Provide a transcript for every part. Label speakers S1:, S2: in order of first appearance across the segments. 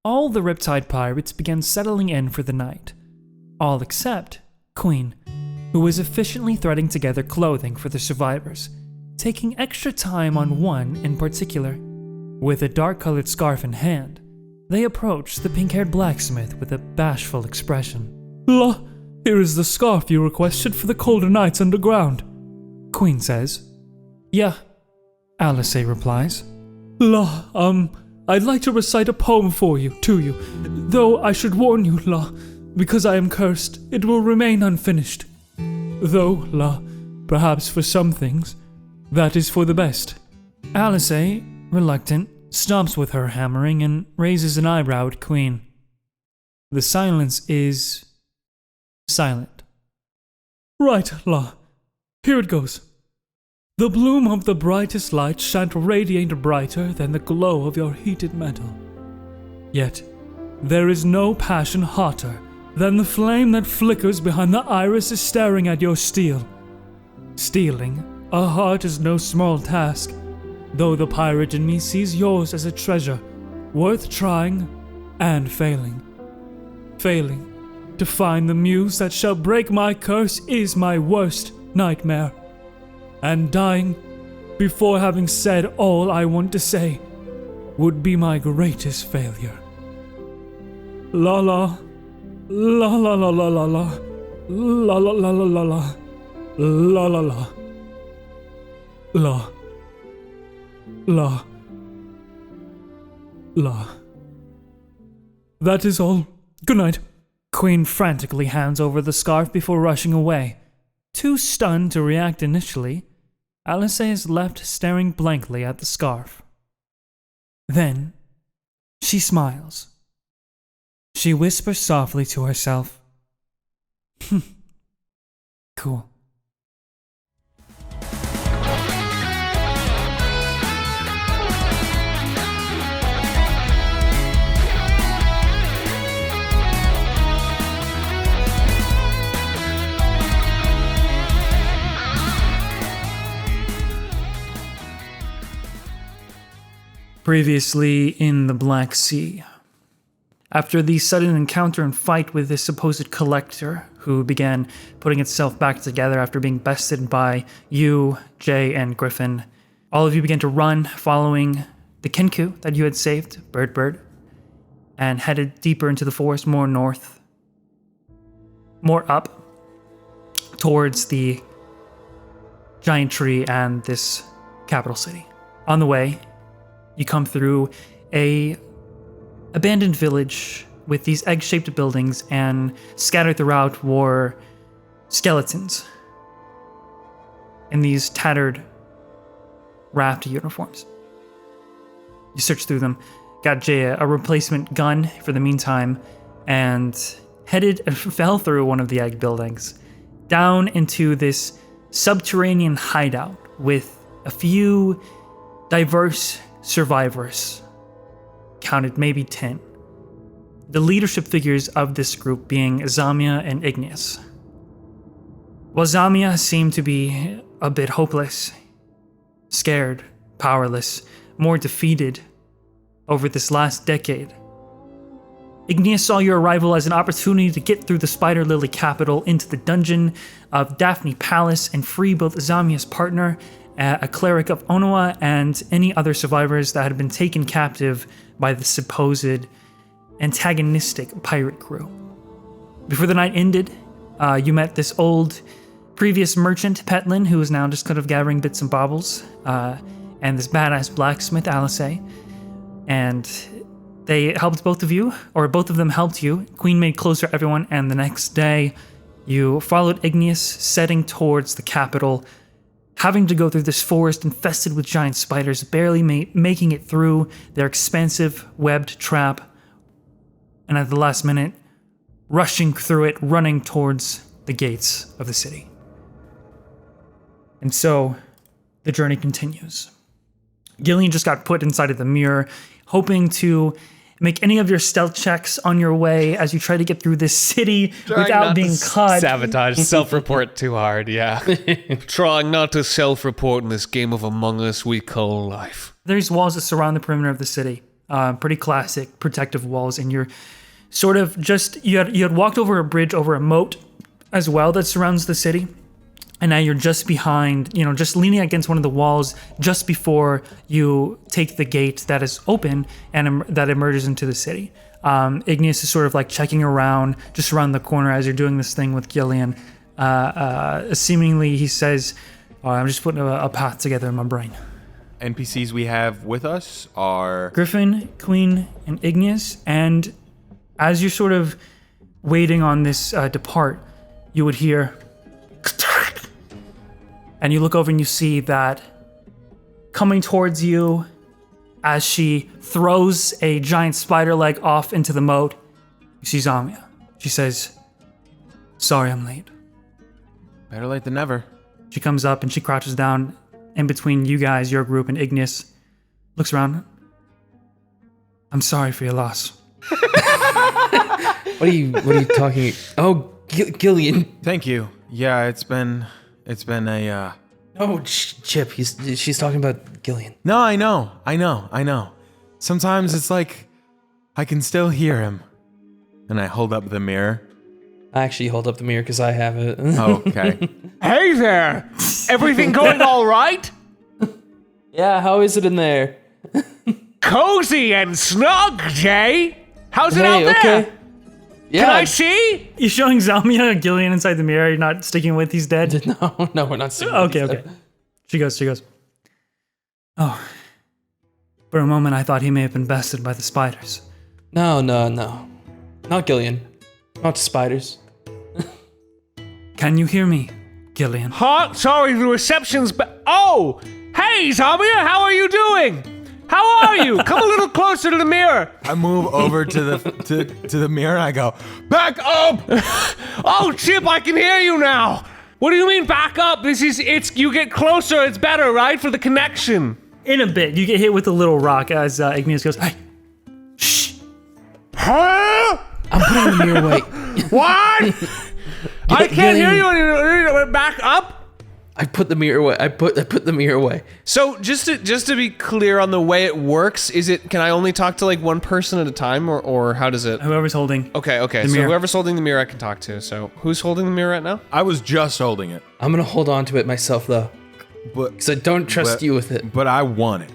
S1: All the Riptide Pirates began settling in for the night. All except Queen, who was efficiently threading together clothing for the survivors, taking extra time on one in particular. With a dark-colored scarf in hand, they approached the pink-haired blacksmith with a bashful expression. "La, here is the scarf you requested for the colder nights underground," Queen says. "Yeah," Alice replies. "La, I'd like to recite a poem to you, though I should warn you, La, because I am cursed, it will remain unfinished. Though, La, perhaps for some things, that is for the best." Alice, reluctant, stops with her hammering and raises an eyebrow at Queen. The silence is silent. "Right, La, here it goes. The bloom of the brightest light shan't radiate brighter than the glow of your heated metal. Yet, there is no passion hotter than the flame that flickers behind the irises staring at your steel. Stealing a heart is no small task, though the pirate in me sees yours as a treasure, worth trying and failing. Failing to find the muse that shall break my curse is my worst nightmare. And dying, before having said all I want to say, would be my greatest failure. La la, la la la la la la, la la la la la la, la la la, la, la, la. That is all. Good night." Queen frantically hands over the scarf before rushing away. Too stunned to react initially, Alice is left staring blankly at the scarf. Then, she smiles. She whispers softly to herself, "Cool." Previously in the Black Sea. After the sudden encounter and fight with this supposed collector, who began putting itself back together after being bested by you, Jay, and Griffin, all of you began to run, following the Kenku that you had saved, Bird, and headed deeper into the forest, more north, more up, towards the giant tree and this capital city. On the way, you come through a abandoned village with these egg-shaped buildings, and scattered throughout were skeletons in these tattered raft uniforms. You search through them, got Jay a replacement gun for the meantime, and fell through one of the egg buildings, down into this subterranean hideout with a few diverse survivors, counted maybe 10. The leadership figures of this group being Zamia and Igneous. While Zamia seemed to be a bit hopeless, scared, powerless, more defeated over this last decade, Igneous saw your arrival as an opportunity to get through the Spider Lily capital into the dungeon of Daphne Palace and free both Zamia's partner, a cleric of Onoa, and any other survivors that had been taken captive by the supposed antagonistic pirate crew. Before the night ended, you met this old previous merchant, Petlin, who is now just kind of gathering bits and baubles, and this badass blacksmith, Alice, and they helped both of you, or both of them helped you. Queen made closer everyone, and the next day, you followed Igneous, setting towards the capital, having to go through this forest infested with giant spiders, barely making it through their expansive webbed trap, and at the last minute, rushing through it, running towards the gates of the city. And so, the journey continues. Gillion just got put inside of the mirror, hoping to make any of your stealth checks on your way as you try to get through this city without being caught.
S2: Sabotage, self-report too hard, yeah.
S3: Trying not to self-report in this game of Among Us we call life.
S1: There's walls that surround the perimeter of the city. pretty classic protective walls, and you're sort of just you had walked over a bridge over a moat as well that surrounds the city, and now you're just behind, just leaning against one of the walls just before you take the gate that is open and that emerges into the city. Igneous is sort of like checking around just around the corner as you're doing this thing with Gillion. Seemingly, he says, I'm just putting a path together in my brain.
S4: NPCs we have with us are
S1: Griffin, Queen, and Igneous. And as you're sort of waiting on this depart, you would hear... And you look over and you see that coming towards you as she throws a giant spider leg off into the moat, you see Zamia. She says, sorry I'm late.
S4: better late than never.
S1: She comes up and she crouches down in between you guys, your group, and Igneous. Looks around. I'm sorry for your loss.
S5: What are you talking? Oh, Gillion.
S4: Thank you. Yeah, it's been a
S5: Oh, Chip. She's talking about Gillion.
S4: No, I know. Sometimes it's like I can still hear him. And I hold up the mirror.
S5: I actually hold up the mirror because I have it.
S4: Oh, okay.
S3: Hey there! Everything going all right?
S5: Yeah, how is it in there?
S3: Cozy and snug, Jay! How's it out
S5: Hey,
S3: there?
S5: okay. Yeah.
S3: Can I see?
S1: You're showing Zamia Gillion inside the mirror. You're not sticking with he's dead.
S5: No, we're not seeing
S1: Okay. She goes. Oh. For a moment, I thought he may have been bested by the spiders.
S5: No. Not Gillion. Not spiders.
S1: Can you hear me, Gillion?
S3: Huh? Sorry, the reception's Oh! Hey, Zamia, how are you doing? How are you? Come a little closer to the mirror.
S4: I move over to the mirror and I go, back up!
S3: Oh, Chip, I can hear you now. What do you mean back up? You get closer, it's better, right? For the connection.
S1: In a bit, you get hit with a little rock as Igneous goes, hey, shh.
S3: Huh?
S5: I'm putting the mirror away.
S3: What? I can't hear you. Back up?
S5: I put the mirror away. I put the mirror away.
S2: So just to be clear on the way it works, can I only talk to like one person at a time, or how does it?
S1: Whoever's holding.
S2: Okay.
S1: The
S2: So
S1: mirror.
S2: whoever's holding the mirror, I can talk to. So who's holding the mirror right now?
S4: I was just holding it.
S5: I'm gonna hold on to it myself though,
S4: But
S5: because I don't trust you with it.
S4: But I want it.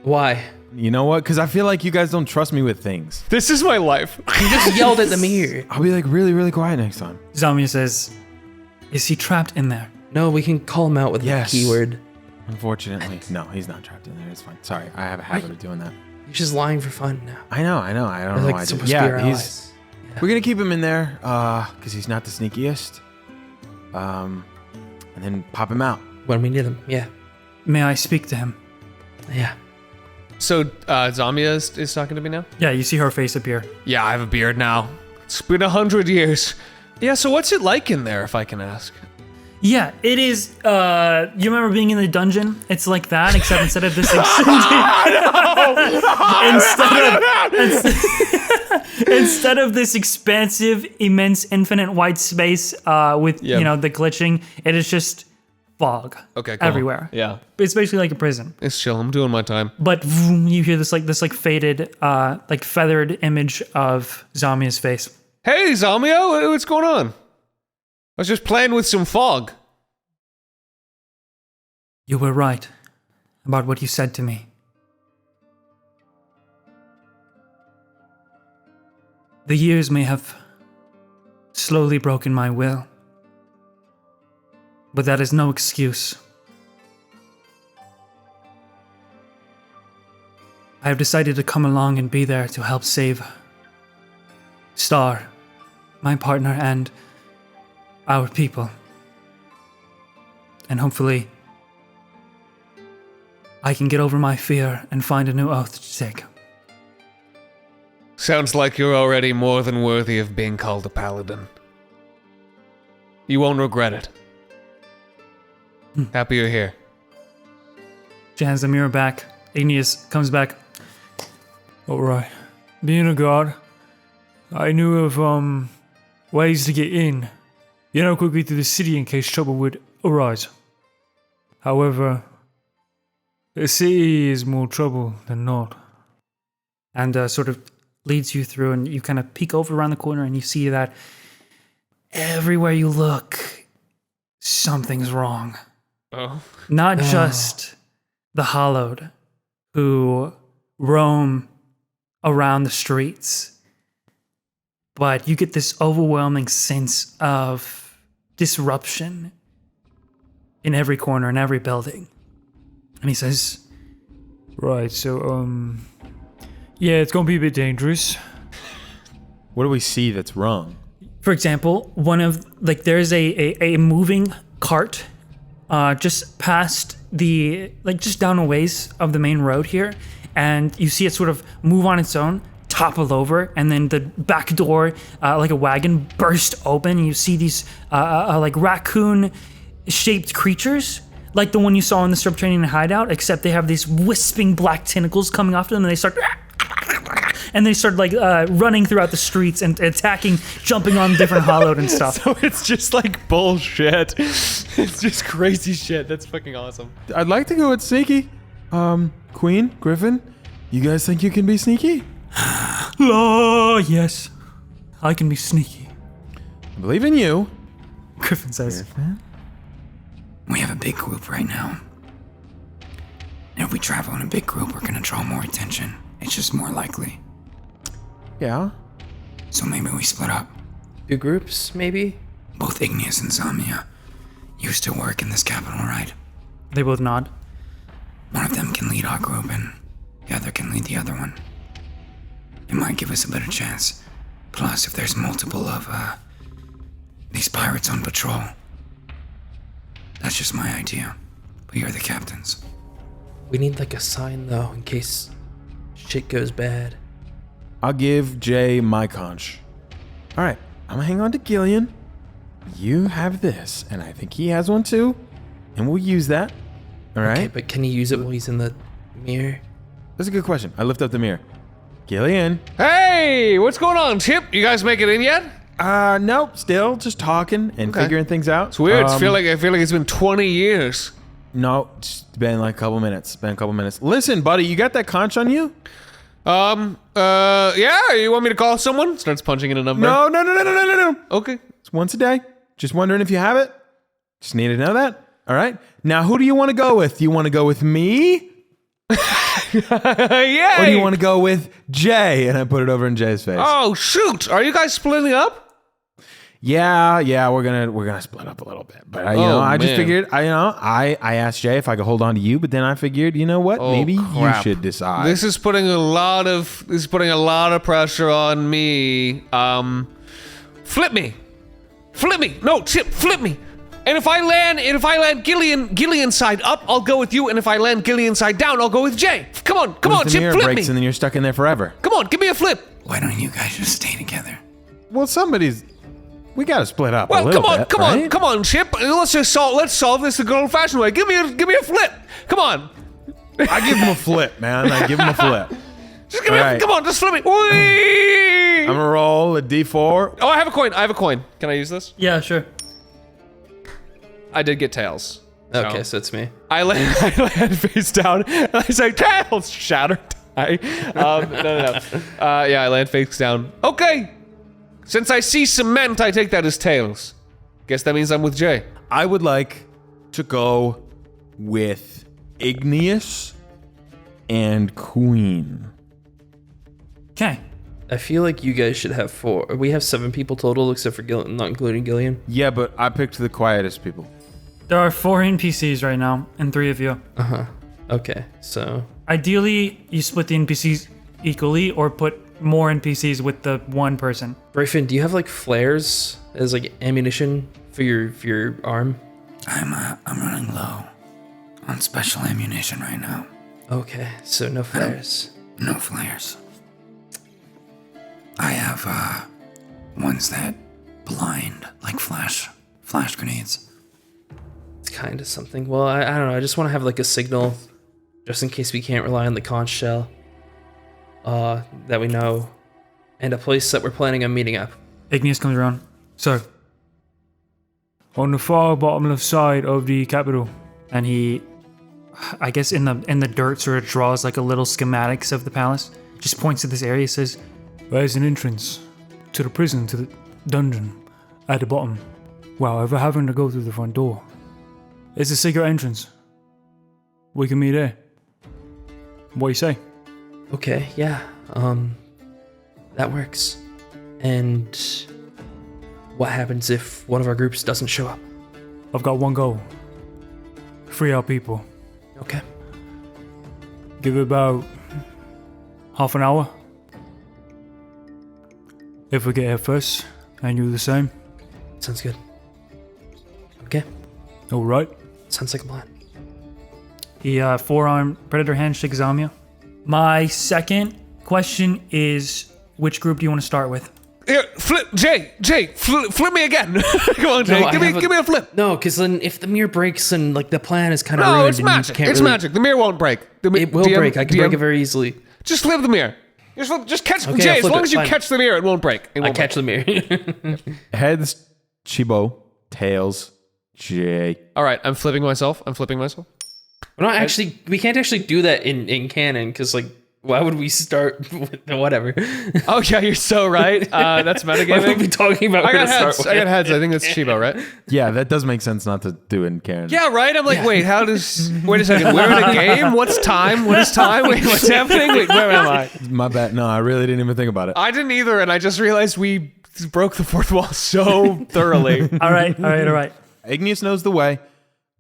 S5: Why?
S4: You know what? Because I feel like you guys don't trust me with things.
S2: This is my life.
S5: You just yelled at the mirror.
S4: I'll be like really, really quiet next time.
S1: Zamia says, is he trapped in there?
S5: No, we can call him out with
S4: Yes.
S5: the keyword.
S4: Unfortunately, no, he's not trapped in there. It's fine. Sorry, I have a habit of doing that.
S5: He's just lying for fun now.
S4: I know. I don't
S5: They're
S4: know
S5: like
S4: why I do.
S5: supposed to be our
S4: Yeah,
S5: allies.
S4: we're gonna keep him in there, because he's not the sneakiest. And then pop him out.
S5: When we need him, yeah.
S1: May I speak to him?
S5: Yeah.
S2: So Zamia is talking to me now.
S1: Yeah, you see her face appear.
S2: Yeah, I have a beard now. It's been 100 years. Yeah. So what's it like in there, if I can ask?
S1: Yeah, it is. You remember being in the dungeon? It's like that, except instead of this, instead of this expansive, immense, infinite white space with the glitching, it is just fog.
S2: Okay. Cool.
S1: Everywhere.
S2: Yeah.
S1: It's basically like a prison.
S2: It's chill. I'm doing my time.
S1: But vroom, you hear this faded, like feathered image of Zamia's face.
S2: Hey, Zamia, what's going on? I was just playing with some fog.
S1: You were right about what you said to me. The years may have slowly broken my will, but that is no excuse. I have decided to come along and be there to help save Star, my partner, and our people. And hopefully, I can get over my fear and find a new oath to take.
S2: Sounds like you're already more than worthy of being called a paladin. You won't regret it. Happy you're here.
S1: She hands the mirror back. Igneous comes back. Alright. Being a god, I knew of ways to get in. Quickly through the city in case trouble would arise. However, the city is more trouble than not. and sort of leads you through, and you kind of peek over around the corner and you see that everywhere you look, something's wrong.
S2: Oh.
S1: Not just the Hallowed who roam around the streets, but you get this overwhelming sense of disruption in every corner, in every building. And he says, right, so, yeah, it's gonna be a bit dangerous.
S4: What do we see that's wrong?
S1: For example, there's a moving cart just past just down a ways of the main road here, and you see it sort of move on its own, topple over, and then the back door, like a wagon, burst open, and you see these like raccoon-shaped creatures, like the one you saw in the subterranean hideout, except they have these wisping black tentacles coming off them, and they start like running throughout the streets and attacking, jumping on different Hallowed and stuff.
S2: So it's just like bullshit. It's just crazy shit. That's fucking awesome.
S4: I'd like to go with sneaky. Queen, Griffin, you guys think you can be sneaky?
S1: Oh, yes. I can be sneaky.
S4: I believe in you.
S1: Griffin says.
S6: We have a big group right now. And if we travel in a big group, we're gonna draw more attention. It's just more likely.
S4: Yeah.
S6: So maybe we split up.
S5: 2 groups, maybe?
S6: Both Igneous and Zamia used to work in this capital, right?
S1: They both nod.
S6: One of them can lead our group and the other can lead the other one. It might give us a better chance. Plus, if there's multiple of these pirates on patrol. That's just my idea. But you're the captains.
S5: We need like a sign though, in case shit goes bad.
S4: I'll give Jay my conch. All right, I'm gonna hang on to Gillion. You have this, and I think he has one too, and we'll use that. All right.
S5: Okay, but can he use it while he's in the mirror?
S4: That's a good question. I lift up the mirror. Gillion.
S2: Hey, what's going on, Chip? You guys make it in yet?
S4: Nope. Still just talking and figuring things out.
S2: It's weird. I feel like it's been 20 years.
S4: No, it's been like a couple minutes. Listen, buddy, you got that conch on you?
S2: Yeah, you want me to call someone? Starts punching in a number.
S4: No.
S2: Okay.
S4: It's once a day. Just wondering if you have it. Just need to know that. All right. Now, who do you want to go with? Do you want to go with me?
S2: Yeah.
S4: Or do you want to go with Jay? And I put it over in Jay's face.
S2: Oh, shoot. Are you guys splitting up?
S4: Yeah, we're gonna split up a little bit. But I just figured, I asked Jay if I could hold on to you, but then I figured, you know what? Maybe
S2: crap.
S4: you should decide.
S2: This is putting a lot of pressure on me. Flip me. No, Chip, flip me. And if I land Gillion side up, I'll go with you. And if I land Gillion side down, I'll go with Jay. Come on,
S4: the
S2: Chip,
S4: mirror
S2: flip
S4: breaks
S2: me.
S4: and then you're stuck in there forever.
S2: Come on, give me a flip.
S6: Why don't you guys just stay together?
S4: Well, we gotta split up a little bit.
S2: Come on, Chip. Let's solve this the good old-fashioned way. Give me a flip. Come on.
S4: I give him a flip, man.
S2: Just give me come on, just flip me. Whee!
S4: I'm gonna roll a d4.
S2: Oh, I have a coin. Can I use this?
S1: Yeah, sure.
S2: I did get tails.
S5: Okay, so it's me.
S2: I land face down, and I say, tails! Shattered. No. I land face down. Okay. Since I see cement, I take that as tails. Guess that means I'm with Jay.
S4: I would like to go with Igneous and Queen.
S1: Okay.
S5: I feel like you guys should have 4. We have 7 people total, except for Gillion, not including Gillion.
S4: Yeah, but I picked the quietest people.
S1: There are 4 NPCs right now, and 3 of you.
S5: Okay, so...
S1: Ideally, you split the NPCs equally, or put more NPCs with the one person.
S5: Griffin, do you have like flares as like ammunition for your arm?
S6: I'm running low on special ammunition right now.
S5: Okay, so no flares.
S6: No flares. I have ones that blind, like flash grenades.
S5: It's kind of something. Well, I don't know. I just want to have like a signal, just in case we can't rely on the conch shell. That we know, and a place that we're planning on meeting up.
S1: Igneous comes around. So, on the far bottom left side of the capital, and he, I guess in the dirt, sort of draws like a little schematics of the palace. just points to this area, says, "There's an entrance to the prison, to the dungeon at the bottom. Well, if we're having to go through the front door, it's a secret entrance. We can meet there. What do you say?"
S5: Okay, yeah. That works. And what happens if one of our groups doesn't show up?
S1: I've got one goal. Free our people.
S5: Okay.
S1: Give it about half an hour. If we get here first, and you the same.
S5: Sounds good. Okay.
S1: All right.
S5: Sounds like a plan.
S1: He forearm predator handshake Zamia. My second question is, which group do you want to start with?
S2: Here, Jay, flip me again. Come on, Jay,
S5: No,
S2: give me a flip.
S5: No, because then if the mirror breaks and like the plan is kind of
S2: No,
S5: ruined,
S2: it's
S5: and you
S2: magic.
S5: can't
S2: It's
S5: really-
S2: magic. The mirror won't break.
S5: It will break. I can break it very easily.
S2: Just flip the mirror. Just catch
S5: Okay,
S2: Jay.
S5: I'll
S2: As
S5: flip
S2: long
S5: it,
S2: as you
S5: fine.
S2: catch the mirror, it won't break. It
S5: I
S2: won't
S5: catch the mirror.
S4: Heads, Chibo. Tails, Jay.
S2: All right, I'm flipping myself.
S5: We're not actually. We can't actually do that in canon because like, why would we start with whatever?
S2: Oh yeah, you're so right. That's
S5: Why would we
S2: metagaming.
S5: be talking about?
S2: I
S5: where
S2: got
S5: to start
S2: heads.
S5: with?
S2: I got heads. I think that's Chibo, right?
S4: Yeah, that does make sense not to do it in Karen.
S2: Yeah, right. I'm like, wait, how does? Wait a second. We're in a game. What's time? What is time? Wait, what's happening? Wait, where am I?
S4: My bad. No, I really didn't even think about it.
S2: I didn't either, and I just realized we broke the fourth wall so thoroughly.
S1: All right.
S4: Igneous knows the way.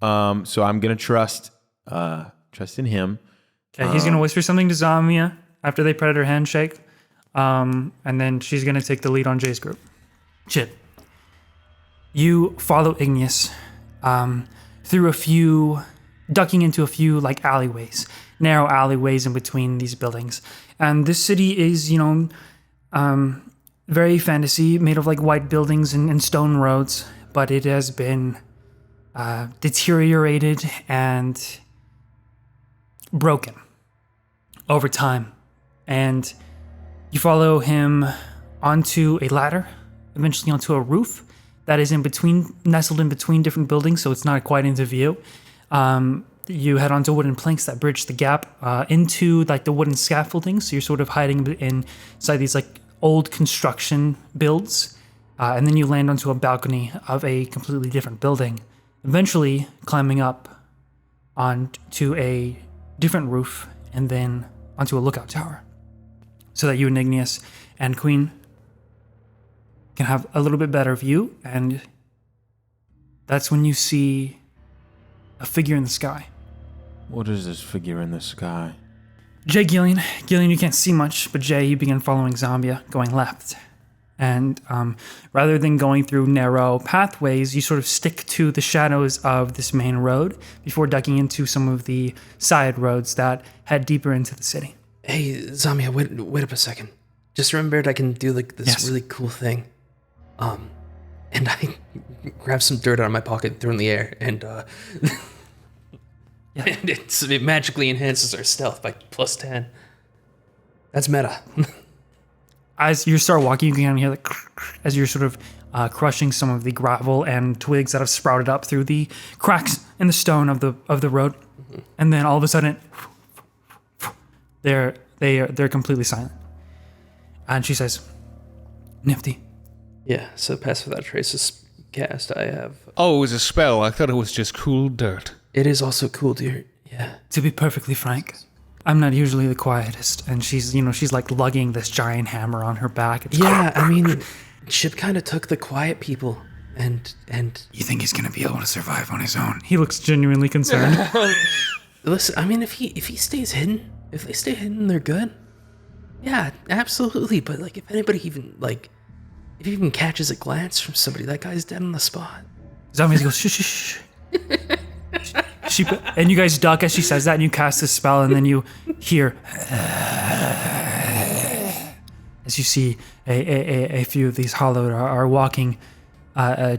S4: So I'm gonna trust in him.
S1: Okay, he's gonna whisper something to Zamia after they predator handshake, and then she's gonna take the lead on Jay's group. Chip, you follow Igneous through ducking into a few like alleyways, narrow alleyways in between these buildings, and this city is, very fantasy, made of like white buildings and stone roads, but it has been deteriorated and broken over time. And you follow him onto a ladder, eventually onto a roof that is nestled in between different buildings, so it's not quite into view. You head onto wooden planks that bridge the gap into like the wooden scaffolding, so you're sort of hiding inside these like old construction builds, and then you land onto a balcony of a completely different building, eventually climbing up onto a different roof and then onto a lookout tower, so that you and Igneous and Queen can have a little bit better view. And that's when you see a figure in the sky.
S4: What is this figure in the sky?
S1: Jay, Gillion, you can't see much, but Jay, you begin following Zambia, going left. And rather than going through narrow pathways, you sort of stick to the shadows of this main road before ducking into some of the side roads that head deeper into the city.
S5: Hey, Zamia, wait up a second. Just remembered I can do like this really cool thing. And I grab some dirt out of my pocket, throw it in the air, and and it magically enhances our stealth by +10. That's meta.
S1: As you start walking, you can kind of hear as you're sort of crushing some of the gravel and twigs that have sprouted up through the cracks in the stone of the road, and then all of a sudden, they're completely silent. And she says, "Nifty."
S5: Yeah, so Pass Without Trace is cast. I have.
S2: Oh, it was a spell. I thought it was just cool dirt.
S5: It is also cool, dear. Yeah.
S1: To be perfectly frank, I'm not usually the quietest, and she's like lugging this giant hammer on her back. It's
S5: I mean, Chip kind of took the quiet people, and
S6: You think he's gonna be able to survive on his own?
S1: He looks genuinely concerned.
S5: listen. I mean, if he stays hidden, if they stay hidden, they're good. Yeah, absolutely. But like, if anybody if he even catches a glance from somebody, that guy's dead on the spot.
S1: Zombies goes, shh, shh, shh. And you guys duck as she says that, and you cast this spell, and then you hear as you see a few of these hollowed are walking.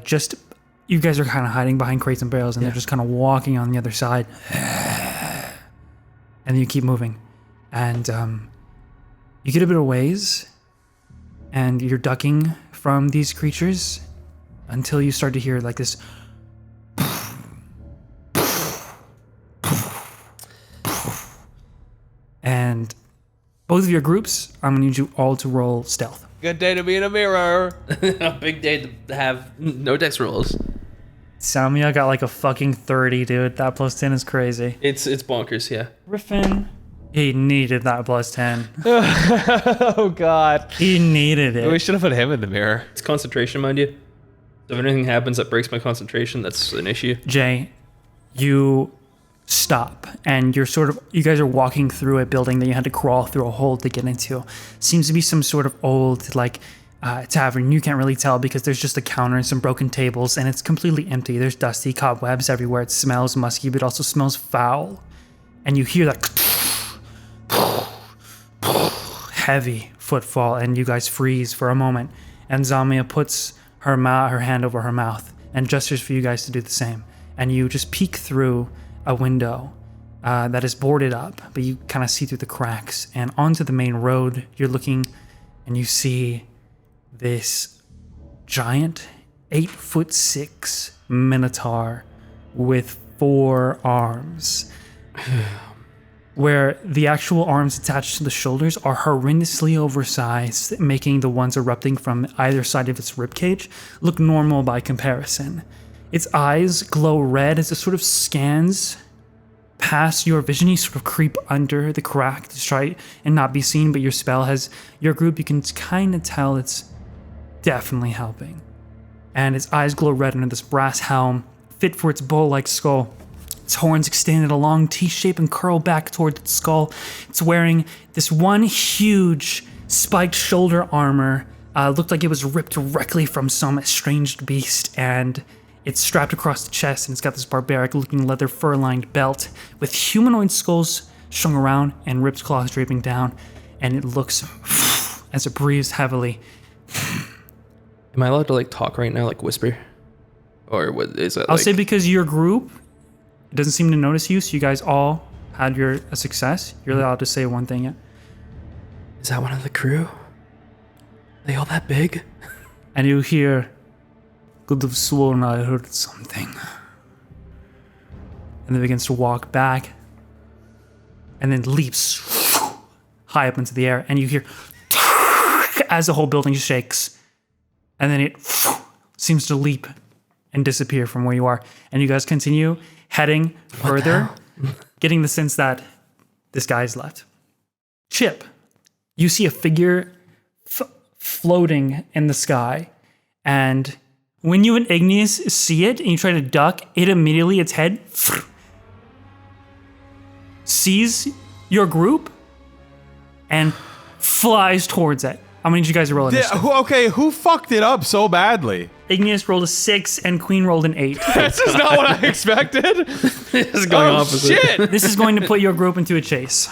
S1: Just you guys are kind of hiding behind crates and barrels, and they're just kind of walking on the other side. And you keep moving, and you get a bit of ways, and you're ducking from these creatures until you start to hear like this. And Both of your groups, I'm gonna need you all to roll stealth.
S2: Good day to be in a mirror.
S5: A big day to have no dex rolls.
S1: Samia got like a fucking 30, dude. That plus 10 is crazy.
S5: It's bonkers, yeah.
S1: Griffin, he needed that plus 10.
S2: Oh God.
S1: He needed
S2: We
S1: it.
S2: should have put him in the mirror.
S5: It's concentration, mind you. So if anything happens that breaks my concentration, that's an issue.
S1: Jay, you stop and you guys are walking through a building that you had to crawl through a hole to get into. Seems to be some sort of old like tavern. You can't really tell because there's just a counter and some broken tables and it's completely empty. There's dusty cobwebs everywhere. It smells musky but also smells foul. And you hear that heavy footfall and you guys freeze for a moment. And Zamia puts her hand over her mouth and gestures for you guys to do the same. And you just peek through a window that is boarded up, but you kind of see through the cracks. And onto the main road, you're looking and you see this giant 8'6" minotaur with 4 arms. Where the actual arms attached to the shoulders are horrendously oversized, making the ones erupting from either side of its ribcage look normal by comparison. Its eyes glow red as it sort of scans past your vision. You sort of creep under the crack to try and not be seen, but your spell has your group. You can kind of tell it's definitely helping. And its eyes glow red under this brass helm, fit for its bull-like skull. Its horns extended a long T-shape and curl back toward its skull. It's wearing this one huge spiked shoulder armor. Looked like it was ripped directly from some estranged beast, and it's strapped across the chest, and it's got this barbaric-looking leather fur-lined belt with humanoid skulls strung around and ripped claws draping down, and it looks as it breathes heavily.
S5: Am I allowed to like talk right now, like whisper? Or what is it?
S1: I'll say because your group doesn't seem to notice you, so you guys all had a success. You're allowed to say one thing. Yeah.
S5: Is that one of the crew? Are they all that big?
S1: And you hear, could have sworn I heard something. And then begins to walk back and then leaps high up into the air. And you hear as the whole building shakes. And then it seems to leap and disappear from where you are. And you guys continue heading further, getting the sense that this guy's left. Chip, you see a figure floating in the sky. And when you and Igneous see it and you try to duck, it immediately, its head sees your group and flies towards it. I'm gonna need you guys to roll initiative.
S4: Okay, who fucked it up so badly?
S1: Igneous rolled a 6 and Queen rolled an 8.
S2: This is not what I expected.
S5: This is going opposite.
S2: Shit.
S1: This is going to put your group into a chase.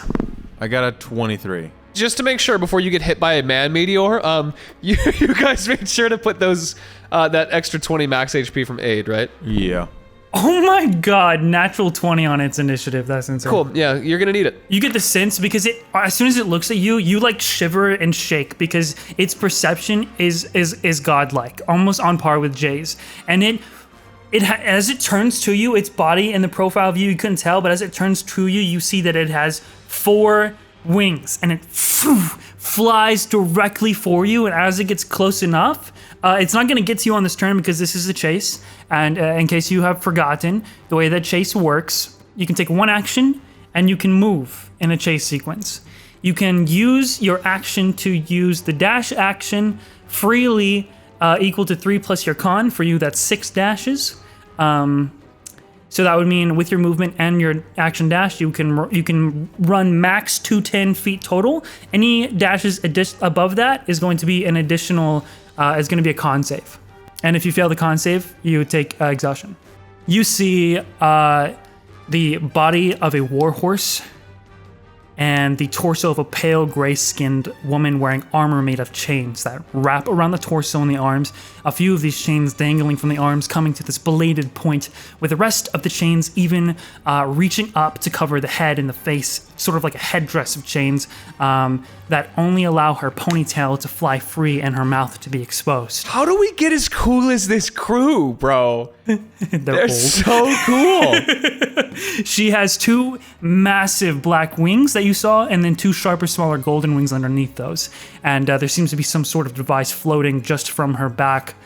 S4: I got a 23.
S2: Just to make sure before you get hit by a man meteor, you guys made sure to put those that extra 20 max HP from aid, right?
S4: Yeah.
S1: Oh my god, natural 20 on its initiative. That's insane.
S2: Cool. Yeah, you're gonna need it.
S1: You get the sense because as soon as it looks at you, you like shiver and shake because its perception is godlike, almost on par with Jay's. And as it turns to you, its body in the profile view, you couldn't tell, but as it turns to you, you see that it has 4 wings and it flies directly for you. And as it gets close enough, it's not going to get to you on this turn because this is a chase. And in case you have forgotten, the way that chase works, you can take 1 action and you can move in a chase sequence. You can use your action to use the dash action freely, equal to 3 plus your con. For you, that's 6 dashes. So that would mean with your movement and your action dash, you can run max 210 feet total. Any dashes above that is going to be an additional, is going to be a con save. And if you fail the con save, you take exhaustion. You see the body of a warhorse and the torso of a pale gray-skinned woman wearing armor made of chains that wrap around the torso and the arms. A few of these chains dangling from the arms coming to this belated point, with the rest of the chains even reaching up to cover the head and the face, sort of like a headdress of chains that only allow her ponytail to fly free and her mouth to be exposed.
S2: How do we get as cool as this crew, bro? They're
S1: old.
S2: so cool.
S1: She has 2 massive black wings that that you saw, and then 2 sharper, smaller golden wings underneath those. And there seems to be some sort of device floating just from her back.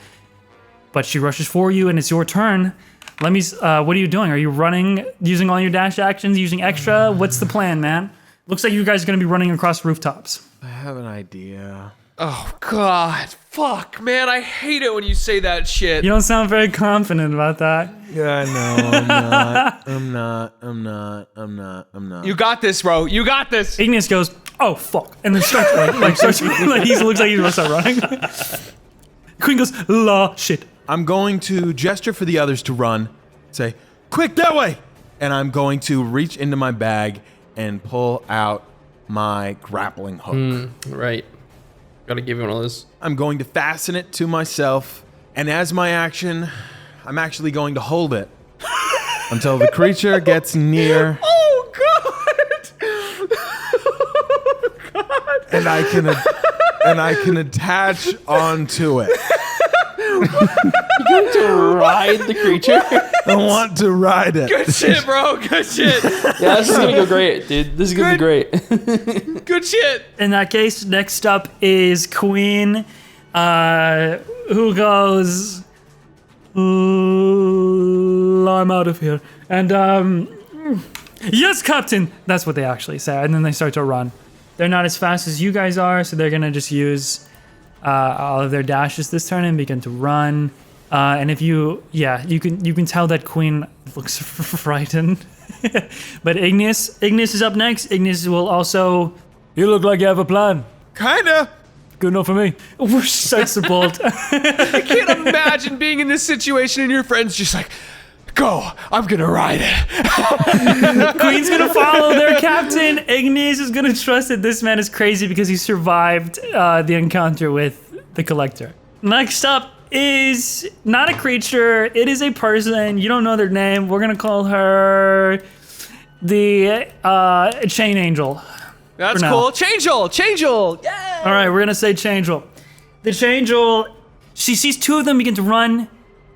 S1: But she rushes for you, and it's your turn. What are you doing? Are you running, using all your dash actions, using extra? What's the plan, man? Looks like you guys are going to be running across rooftops.
S4: I have an idea.
S2: Oh, God. Fuck, man. I hate it when you say that shit.
S1: You don't sound very confident about that.
S4: Yeah, I know. I'm not.
S2: You got this, bro. You got this.
S1: Igneous goes, oh, fuck. And then starts running. He looks like he's going to start running. Queen goes, la, shit.
S4: I'm going to gesture for the others to run. Say, quick, that way! And I'm going to reach into my bag and pull out my grappling hook.
S5: Right. Gotta give you one of those.
S4: I'm going to fasten it to myself, and as my action, I'm actually going to hold it until the creature gets near.
S2: Oh, God.
S4: And I can attach onto it.
S5: You're going to ride the creature?
S4: I want to ride it.
S2: Good shit, bro. Good shit.
S5: Yeah, this is gonna go great, dude. This is gonna be great.
S2: Good shit.
S1: In that case, next up is Queen, who goes, I'm out of here. And, yes, Captain! That's what they actually say. And then they start to run. They're not as fast as you guys are, so they're gonna just use all of their dashes this turn and begin to run. And if you can tell that Queen looks frightened. But Igneous is up next. Igneous will also. You look like you have a plan.
S4: Kinda.
S1: Good enough for me. Starts to bolt.
S2: I can't imagine being in this situation and your friend's just like, go, I'm gonna ride it.
S1: Queen's gonna follow their captain. Igneous is gonna trust that this man is crazy because he survived the encounter with the Collector. Next up is not a creature. It is a person. You don't know their name. We're gonna call her the Chain Angel.
S2: That's
S1: For now.
S2: cool. Changeable. Yeah.
S1: All right, we're gonna say Changel. The Changel, she sees 2 of them begin to run.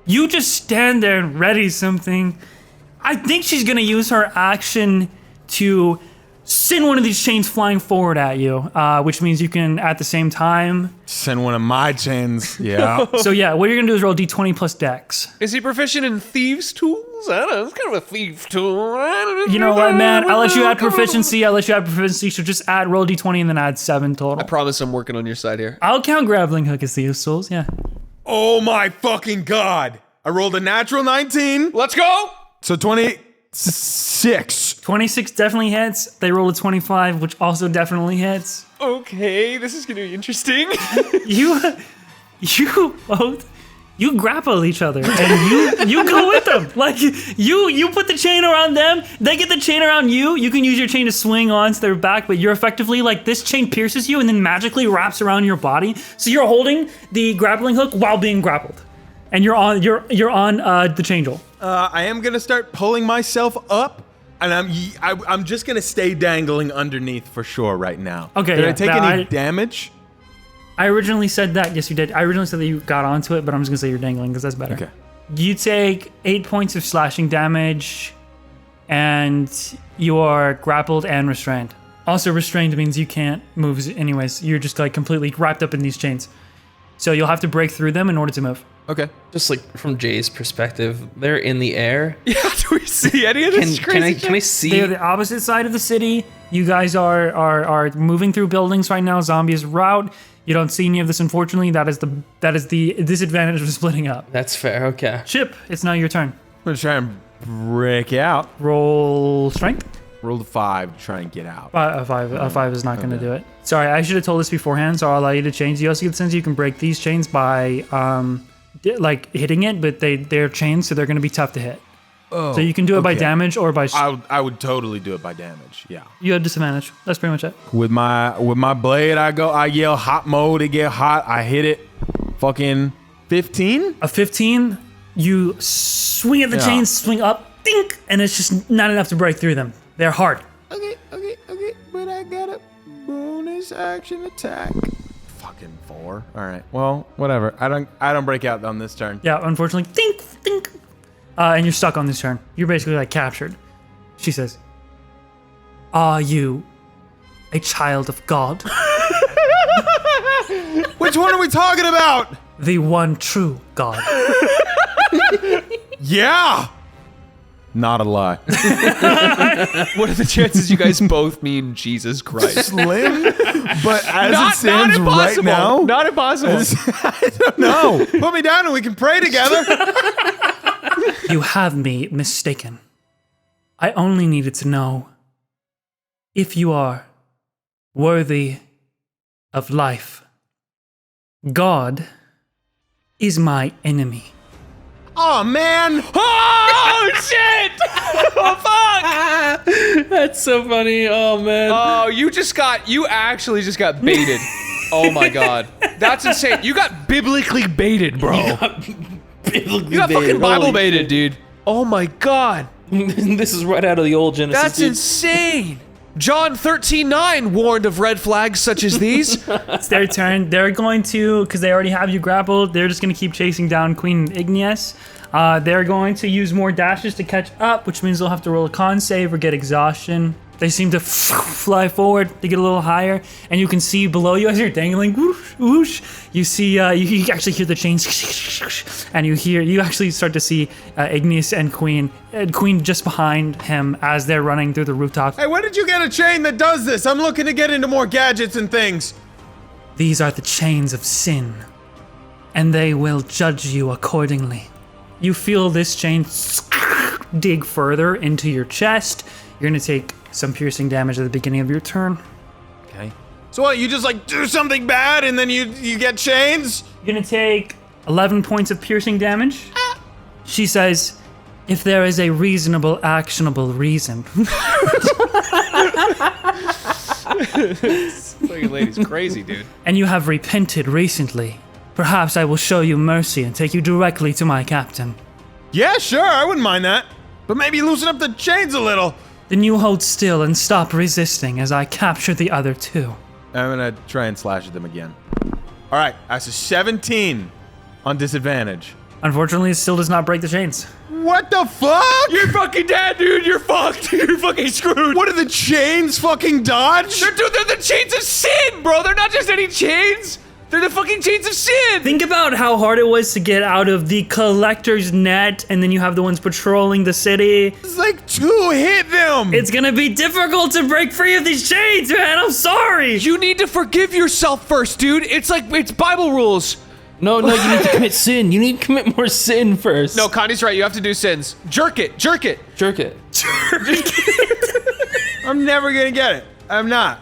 S1: You just stand there and ready something. I think she's gonna use her action to send one of these chains flying forward at you, which means you can, at the same time.
S4: Send one of my chains. Yeah.
S1: So yeah, what you're gonna do is roll d20 plus dex.
S2: Is he proficient in thieves' tools? I don't know. It's kind of a thief tool.
S1: You know what, man? I'll let you add proficiency. So just add roll d20 and then add 7 total.
S2: I promise I'm working on your side here.
S1: I'll count grappling hook as thieves' tools. Yeah.
S4: Oh my fucking god. I rolled a natural 19.
S2: Let's go.
S4: So 26.
S1: 26 definitely hits. They rolled a 25, which also definitely hits.
S2: Okay, this is gonna be interesting.
S1: You both, you grapple each other and you go with them. Like you put the chain around them, they get the chain around you. You can use your chain to swing onto their back, but you're effectively like this chain pierces you and then magically wraps around your body. So you're holding the grappling hook while being grappled, and you're on the Changel.
S4: I am gonna start pulling myself up, and I'm just gonna stay dangling underneath for sure right now.
S1: Okay,
S4: Did
S1: yeah,
S4: I take any damage?
S1: I originally said that. Yes, you did. I originally said that you got onto it, but I'm just gonna say you're dangling because that's better.
S4: Okay.
S1: You take 8 points of slashing damage, and you are grappled and restrained. Also, restrained means you can't move anyways. You're just like completely wrapped up in these chains. So you'll have to break through them in order to move.
S4: Okay.
S5: Just like from Jay's perspective, they're in the air.
S2: Yeah, do we see any of this crazy
S5: Can I see?
S1: They're the opposite side of the city. You guys are moving through buildings right now. Zombies route. You don't see any of this, unfortunately. That is the disadvantage of splitting up.
S5: That's fair. Okay.
S1: Chip, it's now your turn.
S4: I'm gonna try and break out.
S1: Roll strength.
S4: Rolled a 5 to try and get out.
S1: A five is not going to do it. Sorry, I should have told this beforehand, so I'll allow you to change. You also get the sense you can break these chains by like hitting it, but they're chains, so they're going to be tough to hit.
S4: Oh,
S1: So you can do it by damage or by.
S4: I would totally do it by damage. Yeah.
S1: You have disadvantage. That's pretty much it.
S4: With my blade, I yell hot mode. It get hot. I hit it. Fucking 15.
S1: A 15, you swing at the chains, swing up, dink, and it's just not enough to break through them. They're hard.
S4: Okay. But I got a bonus action attack. Fucking 4. All right. Well, whatever. I don't break out on this turn.
S1: Yeah, unfortunately, dink. And you're stuck on this turn. You're basically like captured. She says, "Are you a child of God.
S4: Which one are we talking about?
S1: The one true God.
S4: Yeah! Not a lie.
S2: What are the chances you guys both mean Jesus Christ?
S4: Slim, but as
S2: Not
S4: it stands right
S2: impossible.
S4: now,
S2: Not impossible.
S4: I don't know. Put me down and we can pray together.
S1: You have me mistaken. I only needed to know if you are worthy of life. God is my enemy.
S4: Oh man!
S2: Oh shit! Oh fuck!
S5: That's so funny. Oh man.
S2: Oh, you actually just got baited. Oh my god. That's insane. You got biblically baited, bro. You got fucking Bible baited, dude. Oh my god.
S5: This is right out of the old Genesis.
S2: That's
S5: dude.
S2: insane. John 13:9 warned of red flags such as these.
S1: It's their turn. They're going to, because they already have you grappled, they're just going to keep chasing down Queen Igneous. They're going to use more dashes to catch up, which means they'll have to roll a con save or get exhaustion. They seem to fly forward. They get a little higher, and you can see below you as you're dangling. Whoosh, whoosh. You see, you actually hear the chains, and you actually start to see Igneous and Queen just behind him as they're running through the rooftop.
S4: Hey, when did you get a chain that does this? I'm looking to get into more gadgets and things.
S1: These are the chains of sin, and they will judge you accordingly. You feel this chain dig further into your chest. You're going to take some piercing damage at the beginning of your turn.
S4: Okay. So what, you just like do something bad and then you get chains?
S1: You're going to take 11 points of piercing damage. She says, if there is a reasonable, actionable reason.
S2: This fucking lady's crazy, dude.
S1: And you have repented recently. Perhaps I will show you mercy and take you directly to my captain.
S4: Yeah, sure, I wouldn't mind that. But maybe loosen up the chains a little.
S1: Then you hold still and stop resisting as I capture the other two.
S4: I'm gonna try and slash at them again. All right, that's a 17 on disadvantage.
S1: Unfortunately, it still does not break the chains.
S4: What the fuck?
S2: You're fucking dead, dude. You're fucked. You're fucking screwed.
S4: What are the chains fucking dodge?
S2: They're the chains of sin, bro. They're not just any chains. They're the fucking chains of sin.
S1: Think about how hard it was to get out of the collector's net, and then you have the ones patrolling the city.
S4: It's like 2 hit them.
S1: It's gonna be difficult to break free of these chains, man. I'm sorry.
S2: You need to forgive yourself first, dude. It's Bible rules.
S5: No, you need to commit sin. You need to commit more sin first.
S2: No, Connie's right. You have to do sins. Jerk it.
S5: Jerk it.
S4: I'm never gonna get it. I'm not.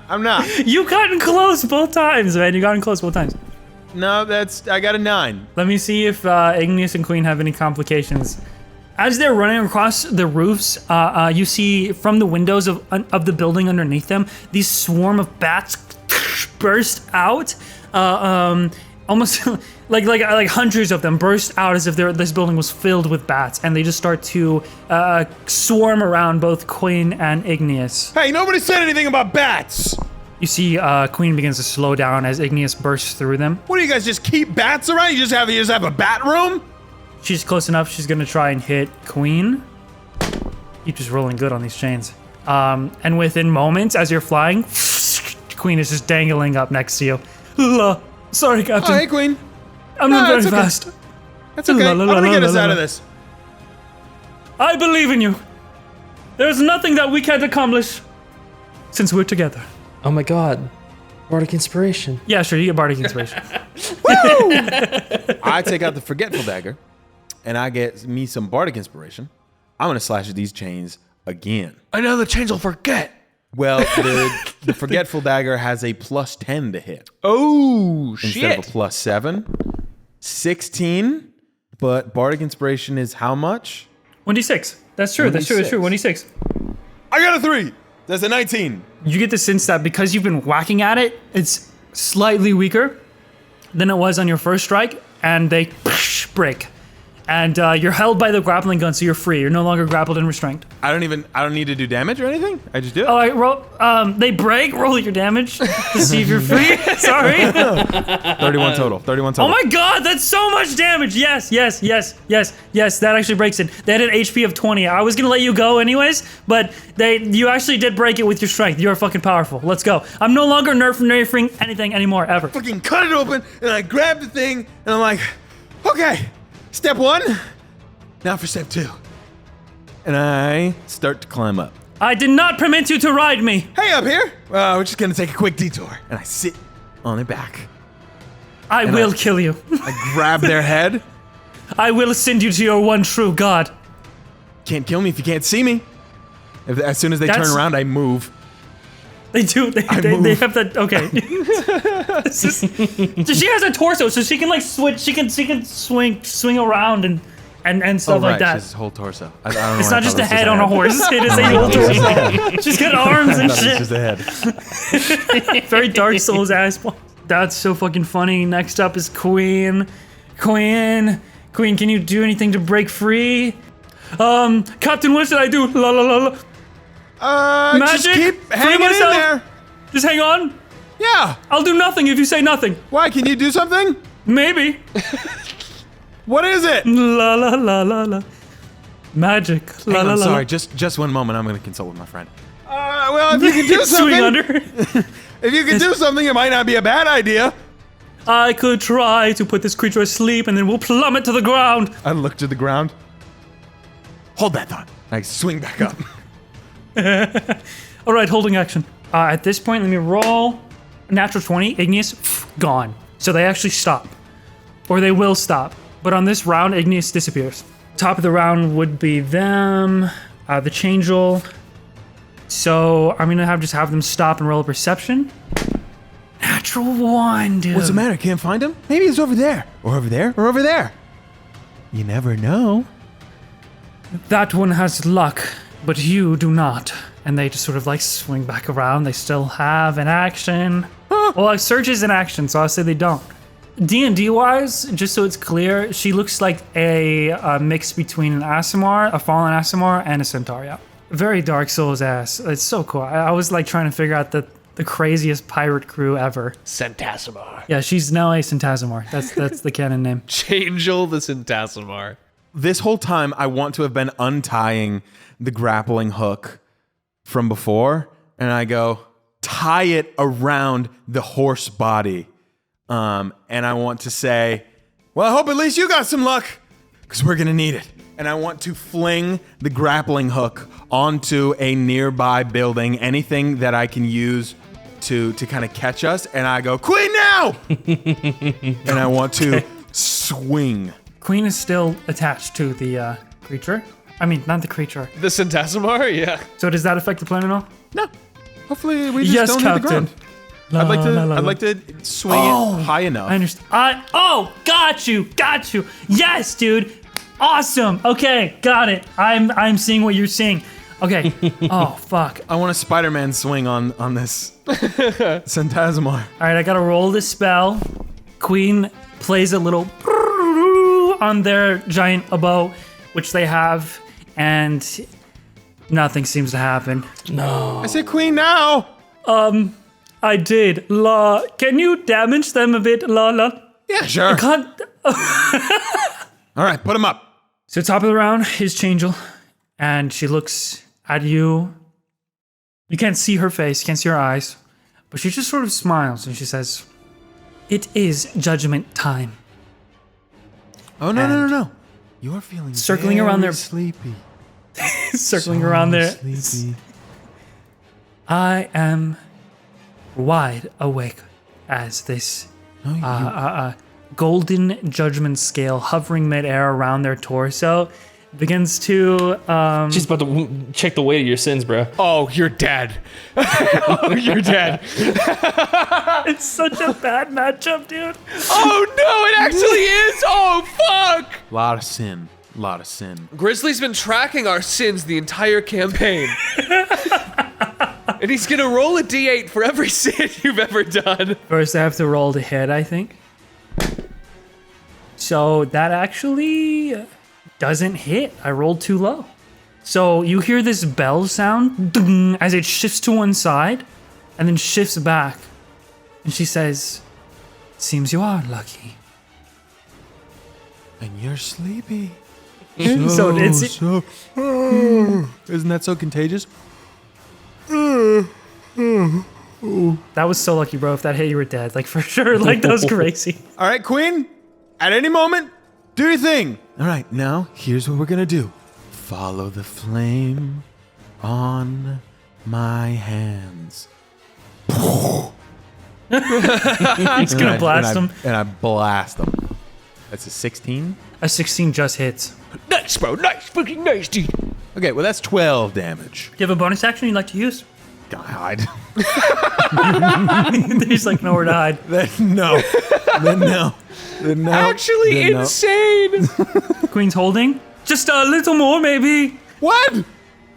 S1: You gotten close both times, man. You gotten close both times.
S4: No, I got a 9.
S1: Let me see if Igneous and Queen have any complications. As they're running across the roofs, you see from the windows of the building underneath them, these swarm of bats burst out. Almost like hundreds of them burst out as if this building was filled with bats, and they just start to swarm around both Queen and Igneous.
S4: Hey, nobody said anything about bats.
S1: You see Queen begins to slow down as Igneous bursts through them.
S4: What do you guys just keep bats around? You just have a bat room?
S1: She's close enough. She's gonna try and hit Queen. Keep just rolling good on these chains. And within moments, as you're flying, Queen is just dangling up next to you. Sorry, Captain.
S4: Oh, hey, Queen.
S1: I'm not very
S4: it's okay.
S1: fast.
S4: That's okay. I'm gonna get us out of this.
S1: I believe in you. There's nothing that we can't accomplish since we're together.
S5: Oh my god. Bardic Inspiration.
S1: Yeah, sure, you get Bardic Inspiration.
S4: I take out the Forgetful Dagger, and I get me some Bardic Inspiration. I'm gonna slash at these chains again.
S2: I know the chains will forget.
S4: Well, the Forgetful Dagger has a +10 to hit.
S2: Oh,
S4: Instead of a +7. 16, but Bardic Inspiration is how much?
S1: 1d6. That's true, that's true, that's true. 1d6.
S4: I got a 3. That's a 19.
S1: You get the sense that because you've been whacking at it, it's slightly weaker than it was on your first strike, and they break. And you're held by the grappling gun, so you're free. You're no longer grappled and restrained.
S4: I don't need to do damage or anything? I just do it?
S1: Oh, I roll. They break. Roll your damage to see if you're free. Sorry.
S4: 31 total. 31 total.
S1: Oh my god, that's so much damage. Yes. That actually breaks it. They had an HP of 20. I was gonna let you go anyways, but you actually did break it with your strength. You're fucking powerful. Let's go. I'm no longer nerfing anything anymore, ever.
S4: Fucking cut it open, and I grab the thing, and I'm like, okay, step 1, now for step 2. And I start to climb up.
S1: I did not permit you to ride me.
S4: Hey, up here. We're just gonna take a quick detour. And I sit on their back.
S1: I will kill you.
S4: I grab their head.
S1: I will send you to your one true god.
S4: Can't kill me if you can't see me. As soon as they turn around, I move.
S1: They do. They have that. Okay. So she has a torso, so she can like switch. She can swing around and stuff like that.
S4: She's whole torso. I don't know
S1: It's
S4: why
S1: not
S4: I
S1: just
S4: thought
S1: a
S4: it was
S1: head on a horse. It is a whole torso. She's got arms and
S4: It's
S1: shit.
S4: just a head.
S1: Very Dark Souls ass. That's so fucking funny. Next up is Queen. Queen, can you do anything to break free? Captain, what should I do? La la la la.
S4: Just
S1: Magic?
S4: keep
S1: Free
S4: hanging in
S1: myself?
S4: there.
S1: Just hang on.
S4: Yeah.
S1: I'll do nothing if you say nothing.
S4: Why? Can you do something?
S1: Maybe.
S4: What is it?
S1: La la la la la. Magic. La
S4: Hang
S1: la
S4: on,
S1: la.
S4: sorry, just one moment. I'm gonna consult with my friend. Well, if you can do
S1: Swing
S4: something,
S1: under.
S4: if you can do something, it might not be a bad idea.
S1: I could try to put this creature asleep and then we'll plummet to the ground.
S4: I look to the ground. Hold that thought. I swing back up.
S1: All right, holding action. At this point, let me roll. Natural 20, Igneous, gone. So they actually stop. Or they will stop. But on this round, Igneous disappears. Top of the round would be them, the Changeal. So I'm gonna just have them stop and roll a perception. Natural 1, dude.
S4: What's the matter? Can't find him? Maybe he's over there. Or over there. Or over there. You never know.
S1: That one has luck, but you do not. And they just sort of like swing back around. They still have an action. Well, Surge is an action, so I'll say they don't. D&D wise, just so it's clear, she looks like a mix between an Aasimar, a fallen Aasimar, and a Centaria. Very Dark Souls ass. It's so cool. I was like trying to figure out the craziest pirate crew ever.
S2: Centasimar.
S1: Yeah, she's now a Centasimar. That's the canon name.
S2: Changeal the Centasimar.
S4: This whole time, I want to have been untying the grappling hook from before, and I go, tie it around the horse body. And I want to say, well, I hope at least you got some luck, because we're going to need it. And I want to fling the grappling hook onto a nearby building, anything that I can use to kind of catch us. And I go, Queen now! And I want to swing.
S1: Queen is still attached to the creature. I mean, not the creature.
S2: The Centasimar? Yeah.
S1: So does that affect the plan at all?
S4: No. Hopefully we just
S1: Yes,
S4: don't
S1: Captain.
S4: hit the ground.
S1: La, la, la,
S4: I'd
S1: la.
S4: like to swing it high enough.
S1: I understand. Got you. Yes, dude. Awesome. Okay, got it. I'm seeing what you're seeing. Okay. Oh, fuck.
S4: I want a Spider-Man swing on this Centasimar.
S1: All right, I gotta roll this spell. Queen plays a little on their giant bow, which they have, and nothing seems to happen.
S4: I said Queen now!
S1: I did. La. Can you damage them a bit? La.
S4: Yeah, sure.
S1: Can't.
S4: All right, put him up.
S1: So top of the round is Changeal, and she looks at you. You can't see her face, you can't see her eyes, but she just sort of smiles and she says, "It is judgment time."
S4: Oh, no. You're feeling
S1: Circling
S4: very
S1: around there.
S4: sleepy.
S1: Circling around there.
S4: Sleepy.
S1: I am wide awake as this golden judgment scale hovering midair around their torso begins to
S5: She's about to check the weight of your sins, bro.
S2: Oh, you're dead. Oh, you're dead.
S1: it's such a bad matchup, dude.
S2: Oh, no, it actually is. Oh, fuck.
S4: Lot of sin.
S2: Grizzly's been tracking our sins the entire campaign. And he's gonna roll a d8 for every sin you've ever done.
S1: First I have to roll to hit, I think. So that actually Doesn't hit. I rolled too low. So you hear this bell sound ding, as it shifts to one side and then shifts back. And she says, "Seems you are lucky."
S4: And you're sleepy.
S1: So it's
S4: Isn't that so contagious?
S1: that was so lucky, bro. If that hit, you were dead. Like for sure. Like that was crazy.
S4: All right, Queen. At any moment, do your thing. All right, now here's what we're gonna do. Follow the flame on my hands.
S1: It's gonna blast him.
S4: And I blast them. That's a 16.
S1: A 16 just hits.
S2: Nice, bro. Nice. Fucking nice, dude.
S4: Okay, well that's 12 damage.
S1: Do you have a bonus action you'd like to use?
S4: God.
S1: There's like nowhere to hide.
S4: No. No.
S2: Actually insane.
S1: Queen's holding. Just a little more, maybe.
S4: What?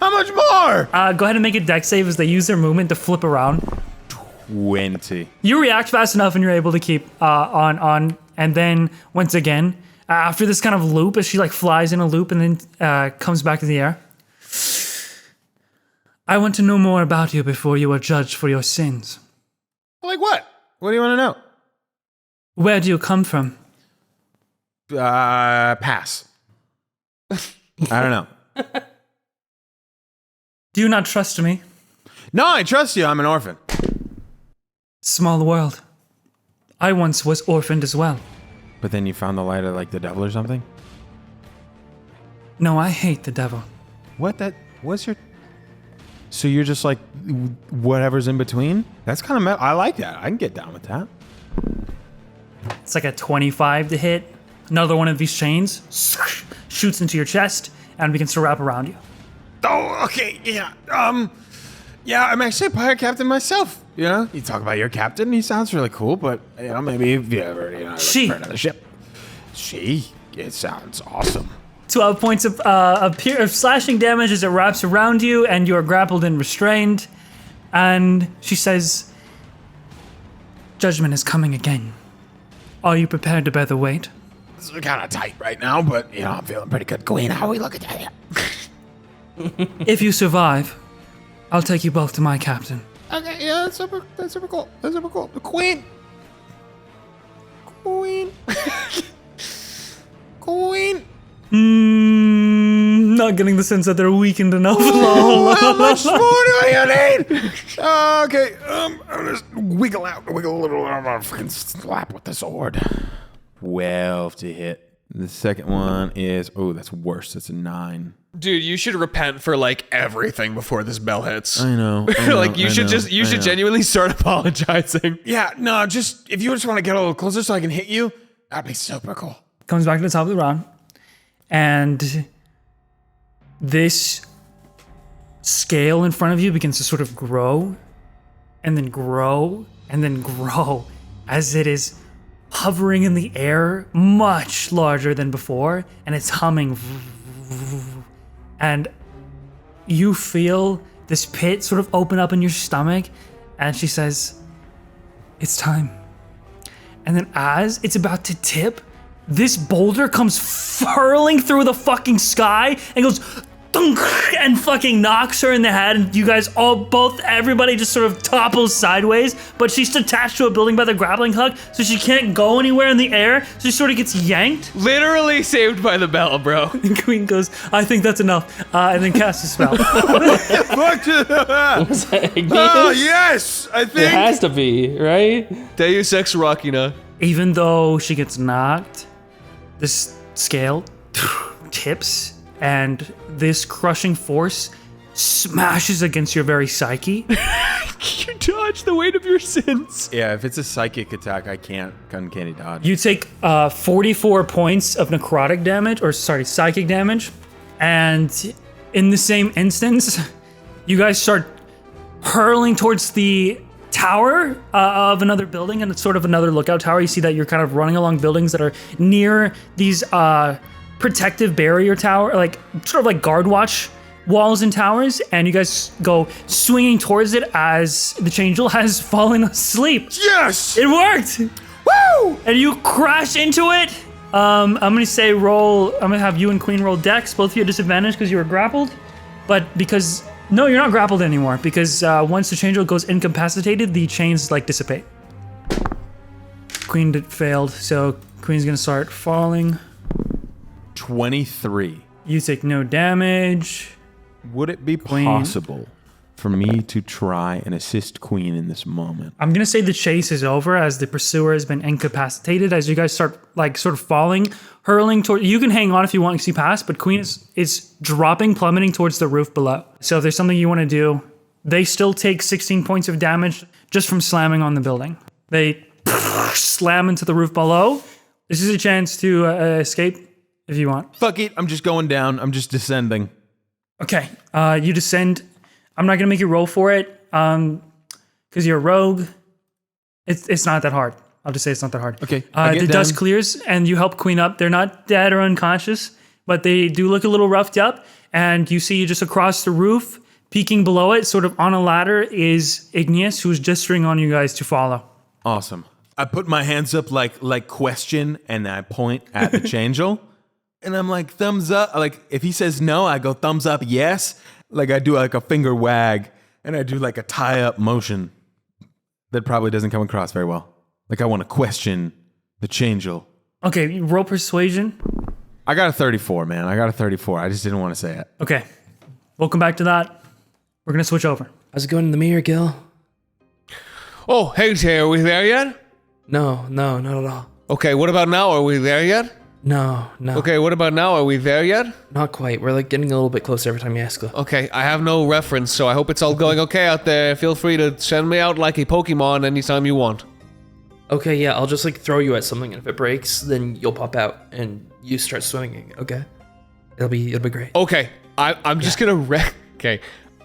S4: How much more?
S1: Go ahead and make a dex save as they use their movement to flip around.
S4: 20.
S1: You react fast enough and you're able to keep on. And then once again, after this kind of loop, as she like flies in a loop and then comes back to the air. I want to know more about you before you are judged for your sins.
S4: Like what? What do you want to know?
S1: Where do you come from?
S4: Pass. I don't know.
S1: Do you not trust me?
S4: No, I trust you. I'm an orphan.
S1: Small world. I once was orphaned as well.
S4: But then you found the light of like the devil or something?
S1: No, I hate the devil.
S4: What? What's your... So you're just like whatever's in between? That's kind of... I like that. I can get down with that.
S1: It's like a 25 to hit. Another one of these chains shoots into your chest and begins to wrap around you.
S4: Oh, okay. Yeah. Yeah, I'm actually a pirate captain myself. You know, you talk about your captain, he sounds really cool, but you know, maybe if you ever, you know,
S1: She.
S4: for another ship. It sounds awesome.
S1: 12 points of slashing damage as it wraps around you, and you are grappled and restrained. And she says, "Judgment is coming again. Are you prepared to bear the weight?"
S4: It's kind of tight right now, but you know, I'm feeling pretty good. Queen, how are we looking at you?
S1: If you survive, I'll take you both to my captain.
S4: Okay, yeah, that's super cool. That's super cool. The Queen.
S1: Not getting the sense that they're weakened enough.
S4: How much more do you need? Okay, I'm just wiggle a little. I'm gonna fucking slap with the sword. 12 to hit. The second one is, that's worse. That's a 9.
S2: Dude, you should repent for like everything before this bell hits.
S4: I know.
S2: Like you should genuinely start apologizing.
S4: Yeah, no, just if you just want to get a little closer so I can hit you, that'd be super cool.
S1: Comes back to the top of the round. And this scale in front of you begins to sort of grow and then grow and then grow as it is hovering in the air, much larger than before, and it's humming. And you feel this pit sort of open up in your stomach, and she says, "It's time." And then as it's about to tip, this boulder comes hurling through the fucking sky and goes thunk, and fucking knocks her in the head, and you guys everybody just sort of topples sideways, but she's attached to a building by the grappling hook, so she can't go anywhere in the air, so she sort of gets yanked.
S2: Literally saved by the bell, bro.
S1: And Queen goes, "I think that's enough," and then casts a spell.
S5: Was that Ignis?
S4: Oh, yes, I
S5: It
S4: think.
S5: has to be, right?
S2: Deus Ex Machina.
S1: Even though she gets knocked, this scale tips, and this crushing force smashes against your very psyche.
S2: You dodge the weight of your sins.
S4: Yeah, if it's a psychic attack, I can't uncanny dodge.
S1: You take 44 points of necrotic damage, psychic damage, and in the same instance, you guys start hurling towards the tower of another building, and it's sort of another lookout tower. You see that you're kind of running along buildings that are near these protective barrier tower, like sort of like guard watch walls and towers, and you guys go swinging towards it as the Changel has fallen asleep.
S4: Yes!
S1: It worked!
S4: Woo!
S1: And you crash into it, I'm gonna say roll. I'm gonna have you and Queen roll Dex. Both of you at disadvantage because you were grappled, but because no, you're not grappled anymore because once the changeable goes incapacitated, the chains like dissipate. Queen failed, so Queen's gonna start falling.
S4: 23.
S1: You take no damage.
S4: Would it be possible for me to try and assist Queen in this moment?
S1: I'm gonna say the chase is over as the pursuer has been incapacitated. As you guys start like sort of falling, hurling toward. You can hang on if you want to see past, but Queen is dropping, plummeting towards the roof below. So if there's something you want to do, they still take 16 points of damage just from slamming on the building. They slam into the roof below. This is a chance to escape if you want.
S4: Fuck it, I'm just going down. I'm just descending.
S1: Okay, you descend. I'm not gonna make you roll for it, because you're a rogue. It's not that hard. I'll just say it's not that hard.
S4: Okay,
S1: the dust clears and you help Queen up. They're not dead or unconscious, but they do look a little roughed up. And you see just across the roof, peeking below it, sort of on a ladder, is Igneous, who's gesturing on you guys to follow.
S4: Awesome. I put my hands up like question, and I point at the Changel, and I'm like, thumbs up. Like if he says no, I go thumbs up, yes. Like I do like a finger wag, and I do like a tie up motion that probably doesn't come across very well. Like I want to question the Changel.
S1: Okay, roll persuasion.
S4: I got a 34, man. I got a 34. I just didn't want to say it.
S1: Okay, we'll come back to that. We're gonna switch over.
S5: How's it going in the mirror, Gil?
S2: Oh, hey Jay, are we there yet?
S5: No, not at all.
S2: Okay, what about now? Are we there yet?
S5: No.
S2: Okay, what about now? Are we there yet?
S5: Not quite. We're like getting a little bit closer every time you ask.
S2: Okay, I have no reference, so I hope it's all going okay out there. Feel free to send me out like a Pokemon anytime you want.
S5: Okay, yeah, I'll just like throw you at something, and if it breaks, then you'll pop out and you start swimming. Okay, it'll be great.
S2: Okay, I'm just gonna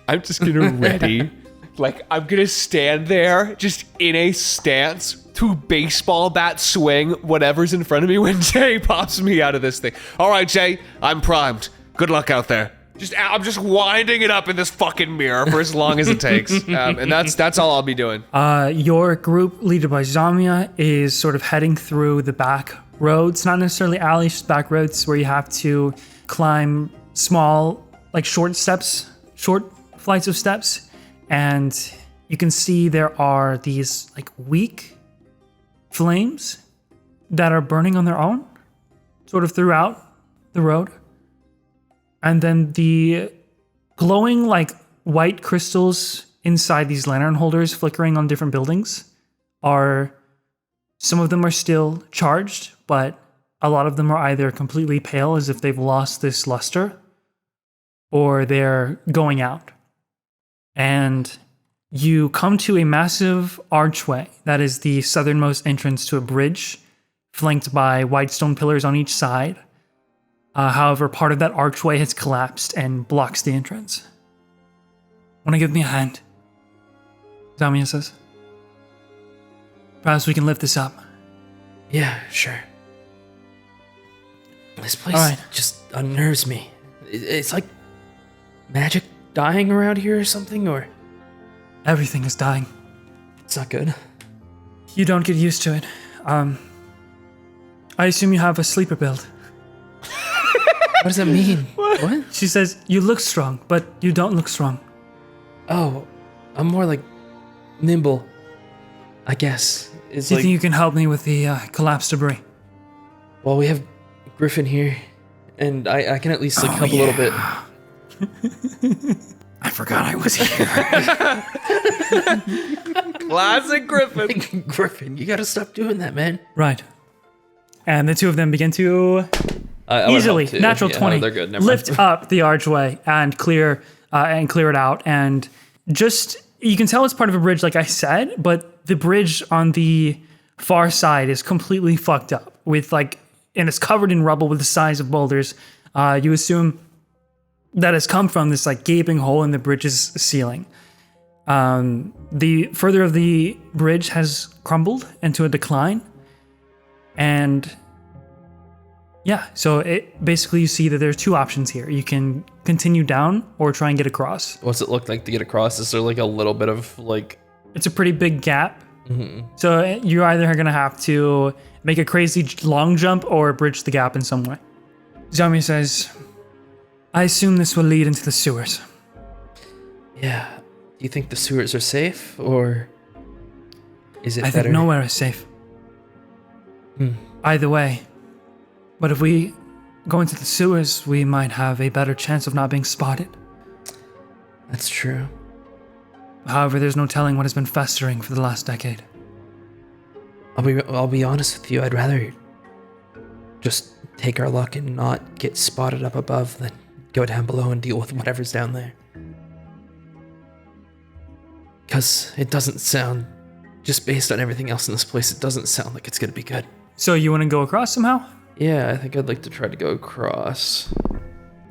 S2: I'm just gonna ready. Like I'm gonna stand there, just in a stance to baseball bat swing whatever's in front of me when Jay pops me out of this thing. All right, Jay, I'm primed. Good luck out there. I'm just winding it up in this fucking mirror for as long as it takes, and that's all I'll be doing.
S1: Your group, led by Zamia, is sort of heading through the back roads, not necessarily alleys, just back roads where you have to climb small, like short flights of steps, and you can see there are these like weak flames that are burning on their own, sort of throughout the road. And then the glowing like white crystals inside these lantern holders flickering on different buildings some of them are still charged, but a lot of them are either completely pale as if they've lost this luster, or they're going out. And you come to a massive archway that is the southernmost entrance to a bridge, flanked by white stone pillars on each side. However, part of that archway has collapsed and blocks the entrance. "Want to give me a hand?" Zamia says. "Perhaps we can lift this up."
S5: Yeah, sure. This place just unnerves me. It's like magic dying around here or something, or...
S1: Everything is dying.
S5: It's not good.
S1: You don't get used to it. I assume you have a sleeper build.
S5: What does that mean? What?
S1: She says, "You look strong, but you don't look strong."
S5: Oh, I'm more like nimble, I guess. It's
S1: Do you
S5: like,
S1: think you can help me with the collapsed debris?
S5: well, we have Griffin here, and I can at least like help a little bit.
S6: I forgot I was here.
S2: Classic Griffin.
S5: Griffin, you gotta stop doing that, man.
S1: Right. And the two of them begin to
S5: I would
S1: easily,
S5: help too.
S1: natural
S5: Yeah,
S1: 20,
S5: no, they're good. Never
S1: lift
S5: mind.
S1: up the archway and clear it out. And just, you can tell it's part of a bridge, like I said, but the bridge on the far side is completely fucked up with and it's covered in rubble with the size of boulders. You assume that has come from this like gaping hole in the bridge's ceiling. The further of the bridge has crumbled into a decline. And yeah, so it basically you see that there's two options here. You can continue down or try and get across.
S5: What's it look like to get across? Is there like a little bit of like...
S1: It's a pretty big gap So you either are going to have to make a crazy long jump or bridge the gap in some way. Zamia says, I assume this will lead into the sewers.
S5: Yeah. Do you think the sewers are safe, or is it
S1: I
S5: better?
S1: think nowhere is safe. Either way. But if we go into the sewers, we might have a better chance of not being spotted.
S5: That's true.
S1: However, there's no telling what has been festering for the last decade.
S5: I'll be honest with you. I'd rather just take our luck and not get spotted up above than go down below and deal with whatever's down there. Because it doesn't sound, just based on everything else in this place, it doesn't sound like it's going to be good.
S1: So you want to go across somehow?
S5: Yeah, I think I'd like to try to go across.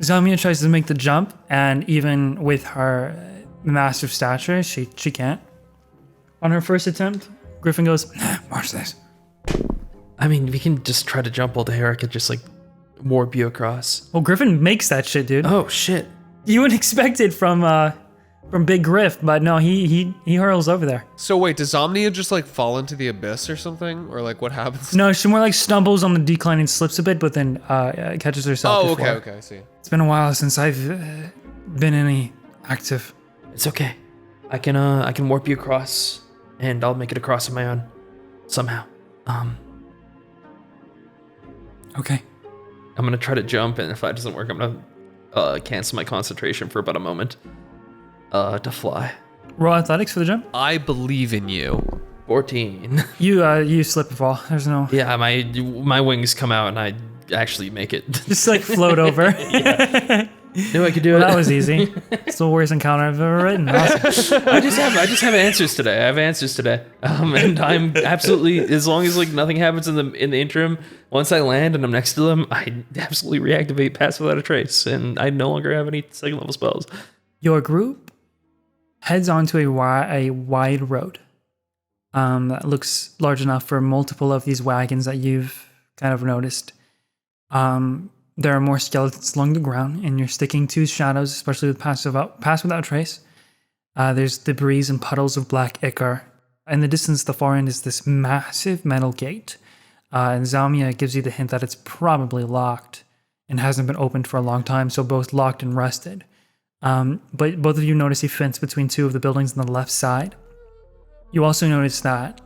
S1: Zamia tries to make the jump, and even with her massive stature, she can't. On her first attempt, Griffin goes,
S6: Watch this.
S5: I mean, we can just try to jump all day, or I could just, like, warp you across.
S1: well, Griffin makes that shit, dude.
S5: Oh, shit.
S1: You wouldn't expect it from Big Griff, but no, he hurls over there.
S2: So wait, does Omnia just like fall into the abyss or something? Or like what happens?
S1: No, she more like stumbles on the decline and slips a bit, but then catches herself
S2: Oh,
S1: before.
S2: okay, I see.
S1: It's been a while since I've been any active.
S5: It's okay. I can warp you across, and I'll make it across on my own. Somehow.
S1: Okay.
S5: I'm gonna try to jump, and if that doesn't work, I'm gonna cancel my concentration for about a moment. To fly.
S1: Roll athletics for the jump.
S2: I believe in you.
S5: 14.
S1: You slip and fall. There's no
S5: Yeah, my wings come out, and I actually make it.
S1: just like float over.
S5: Knew I could do it.
S1: That was easy. It's the worst encounter I've ever written. Awesome.
S5: I just have answers today. I have answers today. And I'm absolutely, as long as like nothing happens in the interim, once I land and I'm next to them, I absolutely reactivate Pass Without a Trace, and I no longer have any second level spells.
S1: Your group heads onto a wide road that looks large enough for multiple of these wagons that you've kind of noticed. There are more skeletons along the ground, and you're sticking to shadows, especially with Pass Without Trace. There's debris and puddles of black ichor. In the distance, the far end is this massive metal gate. And Zamia gives you the hint that it's probably locked and hasn't been opened for a long time, so both locked and rusted. But both of you notice a fence between two of the buildings on the left side. You also notice that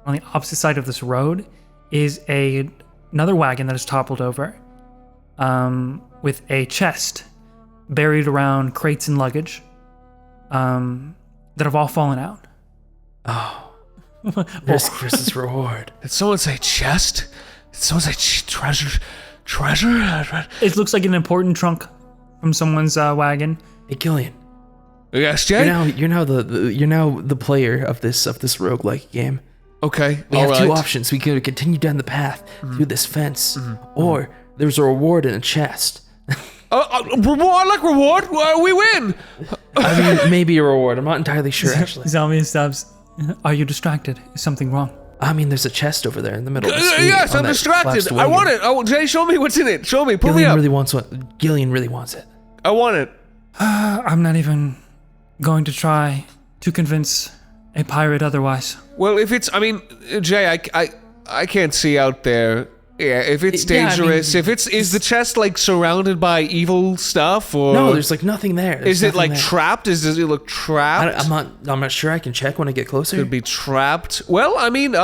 S1: on the opposite side of this road is another wagon that is toppled over, with a chest buried around crates and luggage that have all fallen out.
S5: Oh, there's Chris's reward.
S2: Did someone say chest? Did someone say treasure? Treasure?
S1: It looks like an important trunk from someone's wagon.
S5: Hey, Gillion.
S2: Yes, Jay?
S5: You're now the player of this roguelike game.
S2: Okay,
S5: We have two options. We can continue down the path through this fence, or there's a reward in a chest.
S2: Reward? I like reward. We win.
S5: I mean, maybe a reward. I'm not entirely sure, actually.
S1: Zamia stops. Are you distracted? Is something wrong?
S5: I mean, there's a chest over there in the middle of the street.
S2: Yes,
S5: on
S2: I'm
S5: that
S2: distracted.
S5: collapsed
S2: I want
S5: wagon.
S2: it. Jay, show me what's in it. Show me. Pull me
S5: Gillion
S2: up.
S5: really wants one. Gillion really wants it.
S2: I want it.
S1: I'm not even going to try to convince a pirate otherwise.
S2: Well, if it's, I mean, Jay, I can't see out there. Yeah, if it's
S5: Yeah, I mean,
S2: dangerous, is the chest like surrounded by evil stuff, or
S5: No, there's like nothing there. There's
S2: is it
S5: nothing
S2: like
S5: there.
S2: trapped? Does it look trapped?
S5: I'm not sure. I can check when I get closer.
S2: Could be trapped. Well, I mean,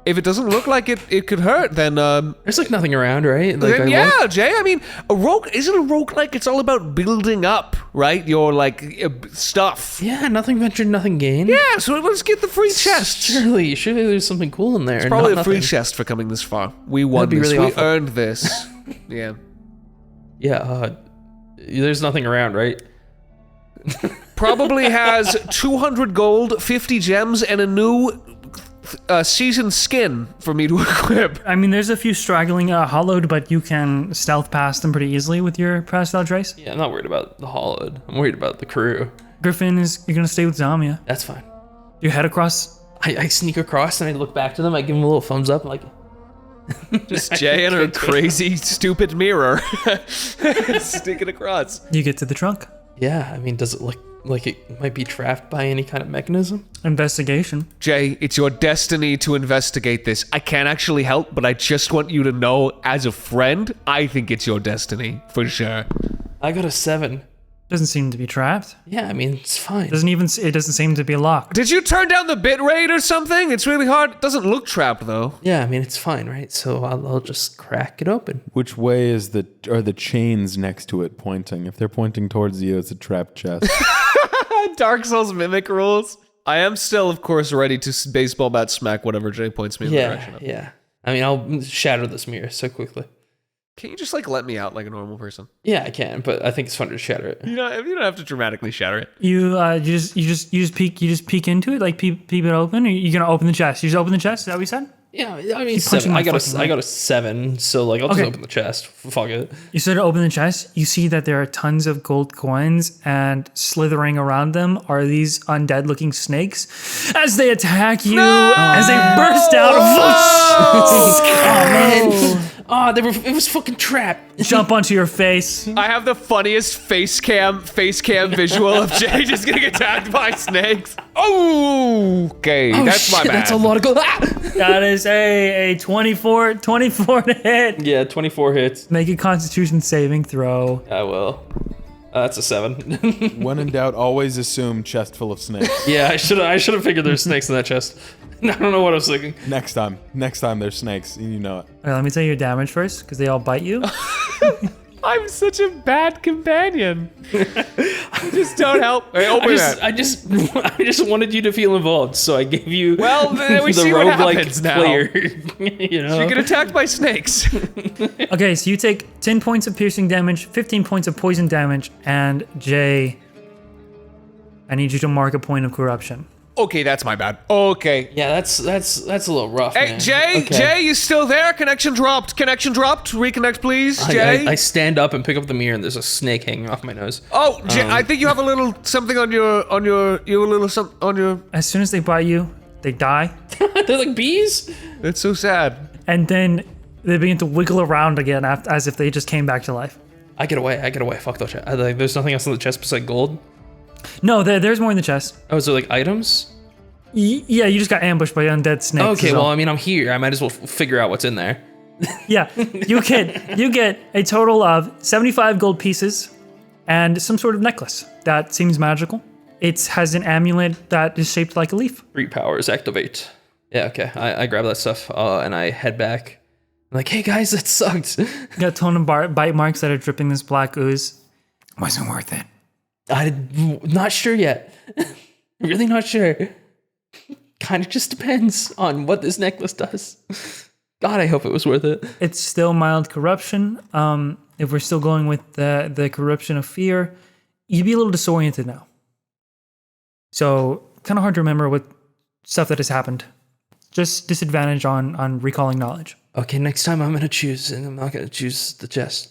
S2: if it doesn't look like it could hurt, then
S5: There's like nothing around, right? Like,
S2: then yeah, Jay. I mean, isn't a roguelike? It's all about building up, right? Your like stuff.
S5: Yeah, nothing ventured, nothing gained.
S2: Yeah, so let's get the free chest.
S5: Surely there's something cool in there.
S2: It's
S5: and
S2: probably
S5: not
S2: a free
S5: nothing.
S2: chest for coming this far. We won
S5: That'd be
S2: this.
S5: really
S2: We
S5: awful.
S2: earned this. Yeah.
S5: Yeah, there's nothing around, right?
S2: Probably has 200 gold, 50 gems, and a new seasoned skin for me to equip.
S1: I mean, there's a few straggling hollowed, but you can stealth past them pretty easily with your Pass Without Trace.
S5: Yeah, I'm not worried about the hollowed. I'm worried about the crew.
S1: Griffin you're gonna stay with Zamia.
S5: That's fine.
S1: You head across.
S5: I sneak across and I look back to them. I give them a little thumbs up. I'm like,
S2: Just Jay and her crazy, stupid mirror. Sticking across.
S1: You get to the trunk.
S5: yeah. I mean, does it look like it might be trapped by any kind of mechanism.
S1: Investigation.
S2: Jay, it's your destiny to investigate this. I can't actually help, but I just want you to know, as a friend, I think it's your destiny, for sure.
S5: I got a 7.
S1: Doesn't seem to be trapped.
S5: Yeah, I mean, it's fine.
S1: It doesn't seem to be locked.
S2: Did you turn down the bit rate or something? It's really hard. It doesn't look trapped, though.
S5: Yeah, I mean, it's fine, right? So I'll just crack it open.
S4: Which way are the chains next to it pointing? If they're pointing towards you, it's a trapped chest.
S2: Dark Souls mimic rules. I am still, of course, ready to baseball bat smack whatever Jay points me in the direction of.
S5: Yeah. I mean, I'll shatter this mirror so quickly.
S2: Can you just let me out like a normal person?
S5: Yeah, I can, but I think it's fun to shatter it.
S2: You don't have to dramatically shatter it.
S1: You just peek into it, peep it open. Or you gonna open the chest? You just open the chest. Is that what you said?
S5: Yeah, I mean,
S1: punching
S5: 7.
S1: my
S5: I got
S1: fucking
S5: I got a 7, so I'll just open the chest. Fuck it.
S1: You start to open the chest. You see that there are tons of gold coins, and slithering around them are these undead-looking snakes. As they attack you, as they burst out of
S5: Oh man! Oh, it was fucking trapped.
S1: jump onto your face.
S2: I have the funniest face cam visual of Jay just getting attacked by snakes. Oh, okay, that's my
S5: shit,
S2: bad.
S5: That's a lot of gold. Ah!
S1: That is a 24 to hit.
S5: Yeah, 24 hits.
S1: Make a Constitution saving throw.
S5: I will. That's a 7.
S4: When in doubt, always assume chest full of snakes.
S5: Yeah, I should have figured there's snakes in that chest. I don't know what I was thinking.
S4: Next time there's snakes, you know it.
S1: Okay, let me tell you your damage first, because they all bite you.
S2: I'm such a bad companion. Just don't help. Hey, open that.
S5: I just wanted you to feel involved, so I gave you
S2: Well, then we
S5: the
S2: see what
S5: roguelike
S2: happens now.
S5: player. You know,
S2: You get attacked by snakes.
S1: Okay, so you take 10 points of piercing damage, 15 points of poison damage, and Jay, I need you to mark a point of corruption.
S2: Okay, that's my bad. Okay.
S5: yeah, that's a little rough.
S2: Hey,
S5: man.
S2: Jay,
S5: Okay.
S2: Jay, you still there? Connection dropped. Reconnect, please, Jay.
S5: I stand up and pick up the mirror, and there's a snake hanging off my nose.
S2: Oh, Jay, I think you have a little something on your.
S1: As soon as they bite you, they die,
S5: They're like bees.
S2: That's so sad.
S1: and then they begin to wiggle around again as if they just came back to life.
S5: I get away. Fuck those. There's nothing else in the chest besides gold.
S1: No, there's more in the chest.
S5: Oh, is there like items?
S1: Yeah, you just got ambushed by undead snakes.
S5: Okay,
S1: is
S5: well,
S1: all.
S5: I mean, I'm here. I might as well figure out what's in there.
S1: Yeah, you get a total of 75 gold pieces and some sort of necklace that seems magical. It has an amulet that is shaped like a leaf.
S5: 3 powers activate. Yeah, okay. I grab that stuff and I head back. I'm like, hey guys, that sucked.
S1: You got a ton of bite marks that are dripping this black ooze.
S6: Wasn't worth it.
S5: I'm not sure yet. Really not sure. Kind of just depends on what this necklace does. God, I hope it was worth it.
S1: It's still mild corruption. If we're still going with the corruption of fear, you'd be a little disoriented now. So kind of hard to remember what stuff that has happened. Just disadvantage on recalling knowledge.
S5: Okay, next time I'm gonna choose, and I'm not gonna choose the chest.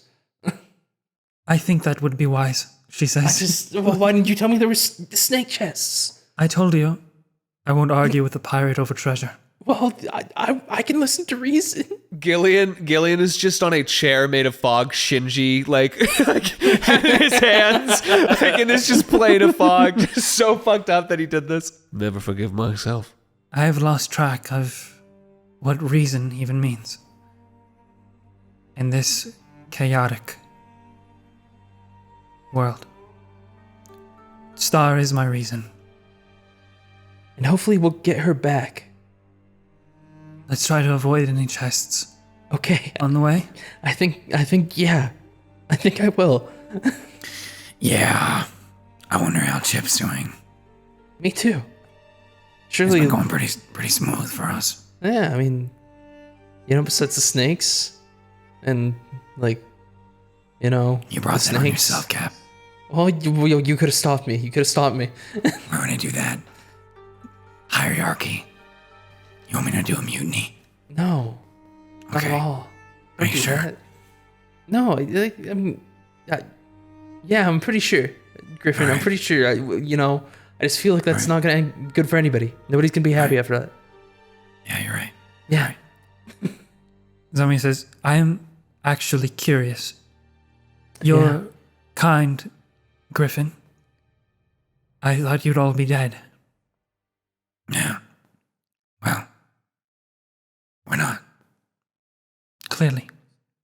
S1: I think that would be wise, she says.
S5: Why didn't you tell me there were snake chests?
S1: I told you, I won't argue with a pirate over treasure.
S5: Well, I can listen to reason.
S2: Gillion is just on a chair made of fog, Shinji, like in his hands, and it's just playing a fog. Just so fucked up that he did this. Never forgive myself.
S1: I have lost track of what reason even means. In this chaotic world. Star is my reason.
S5: And hopefully we'll get her back.
S1: Let's try to avoid any chests
S5: Okay.
S1: on the way.
S5: I think yeah. I think I will.
S6: Yeah. I wonder how Chip's doing.
S5: Me too.
S6: It's
S5: Surely,
S6: been going pretty smooth for us.
S5: yeah, I mean, besides the snakes and like,
S6: You brought
S5: the
S6: that on
S5: snakes.
S6: yourself, Cap.
S5: Well, you could have stopped me. You could have stopped me.
S6: Why would I do that? Hierarchy. You want me to do a mutiny?
S5: No, not
S6: Okay.
S5: at all.
S6: Are
S5: Don't
S6: you
S5: do
S6: sure?
S5: that. No, yeah, I'm pretty sure, Griffin. I'm
S6: Alright.
S5: pretty sure. I just feel like that's not gonna end good for anybody. Nobody's gonna be happy after that.
S6: Yeah, you're right.
S5: Yeah.
S1: Zami says, I am actually curious. You're
S5: Yeah.
S1: kind, Griffin. I thought you'd all be dead.
S6: Yeah. Well, we're not.
S1: Clearly.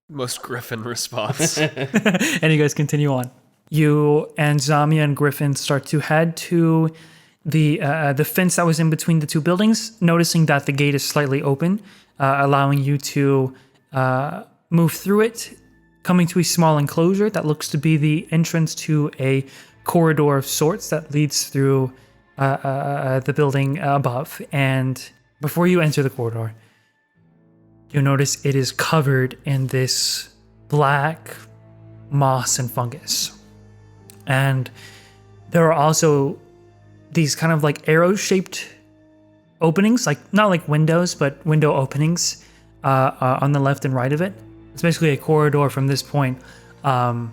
S2: Most Griffin response.
S1: And you guys continue on. You and Zamia and Griffin start to head to the fence that was in between the two buildings, noticing that the gate is slightly open, allowing you to move through it, coming to a small enclosure that looks to be the entrance to a corridor of sorts that leads through the building above. And before you enter the corridor, you notice it is covered in this black moss and fungus. And there are also these kind of like arrow-shaped openings, like not like windows, but window openings on the left and right of it. It's basically a corridor from this point. It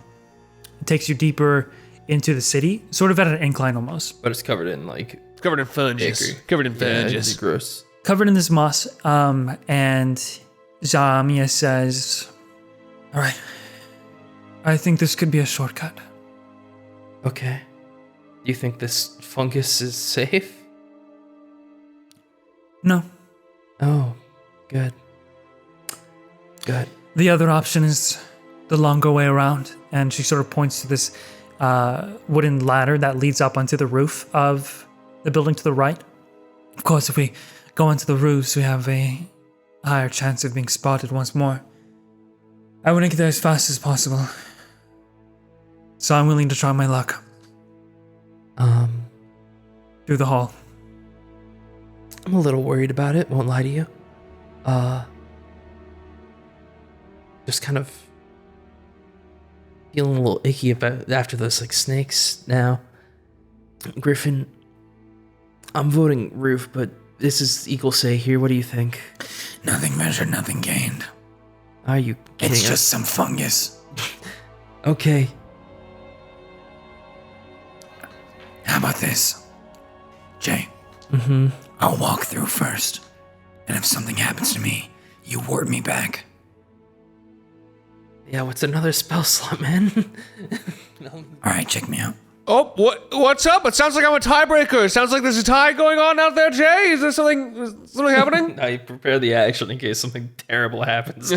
S1: takes you deeper into the city, sort of at an incline almost.
S5: But it's covered in like
S2: Covered in fungus.
S5: Bakery.
S2: Covered in
S5: yeah,
S2: fungus.
S5: it's gross.
S1: Covered in this moss, and Zamia says, "All right, I think this could be a shortcut."
S5: Okay. Do you think this fungus is safe?
S1: No,
S5: Oh, good. Good.
S1: the other option is the longer way around, and she sort of points to this wooden ladder that leads up onto the roof of the building to the right. Of course, if we go onto the roofs, we have a higher chance of being spotted once more. I want to get there as fast as possible, so I'm willing to try my luck through the hall.
S5: I'm a little worried about it, won't lie to you. Just kind of feeling a little icky about after those like snakes now. Griffin, I'm voting roof, but this is equal say here. What do you think?
S6: Nothing measured, nothing gained.
S5: Are you kidding
S6: It's
S5: us?
S6: just some fungus.
S5: Okay.
S6: How about this? Jay,
S5: Mm-hmm.
S6: I'll walk through first. And if something happens to me, you ward me back.
S5: Yeah, what's another spell slot, man?
S6: Alright, check me out.
S2: Oh, what's up? It sounds like I'm a tiebreaker. It sounds like there's a tie going on out there, Jay. Is there something happening?
S5: I prepare the action in case something terrible happens,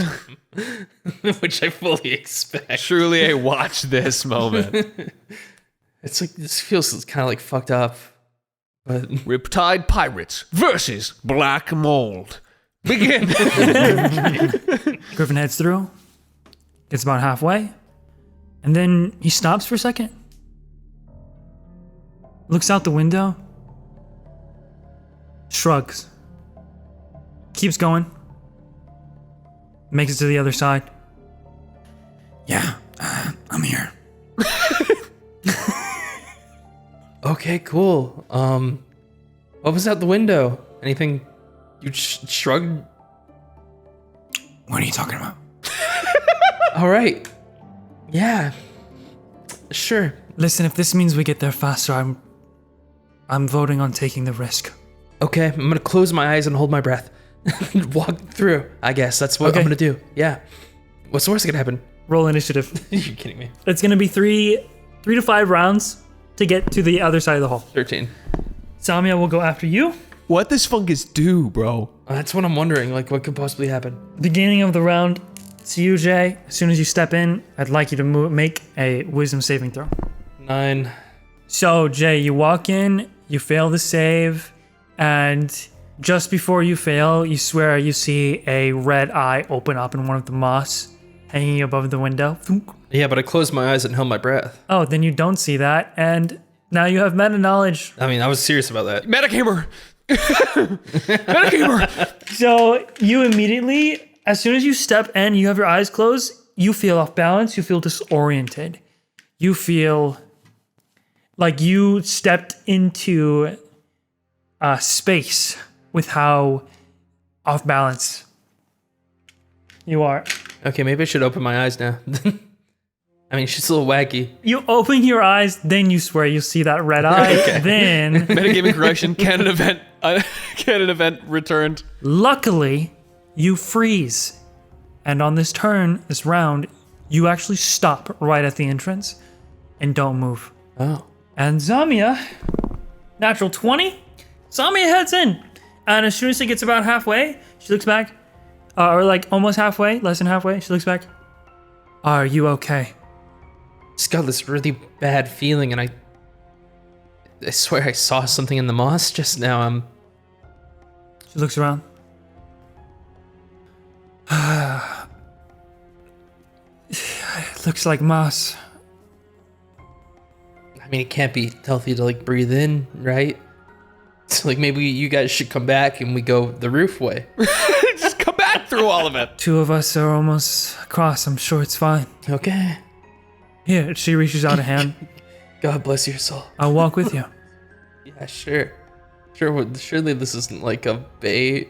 S5: which I fully expect.
S2: Truly a watch this moment.
S5: It's like, this feels kind of like fucked up, but
S2: Riptide Pirates versus Black Mold. Begin.
S1: Griffin heads through, gets about halfway, and then he stops for a second, looks out the window, shrugs, keeps going, makes it to the other side.
S6: Yeah, I'm here.
S5: okay, cool. What was out the window? Anything you shrugged?
S6: What are you talking about?
S5: All right. Yeah. Sure.
S1: Listen, if this means we get there faster, I'm voting on taking the risk.
S5: Okay, I'm gonna close my eyes and hold my breath. Walk through. I guess that's what
S1: Okay.
S5: I'm gonna do. Yeah. What's the worst that could happen?
S1: Roll initiative.
S5: You're kidding me.
S1: It's gonna be three to 5 rounds to get to the other side of the hall.
S5: 13.
S1: Samia will go after you.
S2: What does fungus do, bro?
S5: That's what I'm wondering. Like, what could possibly happen?
S1: Beginning of the round, it's you, Jay. As soon as you step in, I'd like you to make a wisdom saving throw.
S5: 9.
S1: So, Jay, you walk in, you fail the save, and just before you fail, you swear you see a red eye open up in one of the moss hanging above the window.
S5: Yeah, but I closed my eyes and held my breath.
S1: Oh, then you don't see that, and now you have meta knowledge.
S5: I mean, I was serious about that.
S2: Metagamer. Metagamer.
S1: So you immediately, as soon as you step in, you have your eyes closed, you feel off balance, you feel disoriented. You feel like you stepped into space with how off balance you are.
S5: Okay, maybe I should open my eyes now. I mean, she's a little wacky.
S1: You open your eyes, then you swear you see that red eye, then
S2: Metagaming correction. Canon event returned.
S1: luckily you freeze. And on this turn, this round, you actually stop right at the entrance and don't move.
S5: Oh.
S1: And Zamia, natural 20. Zamia heads in. And as soon as she gets about halfway, she looks back. Or like almost halfway, less than halfway, she looks back. Are you okay?
S5: Just got this really bad feeling, and I swear I saw something in the moss just now.
S1: She looks around. It looks like moss.
S5: I mean, it can't be healthy to like breathe in, right? So like maybe you guys should come back and we go the roof way.
S2: Just come back through all of it.
S1: 2 of us are almost across. I'm sure it's fine.
S5: Okay.
S1: Here, she reaches out a hand.
S5: God bless your soul.
S1: I'll walk with you.
S5: Yeah, sure. Surely this isn't like a bait.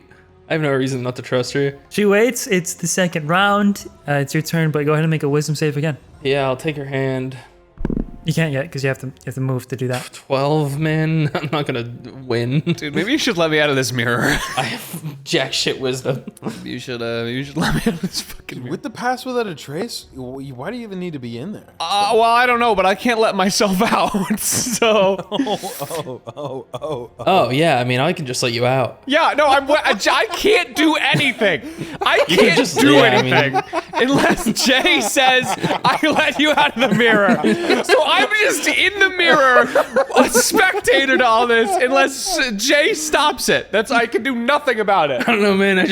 S5: I have no reason not to trust her.
S1: She waits. It's the second round. It's your turn, but go ahead and make a wisdom save again.
S5: Yeah, I'll take her hand.
S1: You can't yet because you have to move to do that.
S5: 12, man. I'm not gonna win.
S2: Dude, maybe you should let me out of this mirror.
S5: I have jack shit wisdom.
S2: You should let me out of this fucking mirror.
S4: With the pass without a trace, why do you even need to be in there?
S2: Well, I don't know, but I can't let myself out, so...
S5: Oh, yeah, I mean, I can just let you out.
S2: Yeah, no, I can't do anything. I can't
S5: just-
S2: do
S5: yeah, I
S2: anything unless Jay says I let you out of the mirror. So I'm just in the mirror, a spectator to all this, unless Jay stops it. I can do nothing about it.
S5: I don't know, man. I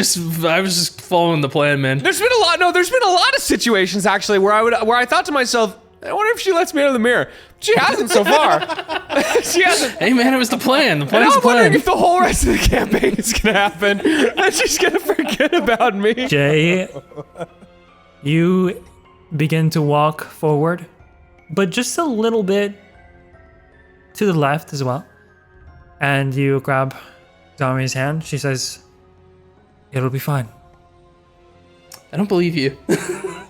S5: was just following the plan, man.
S2: There's been a lot of situations actually where I thought to myself, I wonder if she lets me out of the mirror. She hasn't so far. She hasn't.
S5: Hey, man, it was the plan. The
S2: And
S5: plan's the
S2: I'm wondering
S5: plan.
S2: if the whole rest of the campaign is gonna happen. And she's gonna forget about me.
S1: Jay, you begin to walk forward, but just a little bit to the left as well. And you grab Zami's hand. She says, "It'll be fine."
S5: I don't believe you.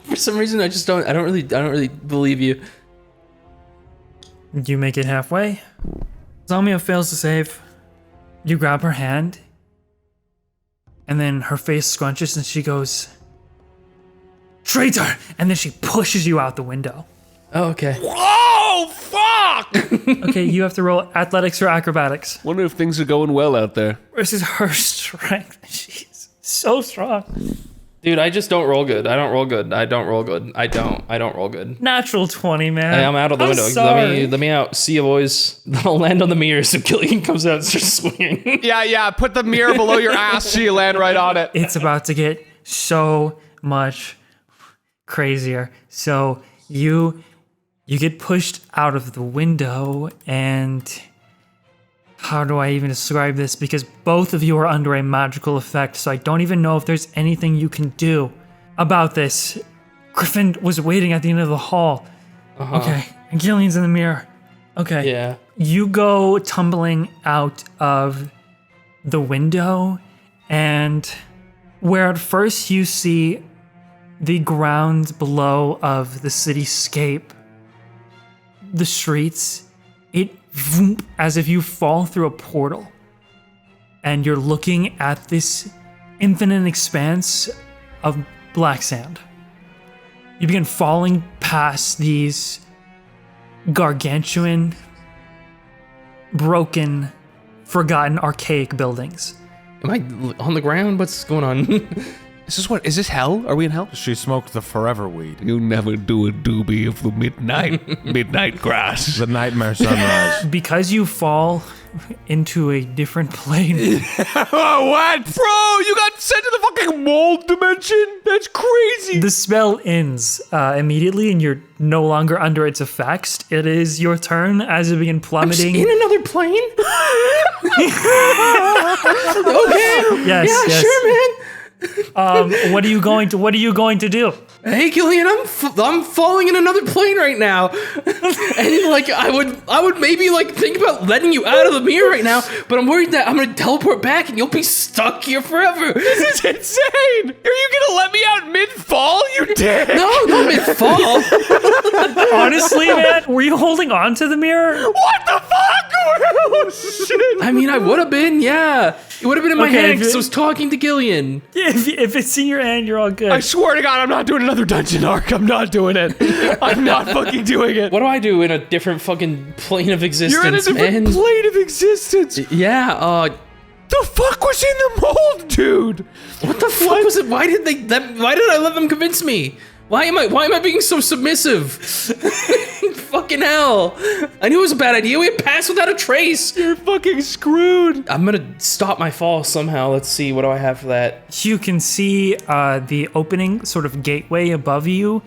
S5: For some reason, I don't really believe you.
S1: You make it halfway. Zamia fails to save. You grab her hand, and then her face scrunches and she goes, "Traitor!" And then she pushes you out the window.
S5: Oh, okay.
S2: Oh, fuck!
S1: Okay, you have to roll athletics or acrobatics.
S2: Wonder if things are going well out there.
S1: This is her strength. She's so strong.
S5: Dude, I just don't roll good. I don't roll good. I don't roll good.
S1: Natural 20, man.
S5: I'm out of the window.
S1: Sorry.
S5: Let me out. See you, boys. I'll land on the mirror so Gillion comes out and starts swinging.
S2: Yeah, put the mirror below your ass so you land right on it.
S1: It's about to get so much crazier. So you get pushed out of the window, and how do I even describe this? Because both of you are under a magical effect, so I don't even know if there's anything you can do about this. Griffin was waiting at the end of the hall. Okay, and Gillion's in the mirror. Okay.
S5: Yeah.
S1: You go tumbling out of the window, and where at first you see the ground below of the cityscape, the streets, it as if you fall through a portal, and you're looking at this infinite expanse of black sand. You begin falling past these gargantuan, broken, forgotten, archaic buildings.
S5: Am I on the ground? What's going on?
S2: Is this hell? Are we in hell?
S4: She smoked the forever weed.
S2: You never do a doobie of the midnight grass.
S4: The nightmare sunrise.
S1: Because you fall into a different plane.
S2: What? Bro, you got sent to the fucking mold dimension? That's crazy.
S1: The spell ends immediately, and you're no longer under its effects. It is your turn as you begin plummeting.
S5: In another plane? Okay.
S1: Yes.
S5: Sure, man.
S1: What are you going to do?
S5: Hey, Gillion, I'm falling in another plane right now, and like I would maybe like think about letting you out of the mirror right now, but I'm worried that I'm gonna teleport back and you'll be stuck here forever.
S2: This is insane. Are you gonna let me out mid-fall, you dick?
S5: No, not mid-fall.
S1: Honestly, man, were you holding on to the mirror?
S2: What the fuck? Oh, shit.
S5: I mean, I would have been, yeah. It would have been in my
S1: Okay,
S5: hand
S1: if
S5: because
S1: you-
S5: I was talking to Gillion.
S1: If it's in your hand, you're all good.
S2: I swear to God, I'm not doing another dungeon arc. I'm not doing it. I'm not fucking doing it.
S5: What do I do in a different fucking plane of existence,
S2: You're in a different
S5: man?
S2: plane of existence.
S5: Yeah,
S2: The fuck was in the mold, dude?
S5: what the fuck was it? Why did I let them convince me? Why am I being so submissive? Fucking hell. I knew it was a bad idea. We had passed without a trace.
S2: You're fucking screwed.
S5: I'm gonna stop my fall somehow. Let's see, what do I have for that?
S1: You can see the opening sort of gateway above you,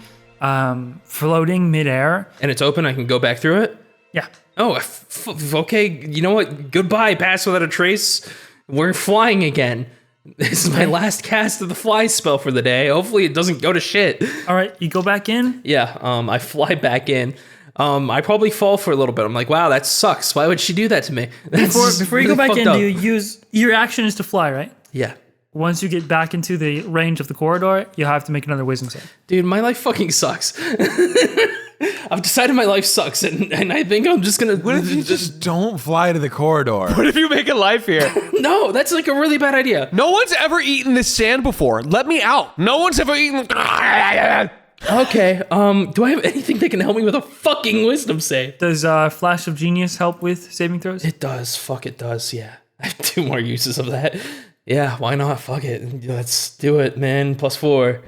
S1: floating midair.
S5: And it's open, I can go back through it?
S1: Yeah.
S5: Oh, okay, you know what? Goodbye, pass without a trace. We're flying again. This is my last cast of the fly spell for the day. Hopefully it doesn't go to shit.
S1: All right, you go back in.
S5: Yeah, I fly back in. I probably fall for a little bit. I'm like, wow, that sucks. Why would she do that to me?
S1: Before you go back in, do you use your action is to fly, right?
S5: Yeah.
S1: Once you get back into the range of the corridor, you'll have to make another wisdom save.
S5: Dude, my life fucking sucks. I've decided my life sucks, and I think I'm just gonna...
S4: What if you just don't fly to the corridor?
S2: What if you make a life here?
S5: No, that's like a really bad idea.
S2: No one's ever eaten this sand before. Let me out. No one's ever eaten.
S5: Okay, do I have anything that can help me with a fucking wisdom save?
S1: Does Flash of Genius help with saving throws?
S5: It does. Fuck, it does, yeah. I have 2 more uses of that. Yeah, why not? Fuck it. Let's do it, man. +4.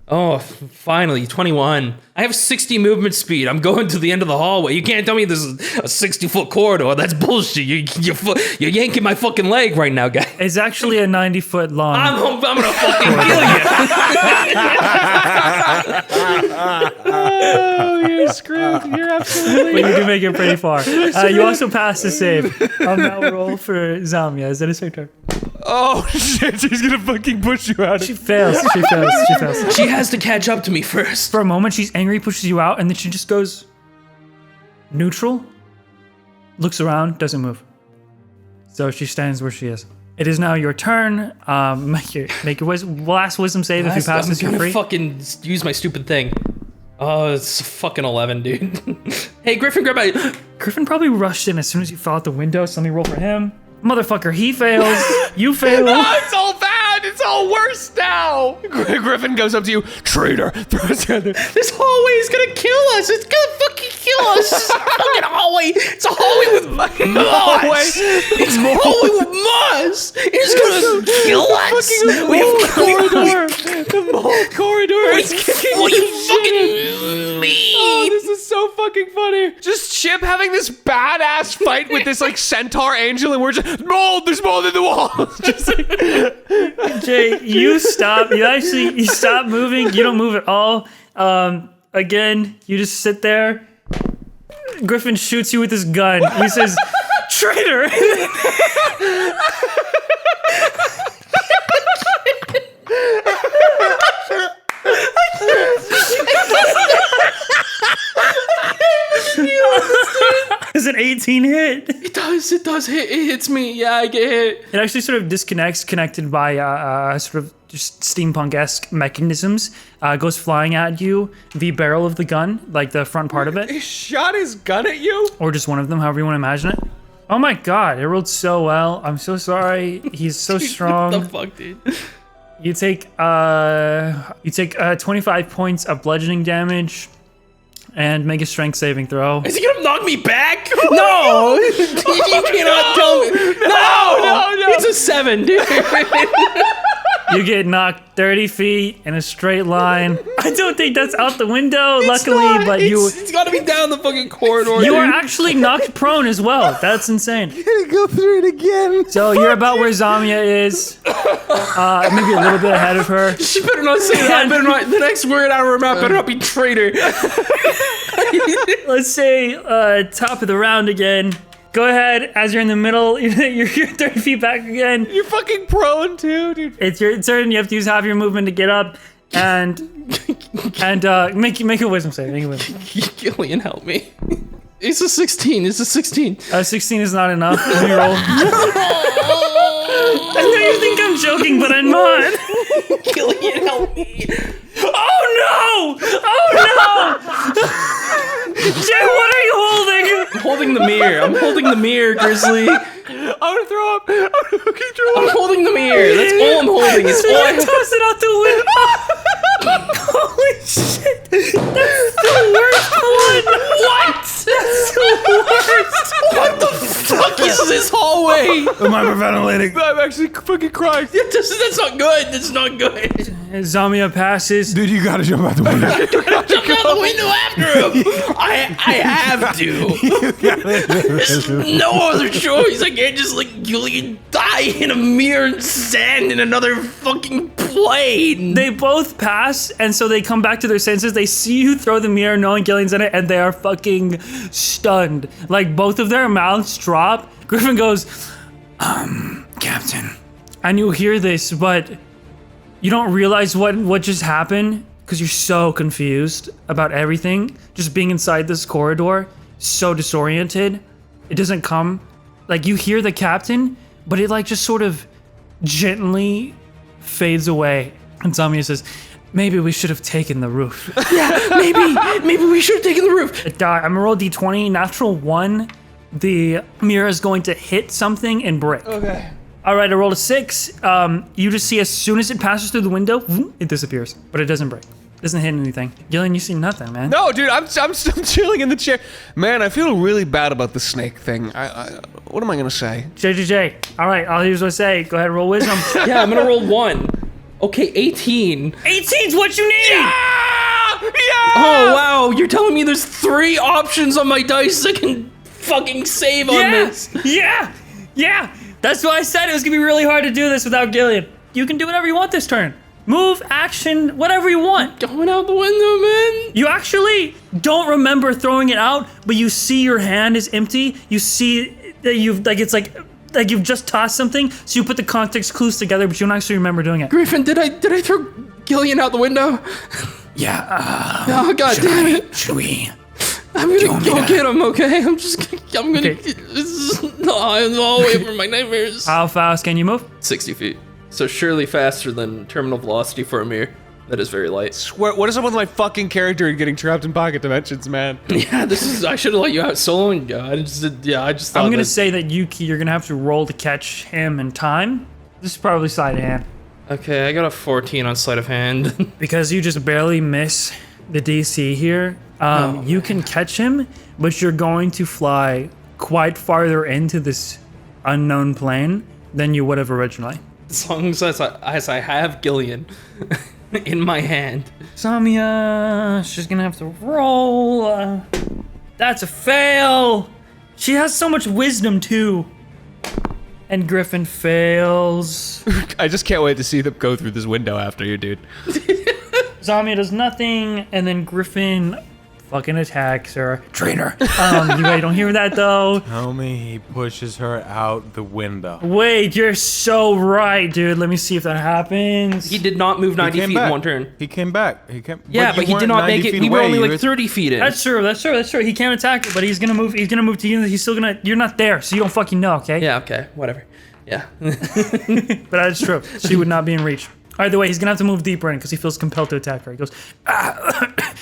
S5: Oh, finally, 21. I have 60 movement speed. I'm going to the end of the hallway. You can't tell me this is a 60-foot corridor. That's bullshit. You're yanking my fucking leg right now, guy.
S1: It's actually a 90-foot long.
S5: I'm gonna fucking kill you.
S2: Oh, you're screwed. You're absolutely.
S1: But you do make it pretty far. You also pass the save. I'll now roll for Zamia. Is that a safe turn?
S2: Oh shit! She's gonna fucking push you out.
S1: She fails. She fails. She fails.
S5: She has to catch up to me first.
S1: For a moment, she's angry, pushes you out, and then she just goes neutral, looks around, doesn't move. So she stands where she is. It is now your turn. Make your last wisdom save. If you pass this, you're
S5: I'm gonna
S1: free.
S5: fucking use my stupid thing. Oh, it's a fucking 11, dude. Hey, Griffin, grab my...
S1: Griffin probably rushed in as soon as you fell out the window, so let me roll for him. Motherfucker, he fails. You fail.
S2: Oh, it's all bad. It's all worse now. Griffin goes up to you, traitor. Throws you under.
S5: This hallway is gonna kill us. It's gonna fucking kill us. It's a fucking hallway. It's a hallway with moss. It's a hallway with moss. It's gonna kill us. We have corridor.
S2: The mold corridor is kicking
S5: What
S2: you
S5: you fucking mean?
S2: Oh, this is so fucking funny. Just Chip having this badass fight with this like centaur angel, and we're just there's mold in the walls. Just like,
S1: Jay, you stop. You stop moving. You don't move at all. Again, you just sit there. Griffin shoots you with his gun. He says, "Traitor!" It's an 18 hit.
S5: It does hit. It hits me. Yeah, I get hit.
S1: It actually sort of disconnects, connected by sort of just steampunk-esque mechanisms. Goes flying at you. The barrel of the gun, like the front part of it,
S2: he shot his gun at you.
S1: or just one of them, however you want to imagine it. Oh my god, it rolled so well. I'm so sorry. He's so
S5: What the
S1: strong.
S5: fuck, dude?
S1: You take 25 points of bludgeoning damage and make a strength saving throw.
S5: Is he gonna knock me back? No! You cannot tell me. No! It's a 7, dude.
S1: You get knocked 30 feet in a straight line. I don't think that's out the window, luckily, but
S5: It's gotta be down the fucking corridor.
S1: you are
S5: dude.
S1: actually knocked prone as well. That's insane.
S4: Gonna go through it again.
S1: So you're about where Zamia is, maybe a little bit ahead of her.
S5: She better not say that. Better not. The next word out of her mouth better not be traitor.
S1: Let's say top of the round again. Go ahead, as you're in the middle, you're 30 feet back again.
S2: You're fucking prone too, dude.
S1: It's your turn. You have to use half your movement to get up and make a wisdom save. Make a wisdom.
S5: Gillion, help me. It's a 16. It's a 16.
S1: 16 is not enough. Let me roll. I know you think I'm joking, but I'm not.
S5: Gillion, help me.
S1: Oh no! Oh no! Jay, what are you holding?
S5: I'm holding the mirror. I'm holding the mirror, Grizzly.
S2: Oh, gonna throw up. I'm gonna fucking throw
S5: I'm
S2: up.
S5: holding the mirror. That's all I'm holding. It's all I have.
S1: Toss it out the window. Holy shit! That's the worst one.
S5: What?
S1: That's the worst.
S5: What the fuck is this hallway?
S4: Am I hyperventilating?
S2: I'm actually fucking crying.
S5: That's not good. That's not good.
S1: Zamia passes.
S4: Dude, you gotta jump out the window.
S5: Jump out the window after him. I have to. There's no other choice. I can't just like Gillion die in a mirror and stand in another fucking plane.
S1: They both pass, and so they come back to their senses. They see you throw the mirror, knowing Gillion's in it, and they are fucking stunned. Like, both of their mouths drop. Griffin goes,
S6: Captain.
S1: and you hear this, but you don't realize what just happened because you're so confused about everything. Just being inside this corridor, so disoriented. It doesn't come. Like, you hear the captain, but it, like, just sort of gently fades away. And Zamia says, maybe we should have taken the roof.
S5: Maybe we should have taken the roof.
S1: I'm gonna roll d20, natural 1. The mirror is going to hit something and break.
S2: Okay.
S1: All right, I rolled a 6. You just see as soon as it passes through the window, it disappears, but it doesn't break. Doesn't hit anything. Gillion, you see nothing, man.
S2: No, dude, I'm still chilling in the chair. Man, I feel really bad about the snake thing. What am I gonna say?
S1: JJJ. All right, here's what I say. Go ahead and roll wisdom.
S5: Yeah, I'm gonna roll 1. Okay, 18.
S1: 18's what you need!
S2: Yeah!
S5: Oh, wow. You're telling me there's 3 options on my dice that can fucking save on this.
S1: Yeah! That's why I said it was gonna be really hard to do this without Gillion. You can do whatever you want this turn. Move, action, whatever you want.
S5: Going out the window, man.
S1: You actually don't remember throwing it out, but you see your hand is empty. You see that like you've just tossed something, so you put the context clues together, but you don't actually remember doing it.
S5: Griffin, did I throw Gillion out the window?
S6: Yeah,
S5: Oh, god damn it.
S6: should we?
S5: I'm gonna
S6: want me
S5: go
S6: to-
S5: get him, okay? I'm gonna
S1: Okay.
S5: this is I'm all away from my nightmares.
S1: How fast can you move?
S5: 60 feet. So surely faster than terminal velocity for a mirror. That is very light.
S2: What is up with my fucking character getting trapped in pocket dimensions, man?
S5: Yeah, I should have let you out solo and go. I just thought
S1: I'm gonna
S5: that-
S1: say that you're gonna have to roll to catch him in time. This is probably sleight of hand.
S5: Okay, I got a 14 on sleight of hand.
S1: Because you just barely miss the DC here, you can catch him, but you're going to fly quite farther into this unknown plane than you would have originally.
S5: As long as I have Gillion in my hand.
S1: Zamia, she's gonna have to roll. That's a fail. She has so much wisdom too. And Griffin fails.
S2: I just can't wait to see them go through this window after you, dude.
S1: Zamia does nothing, and then Griffin fucking attacks her.
S6: Traitor.
S1: You don't hear that though.
S4: Homie, he pushes her out the window.
S1: Wait, you're so right, dude. Let me see if that happens.
S5: He did not move 90
S4: He came
S5: feet
S4: back.
S5: in one turn.
S4: He came back. He came.
S5: Yeah, but
S4: you
S5: he
S4: weren't
S5: did not
S4: 90
S5: make it.
S4: feet
S5: We were
S4: away.
S5: only
S4: You
S5: like
S4: were-
S5: 30 feet in.
S1: That's true. He can't attack you, but he's gonna move to you. He's still gonna. You're not there, so you don't fucking know, okay?
S5: Yeah, okay, whatever. Yeah.
S1: But that's true. She would not be in reach. Either way, he's gonna have to move deeper in because he feels compelled to attack her. He goes,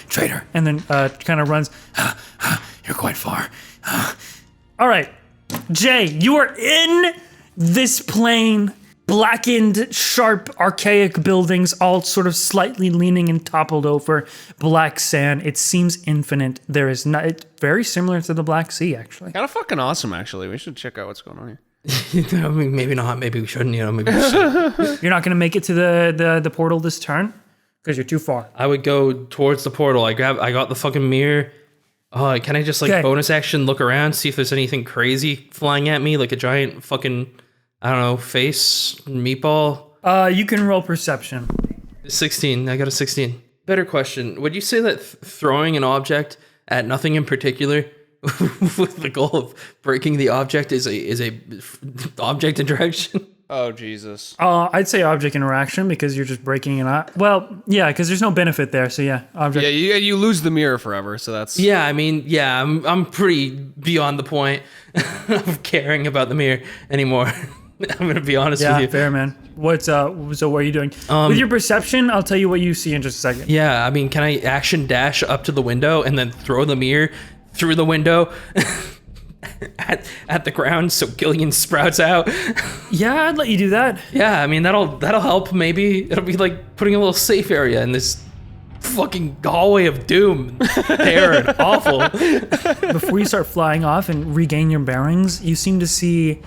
S6: Traitor.
S1: and then kind of runs.
S6: You're quite far.
S1: All right, Jay, you are in this plane, blackened, sharp, archaic buildings, all sort of slightly leaning and toppled over, black sand. It seems infinite. There is not. It's very similar to the Black Sea, actually.
S2: Kind of fucking awesome, actually. We should check out what's going on here.
S5: I mean, maybe not. Maybe we shouldn't. Maybe we should.
S1: You're not gonna make it to the portal this turn because you're too far.
S5: I would go towards the portal. I got the fucking mirror. Can I just
S1: Okay.
S5: bonus action look around, see if there's anything crazy flying at me, like a giant fucking, I don't know, face meatball?
S1: You can roll perception.
S5: 16. I got a 16. Better question. Would you say that throwing an object at nothing in particular with the goal of breaking the object is a object interaction?
S2: Oh, Jesus.
S1: I'd say object interaction because you're just breaking it up. Well, yeah, because there's no benefit there. So yeah, object.
S2: Yeah, you lose the mirror forever, so that's...
S5: Yeah, I mean, yeah, I'm pretty beyond the point of caring about the mirror anymore. I'm gonna be honest
S1: Yeah,
S5: with you.
S1: fair, man. So what are you doing? With your perception, I'll tell you what you see in just a second.
S5: Yeah, I mean, can I action dash up to the window and then throw the mirror through the window at the ground so Gillion sprouts out.
S1: Yeah, I'd let you do that.
S5: Yeah, I mean that'll help. Maybe it'll be like putting a little safe area in this fucking hallway of doom. Terror and awful.
S1: Before you start flying off and regain your bearings, you seem to see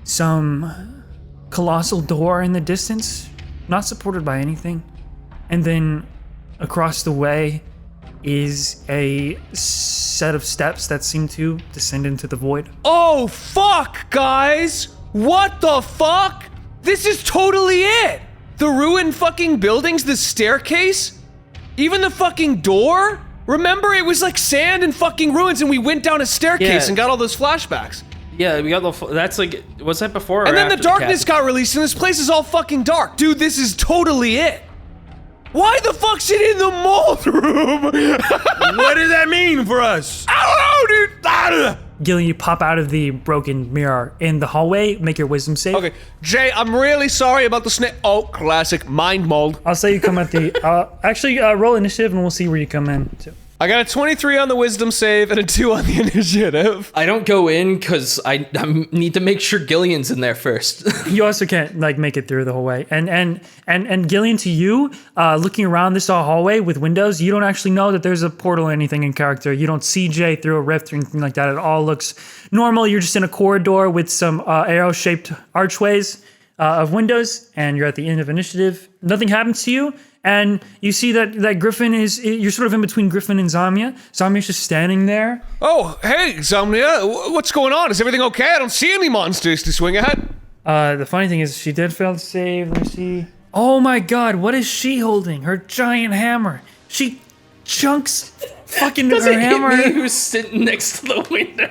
S1: some colossal door in the distance, not supported by anything. And then across the way is a set of steps that seem to descend into the void.
S2: Oh, fuck, guys! What the fuck? This is totally it! The ruined fucking buildings, the staircase, even the fucking door? Remember, it was like sand and fucking ruins, and we went down a staircase
S5: Yeah.
S2: and got all those flashbacks.
S5: Yeah, we got that's like, was that before or
S2: And then the
S5: after
S2: darkness got released, and this place is all fucking dark. Dude, this is totally it. Why the fuck's it in the mold room?
S4: What does that mean for us?
S2: I don't know, dude. Ah!
S1: Gillian, you pop out of the broken mirror in the hallway, make your wisdom save.
S2: Okay, Jay, I'm really sorry about the snake. Oh, classic mind mold.
S1: I'll say you come at the, actually roll initiative and we'll see where you come in to.
S2: I got a 23 on the wisdom save and a 2 on the initiative.
S5: I don't go in because I need to make sure Gillion's in there first.
S1: You also can't like make it through the whole way. And Gillian, to you, looking around this hallway with windows, you don't actually know that there's a portal or anything in character. You don't see Jay through a rift or anything like that. It all looks normal. You're just in a corridor with some arrow-shaped archways of windows, and you're at the end of initiative. Nothing happens to you. And you see that Griffin you're sort of in between Griffin and Zamia. Zamia's just standing there.
S2: Oh, hey, Zomnia, what's going on? Is everything okay? I don't see any monsters to swing at.
S1: The funny thing is she did fail to save. Let me see. Oh my god, what is she holding? Her giant hammer. She chunks fucking
S5: Does
S1: her
S5: it
S1: hammer.
S5: hit me who's sitting next to the window?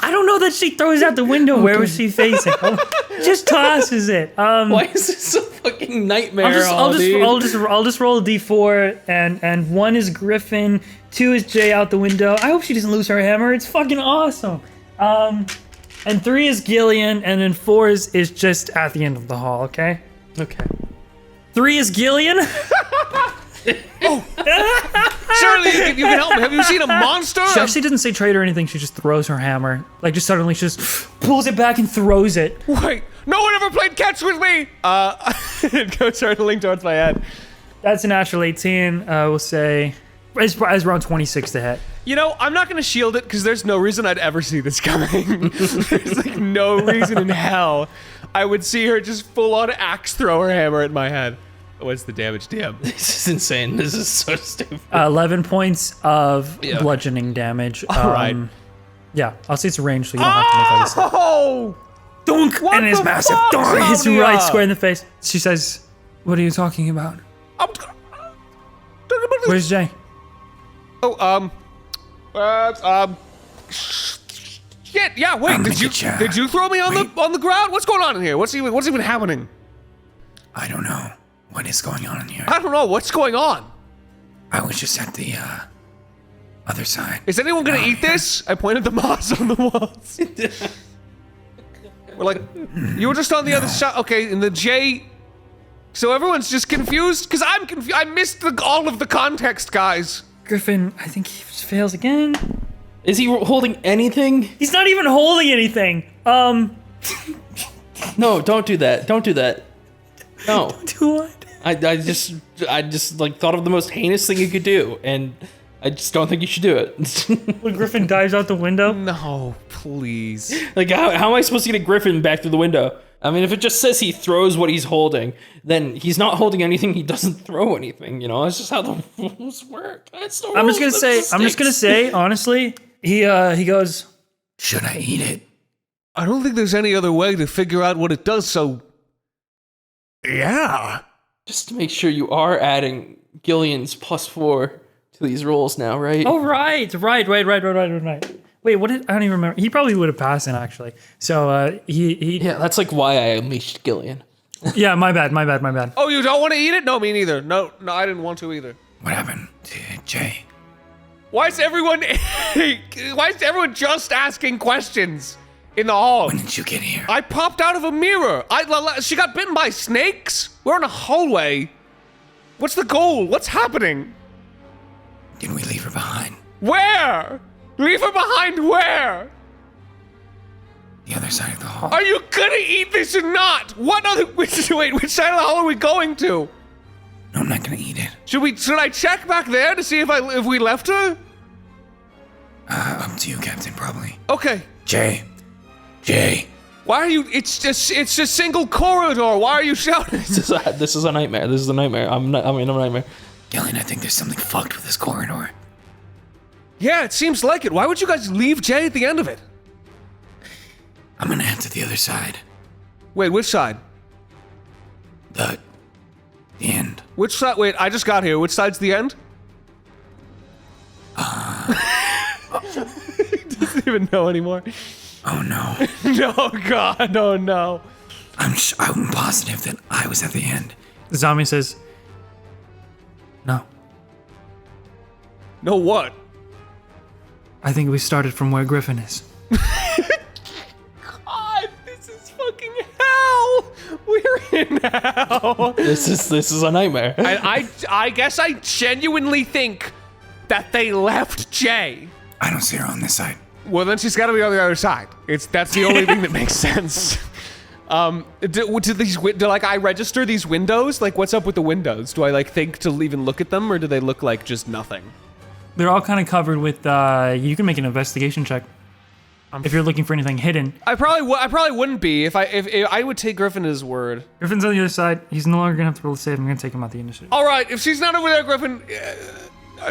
S1: I don't know that she throws out the window. Okay. Where was she facing? Just tosses it.
S5: Why is this a fucking nightmare?
S1: I'll just roll a d4, and 1 is Griffin, 2 is Jay out the window. I hope she doesn't lose her hammer. It's fucking awesome. And 3 is Gillian, and then 4 is just at the end of the hall. Okay.
S5: Okay.
S1: 3 is Gillian.
S2: Surely you can help me. Have you seen a monster?
S1: She actually doesn't say trade or anything. She just throws her hammer. Like, just suddenly she just pulls it back and throws it.
S2: Wait, no one ever played catch with me. It goes hurtling towards my head.
S1: That's a natural 18. We'll say it's around 26 to hit.
S2: You know, I'm not gonna shield it because there's no reason I'd ever see this coming. There's like no reason in hell I would see her just full on axe throw her hammer at my head. What's the damage, DM?
S5: This is insane. This is so stupid.
S1: 11 points of bludgeoning damage.
S2: All right.
S1: Yeah, I'll say it's ranged, so you don't have to make all this.
S2: Oh!
S1: Dunk!
S2: What
S1: And it's
S2: the
S1: massive.
S2: fuck,
S1: Dunk! Hits you
S2: Zamia?
S1: right square in the face. She says, "What are you talking about?
S2: I'm
S1: Where's Jay?"
S2: Shit, yeah, wait,
S6: I'm gonna
S2: did
S6: get ya.
S2: you throw me on the ground? What's going on in here? What's even happening?
S6: I don't know what is going on in here.
S2: I don't know, what's going on?
S6: I was just at the other side.
S2: Is anyone gonna eat this? I pointed the moss on the walls. We're like, you were just on the other side. Okay, and the J. So everyone's just confused? Because I'm confused. I missed all of the context, guys.
S1: Griffin, I think he fails again.
S5: Is he holding anything?
S1: He's not even holding anything.
S5: No, don't do that. Don't do that. No.
S1: Do what?
S5: I just like thought of the most heinous thing you could do, and I just don't think you should do it.
S1: When Griffin dives out the window.
S2: No, please.
S5: Like, how am I supposed to get a Griffin back through the window? I mean, if it just says he throws what he's holding, then he's not holding anything. He doesn't throw anything. You know, that's just how the rules work. That's the
S1: I'm
S5: rules.
S1: just
S5: That's
S1: gonna
S5: the
S1: say, honestly, he goes,
S6: Should I eat it?
S2: I don't think there's any other way to figure out what it does, so. Yeah.
S5: Just to make sure you are adding Gillion's +4 to these rolls now, right?
S1: "Oh right. Wait, what did I don't even remember? He probably would have passed in actually. So he
S5: Yeah, that's like why I unleashed Gillion.
S1: yeah, my bad.
S2: Oh, you don't want to eat it? No, me neither. No, I didn't want to either.
S6: What happened to Jay?
S2: Why is everyone just asking questions in the hall?
S6: When did you get here?
S2: I popped out of a mirror. She got bitten by snakes? We're in a hallway. What's the goal? What's happening?
S6: Did we leave her behind?
S2: Where? Leave her behind where?
S6: The other side of the hall.
S2: Are you gonna eat this or not? What other? Which side of the hall are we going to?
S6: No, I'm not gonna eat it.
S2: Should I check back there to see if we left her?
S6: Up to you, Captain, probably.
S2: Okay.
S6: Jay.
S2: Why are you? It's a single corridor. Why are you shouting?
S5: This is a nightmare. This is a nightmare. I'm in a nightmare.
S6: Gillion, I think there's something fucked with this corridor.
S2: Yeah, it seems like it. Why would you guys leave Jay at the end of it?
S6: I'm gonna head to the other side.
S2: Wait, which side?
S6: The end.
S2: Which side? Wait, I just got here. Which side's the end? Doesn't even know anymore.
S6: Oh no.
S2: No, God, oh no.
S6: I'm positive that I was at the end.
S1: Zombie says, no.
S2: No what?
S1: I think we started from where Griffin is.
S2: God, this is fucking hell. We're in hell.
S5: This is a nightmare.
S2: I guess I genuinely think that they left Jay.
S6: I don't see her on this side.
S2: Well, then she's got to be on the other side. That's the only thing that makes sense. Do I register these windows? Like, what's up with the windows? Do I like think to even look at them, or do they look like just nothing?
S1: They're all kind of covered with, you can make an investigation check. If you're looking for anything hidden.
S2: I probably wouldn't be if I would take Griffin at his word.
S1: Griffin's on the other side. He's no longer gonna have to roll a save. I'm gonna take him out the initiative.
S2: All right, if she's not over there, Griffin,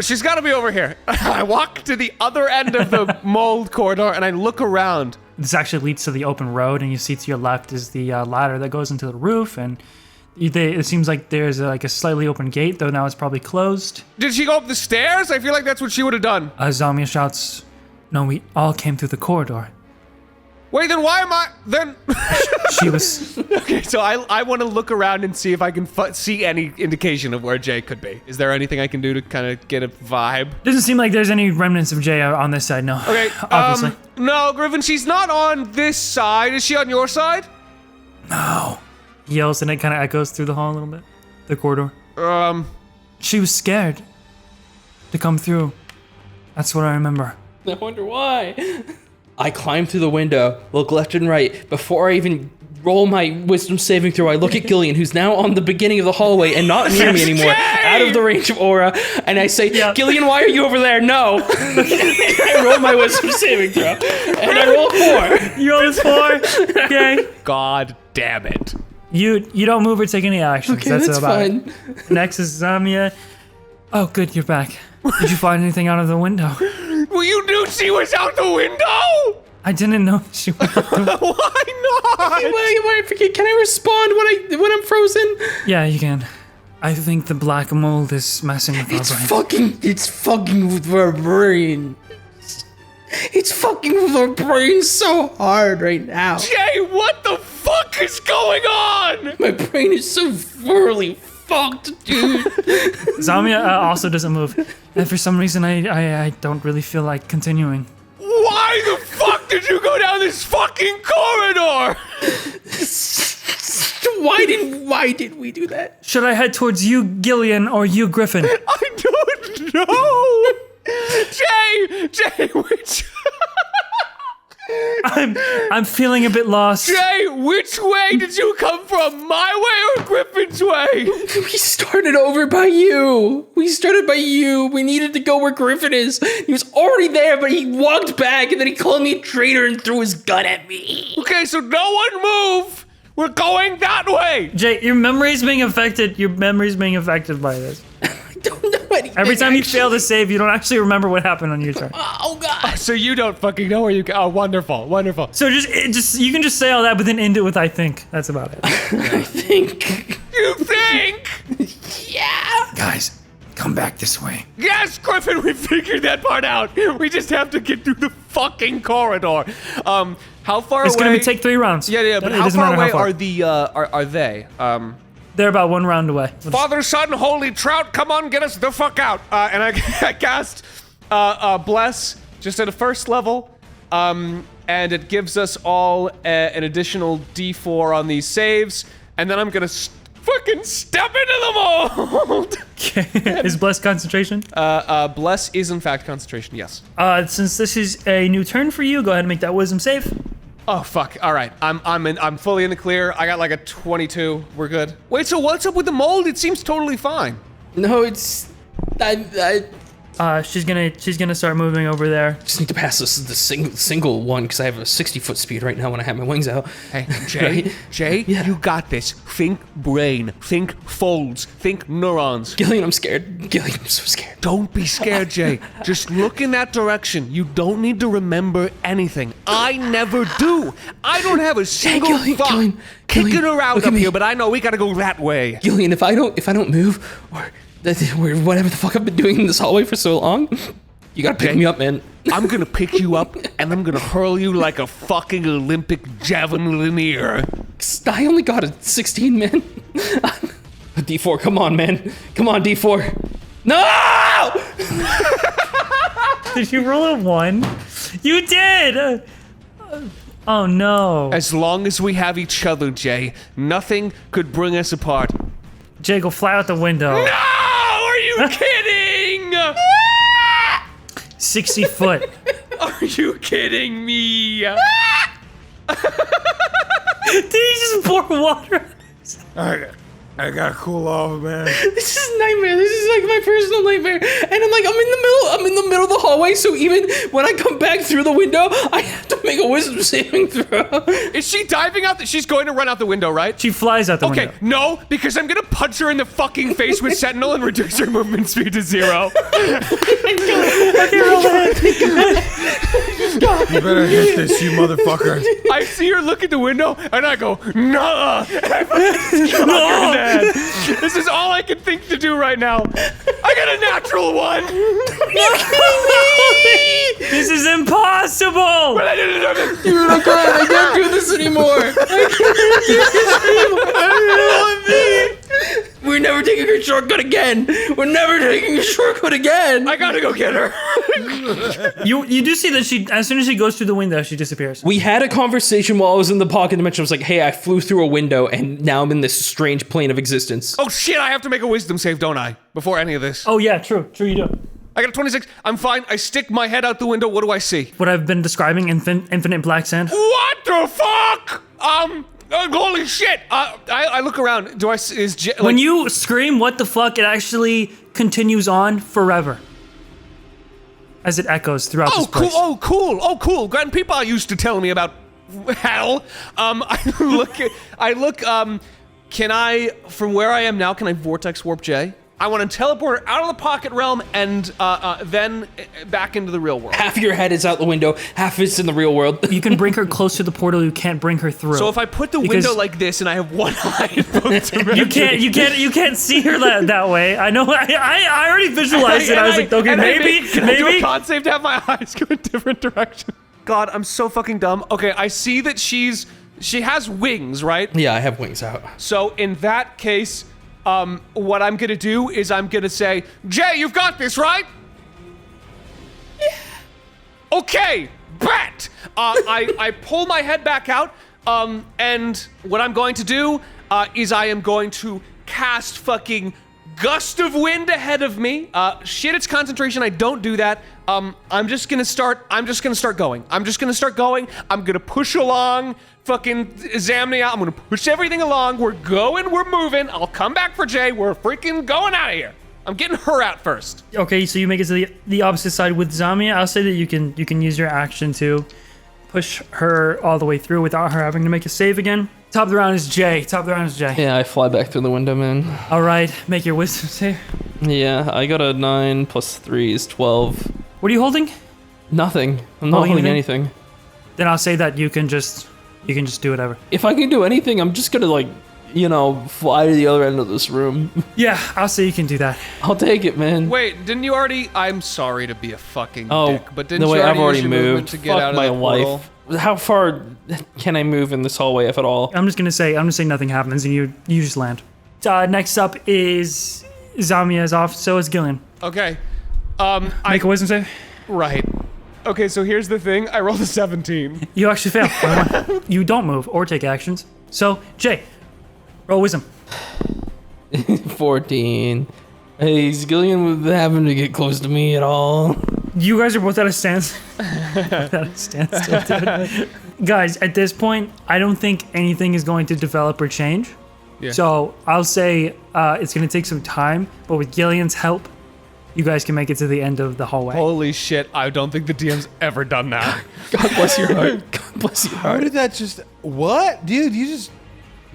S2: she's got to be over here. I walk to the other end of the mold corridor and I look around.
S1: This actually leads to the open road, and you see to your left is the ladder that goes into the roof, and it seems like there's a slightly open gate, though now it's probably closed.
S2: Did she go up the stairs? I feel like that's what she would have done.
S1: Zamia shouts, no, we all came through the corridor.
S2: Wait, then why am I then?
S1: She was...
S2: Okay, so I want to look around and see if I can see any indication of where Jay could be. Is there anything I can do to kind of get a vibe?
S1: Doesn't seem like there's any remnants of Jay on this side, no.
S2: Okay,
S1: Obviously.
S2: No, Griffin, she's not on this side. Is she on your side?
S6: No.
S1: He yells, and it kind of echoes through the hall a little bit. The corridor. She was scared to come through. That's what I remember.
S5: I wonder why. I climb through the window, look left and right. Before I even roll my wisdom saving throw, I look at Gillion, who's now on the beginning of the hallway and not near me anymore, out of the range of aura, and I say, Gillion, why are you over there? No. I roll my wisdom saving throw, and I roll a 4.
S1: You roll a 4? Okay.
S2: God damn it.
S1: You don't move or take any actions.
S5: Okay, that's
S1: about
S5: fine.
S1: It. Next is Zamia. Oh, good, you're back. Did you find anything out of the window?
S2: Well, you knew she was out the window?
S1: I didn't know she went out the window.
S2: Why not?
S5: Wait, can I respond when I'm frozen?
S1: Yeah, you can. I think the black mold is messing with our brain.
S5: It's fucking with our brain. It's fucking with our brain so hard right now.
S2: Jay, what the fuck is going on?
S5: My brain is so thoroughly fucked, dude.
S1: Zamia also doesn't move. And for some reason, I don't really feel like continuing.
S2: Why the fuck did you go down this fucking corridor?
S5: Why did we do that?
S1: Should I head towards you, Gillion, or you, Griffin?
S2: I don't know. Jay, which...
S5: I'm feeling a bit lost.
S2: Jay, which way did you come from? My way or Griffin's way?
S5: We started over by you. We needed to go where Griffin is. He was already there, but he walked back and then he called me a traitor and threw his gun at me.
S2: Okay, so no one move. We're going that way.
S1: Jay, your memory's being affected. Your memory's being affected by this.
S5: I don't know anything.
S1: Every time you fail to save, you don't actually remember what happened on your turn.
S5: Oh, God.
S2: So you don't fucking know where you go. Oh, wonderful.
S1: So just you can just say all that, but then end it with "I think." That's about it.
S5: I think.
S2: You think?
S5: Yeah.
S6: Guys, come back this way.
S2: Yes, Griffin, we figured that part out. We just have to get through the fucking corridor. How far
S1: It's
S2: away?
S1: gonna take 3 rounds.
S2: Yeah, but
S1: It
S2: how
S1: doesn't
S2: far
S1: matter
S2: away
S1: how far.
S2: are the are they?
S1: They're about 1 round away.
S2: Father, son, holy trout, come on, get us the fuck out. And I cast Bless just at a first level. And it gives us all an additional D4 on these saves. And then I'm gonna fucking step into the mold.
S1: Okay. Is blessed concentration?
S2: Bless is in fact concentration, yes.
S1: Since this is a new turn for you, go ahead and make that wisdom save.
S2: Oh fuck! All right, I'm fully in the clear. I got like a 22. We're good. Wait, so what's up with the mold? It seems totally fine.
S5: No, it's...
S1: She's gonna start moving over there.
S5: just need to pass the single one because I have a 60-foot speed right now when I have my wings out.
S2: Hey, Jay,
S5: Right?
S2: Jay,
S5: Yeah.
S2: you got this. Think brain, think folds, think neurons.
S5: Gillian, I'm scared. Gillian, I'm so scared.
S2: Don't be scared, Jay. Just look in that direction. You don't need to remember anything. I never do. I don't have a single
S5: Gillian,
S2: thought
S5: Gillian,
S2: kicking
S5: Gillian,
S2: around
S5: look at
S2: up
S5: me.
S2: here, but I know we gotta go that way.
S5: Gillian, if I don't move or whatever the fuck I've been doing in this hallway for so long, you gotta pick me up, man.
S2: I'm gonna pick you up and I'm gonna hurl you like a fucking Olympic javelineer.
S5: I only got a 16, man. D4, come on, man. Come on, D4. No!
S1: Did you roll a 1? You did! Oh no.
S2: As long as we have each other, Jay, nothing could bring us apart.
S1: Jay, go fly out the window.
S2: No! Are you kidding?
S1: 60 foot.
S2: Are you kidding me?
S1: Did he just pour water?
S4: I gotta cool off, man.
S5: This is a nightmare. This is like my personal nightmare. And I'm like, I'm in the middle of the hallway, so even when I come back through the window, I have to make a wisdom saving throw.
S2: Is she diving out? She's going to run out the window, right?
S1: She flies out the
S2: Okay,
S1: window.
S2: no, because I'm gonna punch her in the fucking face with Sentinel and reduce her movement speed to 0.
S4: You better hit this, you motherfucker.
S2: I see her look at the window and I go, nah! And I fucking smack her in the head. This is all I can think to do right now. I got a natural 1!
S1: This is impossible!
S2: But I didn't know this.
S5: Dude, I can't do this anymore. We're never taking a shortcut again. We're never taking a shortcut again.
S2: I gotta go get her.
S1: You do see that she, as soon as she goes through the window, she disappears.
S5: We had a conversation while I was in the pocket dimension. I was like, hey, I flew through a window and now I'm in this strange plane of existence.
S2: Oh shit, I have to make a wisdom save, don't I? Before any of this.
S1: Oh yeah, true, you do.
S2: I got a 26. I'm fine. I stick my head out the window. What do I see?
S1: What I've been describing, infinite black sand.
S2: What the fuck? Holy shit. I look around. Do I see,
S1: When you scream, what the fuck, it actually continues on forever. As it echoes throughout this place.
S2: Oh, cool. Grandpeepa used to tell me about hell. I look, can I, from where I am now, can I vortex warp Jay? I want to teleport her out of the pocket realm and then back into the real world.
S5: Half of your head is out the window, half is in the real world.
S1: You can bring her close to the portal, you can't bring her through.
S2: So if I put the
S1: Because-
S2: window like this and I have one eye,
S1: You can't see her that way. I know. I already visualized it. I was like, okay, maybe.
S2: I do a con save to have my eyes go in different directions. God, I'm so fucking dumb. Okay, I see that she has wings, right?
S5: Yeah, I have wings out.
S2: So in that case, what I'm gonna do is I'm gonna say, Jay, you've got this, right? Yeah. Okay, bet. I pull my head back out, and what I'm going to do is I am going to cast fucking gust of wind ahead of me. Shit, it's concentration. I don't do that. I'm just gonna start going. I'm gonna push along. Fucking Zamnia, I'm gonna push everything along. We're moving. I'll come back for Jay. We're freaking going out of here. I'm getting her out first.
S1: Okay, so you make it to the opposite side with Zamia. I'll say that you can use your action to push her all the way through without her having to make a save again. Top of the round is Jay.
S5: Yeah, I fly back through the window, man.
S1: All right, make your wisdom save.
S5: Yeah, I got a 9 plus 3 is 12.
S1: What are you holding?
S5: Nothing. I'm not
S1: Holding
S5: holding
S1: anything?
S5: anything.
S1: Then I'll say that you can just do whatever.
S5: If I can do anything, I'm just gonna fly to the other end of this room.
S1: Yeah, I'll say you can do that.
S5: I'll take it, man.
S2: Wait, didn't you already? I'm sorry to be a fucking dick, but didn't
S5: no,
S2: you
S5: wait, I've
S2: use
S5: already
S2: your movement
S5: moved.
S2: to get
S5: Fuck
S2: out of
S5: my
S2: the portal?
S5: life. How far can I move in this hallway, if at all?
S1: I'm just gonna say nothing happens and you just land. Next up is Zamia is off. So is Gillion.
S2: Okay.
S1: Make a wisdom save.
S2: Right. Okay, so here's the thing. I rolled a 17.
S1: You actually fail. You don't move or take actions. So Jay, roll wisdom.
S5: 14. Hey, is Gillion having to get close to me at all?
S1: You guys are both at a standstill. Dude. guys, at this point, I don't think anything is going to develop or change.
S2: Yeah.
S1: So I'll say it's going to take some time, but with Gillion's help, you guys can make it to the end of the hallway.
S2: Holy shit, I don't think the DM's ever done that.
S5: God bless your heart. God bless your
S4: How
S5: heart.
S4: did that just... What? Dude, you just...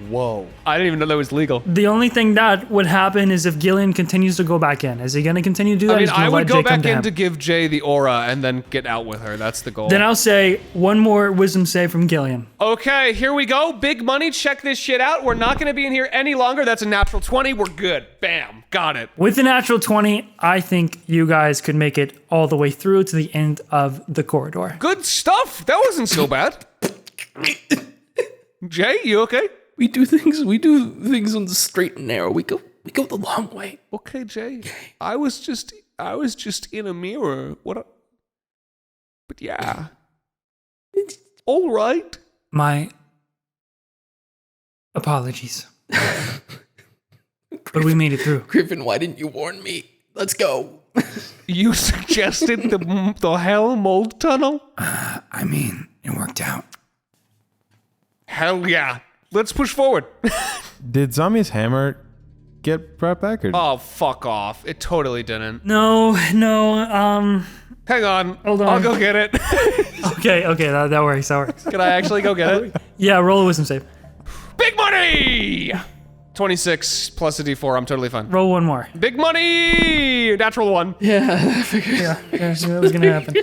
S4: Whoa.
S2: I didn't even know that was legal.
S1: The only thing that would happen is if Gillion continues to go back in. Is he going to continue to do that?
S2: I mean,
S1: He's gonna
S2: I
S1: let
S2: would go
S1: Jay come
S2: back
S1: to
S2: in
S1: him.
S2: to give Jay the aura and then get out with her. That's the goal.
S1: Then I'll say one more wisdom save from Gillion.
S2: Okay, here we go. Big money. Check this shit out. We're not going to be in here any longer. That's a natural 20. We're good. Bam. Got it.
S1: With the natural 20, I think you guys could make it all the way through to the end of the corridor.
S2: Good stuff. That wasn't so bad. Jay, you okay?
S5: We do things on the straight and narrow. We go the long way.
S2: Okay, Jay. I was just in a mirror. But yeah. It's all right.
S1: My apologies. But we made it through.
S5: Griffin, why didn't you warn me? Let's go.
S2: You suggested the hell mold tunnel?
S6: I mean, it worked out.
S2: Hell yeah. Let's push forward.
S4: Did Zombie's hammer get brought back? Or?
S2: Oh, fuck off. It totally didn't.
S1: No,
S2: Hang on.
S1: Hold on.
S2: I'll go get it.
S1: okay, that works,
S2: Can I actually go get it?
S1: Yeah, roll a wisdom save.
S2: Big money! 26 plus a d4. I'm totally fine.
S1: Roll one more.
S2: Big money! Natural 1.
S1: Yeah, that was gonna happen.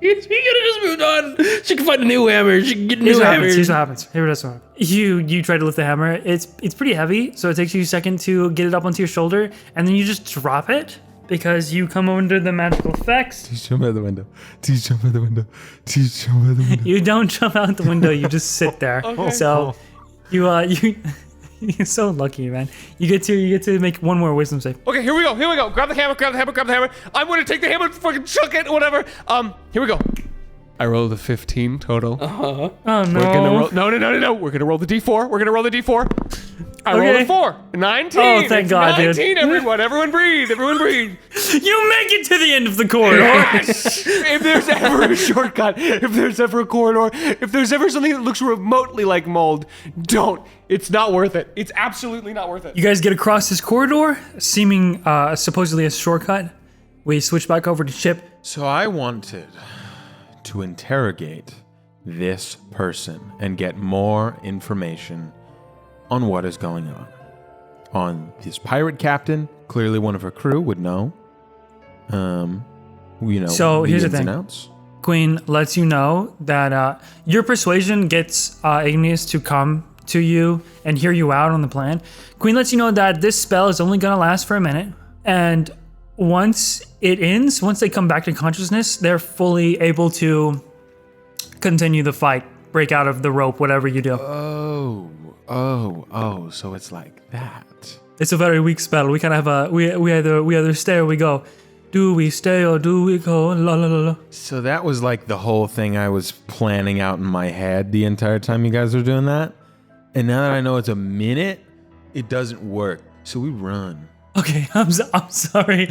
S5: She could have just moved on. She can find a new hammer. She can get new hammers.
S1: Here's what happens. You try to lift the hammer. It's pretty heavy, so it takes you a second to get it up onto your shoulder, and then you just drop it because you come under the magical effects.
S4: Please jump out the window. Please jump out the window. Please jump out the window.
S1: You don't jump out the window. You just sit there.
S2: Okay.
S1: So you you're so lucky, man. You get to make one more wisdom save.
S2: Okay, here we go. Grab the hammer. I'm gonna take the hammer and fucking chuck it, whatever. Here we go. I rolled a 15 total.
S1: Oh no.
S2: We're gonna roll. No. We're gonna roll the d4. I rolled a 4. 19.
S1: Oh, thank
S2: It's
S1: God,
S2: 19,
S1: dude.
S2: Everyone breathe.
S1: You make it to the end of the corridor.
S2: If there's ever a shortcut, if there's ever a corridor, if there's ever something that looks remotely like mold, don't. It's not worth it. It's absolutely not worth it.
S1: You guys get across this corridor, seeming supposedly a shortcut. We switch back over to Chip.
S4: So I wanted to interrogate this person and get more information on what is going on this pirate captain. Clearly one of her crew would know.
S1: So here's the
S4: ins and
S1: thing.
S4: outs.
S1: Queen lets you know that your persuasion gets Igneous to come to you and hear you out on the plan. Queen lets you know that this spell is only going to last for a minute, and once it ends, once they come back to consciousness, they're fully able to continue the fight, break out of the rope, whatever you do.
S4: So it's like that.
S1: It's a very weak spell. We kind of have we either stay or we go. Do we stay or do we go? La la la la.
S4: So that was like the whole thing I was planning out in my head the entire time you guys were doing that. And now that I know it's a minute, it doesn't work. So we run.
S1: Okay, I'm sorry.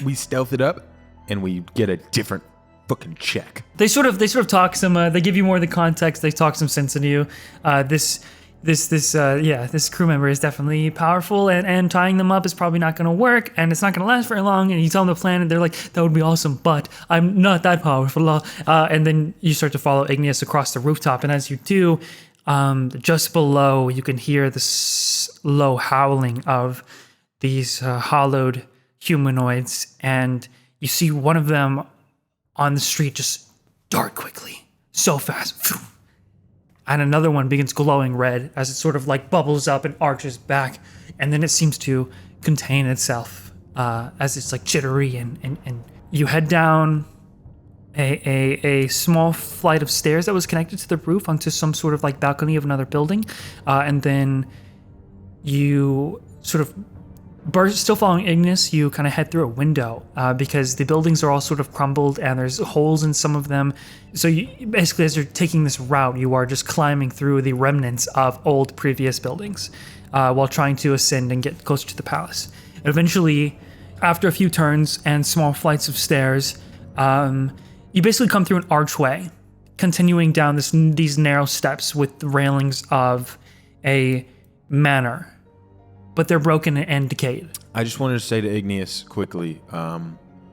S4: We stealth it up and we get a different fucking check.
S1: They sort of talk some. They give you more of the context. They talk some sense into you. This crew member is definitely powerful, and tying them up is probably not going to work, and it's not going to last very long. And you tell them the plan, and they're like, "That would be awesome, but I'm not that powerful." And then you start to follow Igneous across the rooftop, and as you do, just below, you can hear the slow howling of these hollowed humanoids, and you see one of them on the street just dart quickly, so fast. And another one begins glowing red as it sort of like bubbles up and arches back, and then it seems to contain itself as it's like jittery, and you head down a small flight of stairs that was connected to the roof onto some sort of like balcony of another building, and then you sort of still following Ignis, you kind of head through a window because the buildings are all sort of crumbled and there's holes in some of them. So you, basically, as you're taking this route, you are just climbing through the remnants of old previous buildings while trying to ascend and get closer to the palace. And eventually, after a few turns and small flights of stairs, you basically come through an archway. continuing down these narrow steps with the railings of a manor, but they're broken and decayed.
S4: I just wanted to say to Igneous quickly,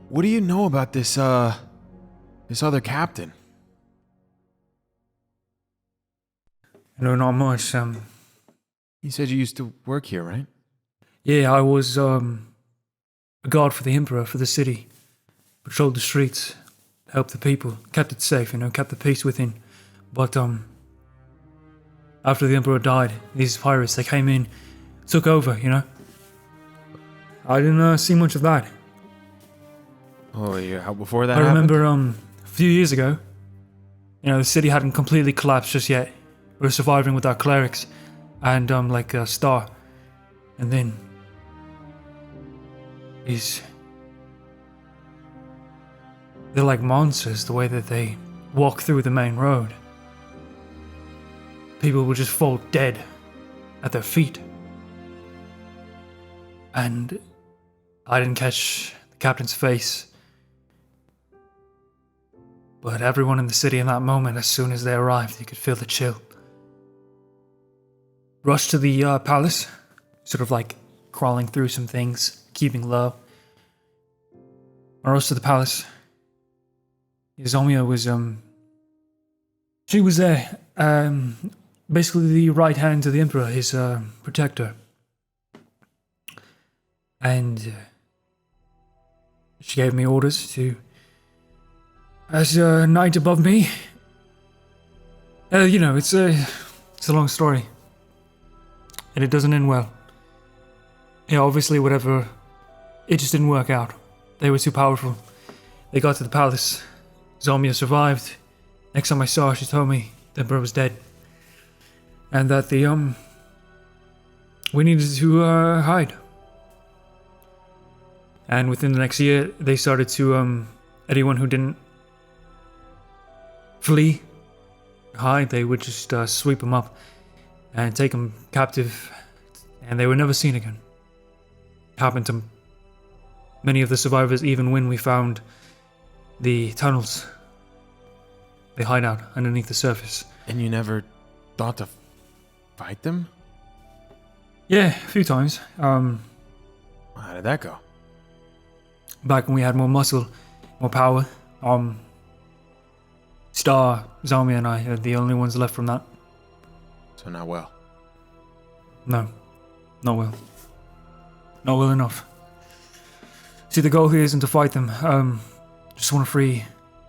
S4: what do you know about this other captain?
S1: No, not much.
S4: You said you used to work here, right?
S1: Yeah, I was a guard for the Emperor for the city. Patrolled the streets, helped the people, kept it safe, kept the peace within. But after the Emperor died, these pirates, they came in, took over, I didn't see much of that.
S4: Oh, yeah. How before that
S1: I
S4: happened?
S1: remember a few years ago, the city hadn't completely collapsed just yet. We were surviving with our clerics and like a star. And then they're like monsters the way that they walk through the main road. People would just fall dead at their feet. And I didn't catch the captain's face. But everyone in the city in that moment, as soon as they arrived, you could feel the chill. Rushed to the palace, sort of like crawling through some things, keeping low. I rushed to the palace. Izomia was, she was there, basically the right hand to the Emperor, his protector. And she gave me orders to, as a knight above me. It's a long story. And it doesn't end well. Obviously whatever, it just didn't work out. They were too powerful. They got to the palace. Zomia survived. Next time I saw her, she told me the Emperor was dead. And that we needed to hide. And within the next year, they started to, anyone who didn't flee, hide, they would just sweep them up and take them captive, and they were never seen again. It happened to many of the survivors, even when we found the tunnels. They hide out underneath the surface.
S4: And you never thought to fight them?
S1: Yeah, a few times.
S4: How did that go?
S1: Back when we had more muscle, more power. Star, Zomia, and I are the only ones left from that.
S4: So not well.
S1: No, not well. Not well enough. See, the goal here isn't to fight them. Just want to free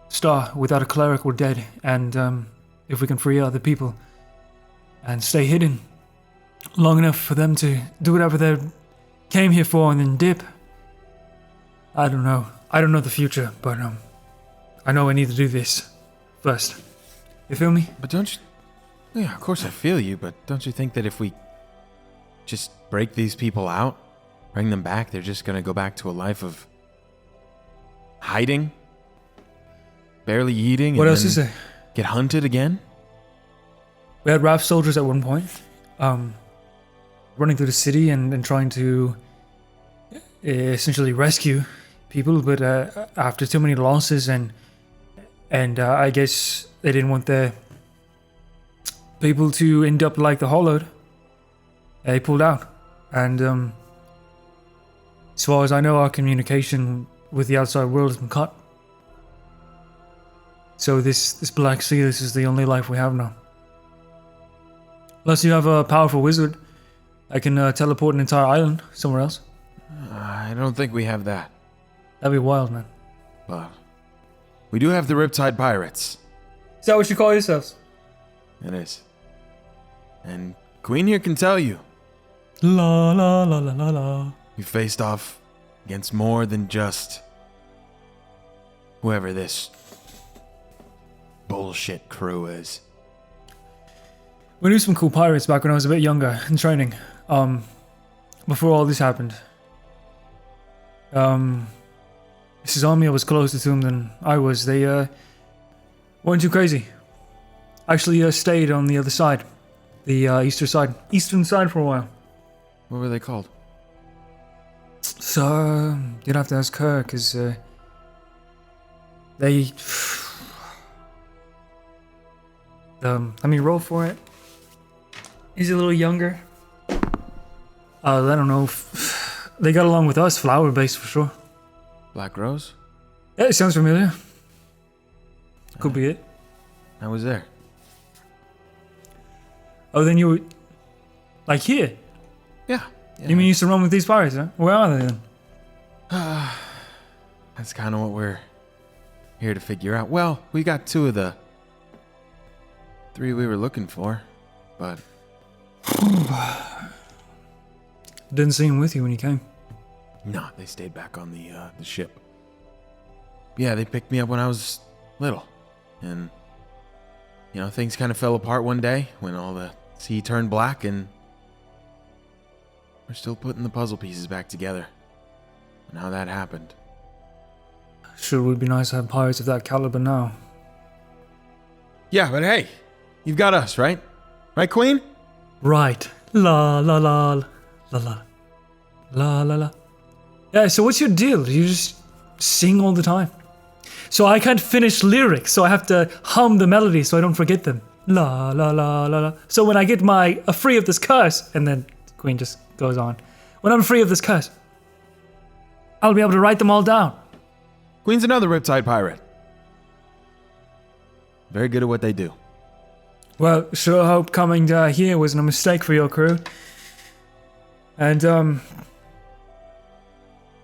S1: Star. Without a cleric, we're dead. And if we can free other people and stay hidden long enough for them to do whatever they came here for and then dip. I don't know. I don't know the future, but I know I need to do this first. You feel me?
S4: But don't you... Yeah, of course I feel you, but don't you think that if we just break these people out, bring them back, they're just gonna go back to a life of hiding? Barely eating?
S1: What
S4: and
S1: else
S4: then
S1: is there?
S4: Get hunted again?
S1: We had raft soldiers at one point, running through the city and trying to essentially rescue people, but after too many losses and I guess they didn't want their people to end up like the Hollowed, they pulled out. And as far as I know, our communication with the outside world has been cut. So this Black Sea, this is the only life we have now. Unless you have a powerful wizard, I can teleport an entire island somewhere else.
S4: I don't think we have that.
S1: That'd be wild, man.
S4: But we do have the Riptide Pirates.
S1: Is that what you call yourselves?
S4: It is. And Queen here can tell you.
S1: La la la la la la.
S4: We faced off against more than just whoever this bullshit crew is.
S1: We knew some cool pirates back when I was a bit younger in training. Before all this happened. Mrs. Armia was closer to them than I was. They weren't too crazy. Actually stayed on the other side. The eastern side for a while.
S4: What were they called?
S1: So, you'd have to ask her, because they Let me roll for it. He's a little younger. I don't know. They got along with us, flower based for sure.
S4: Black Rose?
S1: Yeah, it sounds familiar. Could be it.
S4: I was there.
S1: Oh, then you were like here.
S4: Yeah.
S1: You mean you used to run with these pirates, huh? Where are they then?
S4: That's kind of what we're here to figure out. Well, we got 2 of the 3 we were looking for, but
S1: Didn't see him with you when you came.
S4: no, they stayed back on the ship. Yeah, they picked me up when I was little, and things kind of fell apart one day when all the sea turned black, and we're still putting the puzzle pieces back together. And how that happened.
S1: Sure would be nice to have pirates of that caliber now.
S4: Yeah, but hey, you've got us, right? Right, Queen?
S1: Right. La la la la la la la la. Yeah, so what's your deal? Do you just sing all the time? So I can't finish lyrics, so I have to hum the melody so I don't forget them. La la la la la. So when I get my free of this curse, and then Queen just goes on. When I'm free of this curse, I'll be able to write them all down.
S4: Queen's another Riptide Pirate. Very good at what they do.
S1: Well, sure hope coming here wasn't a mistake for your crew. And,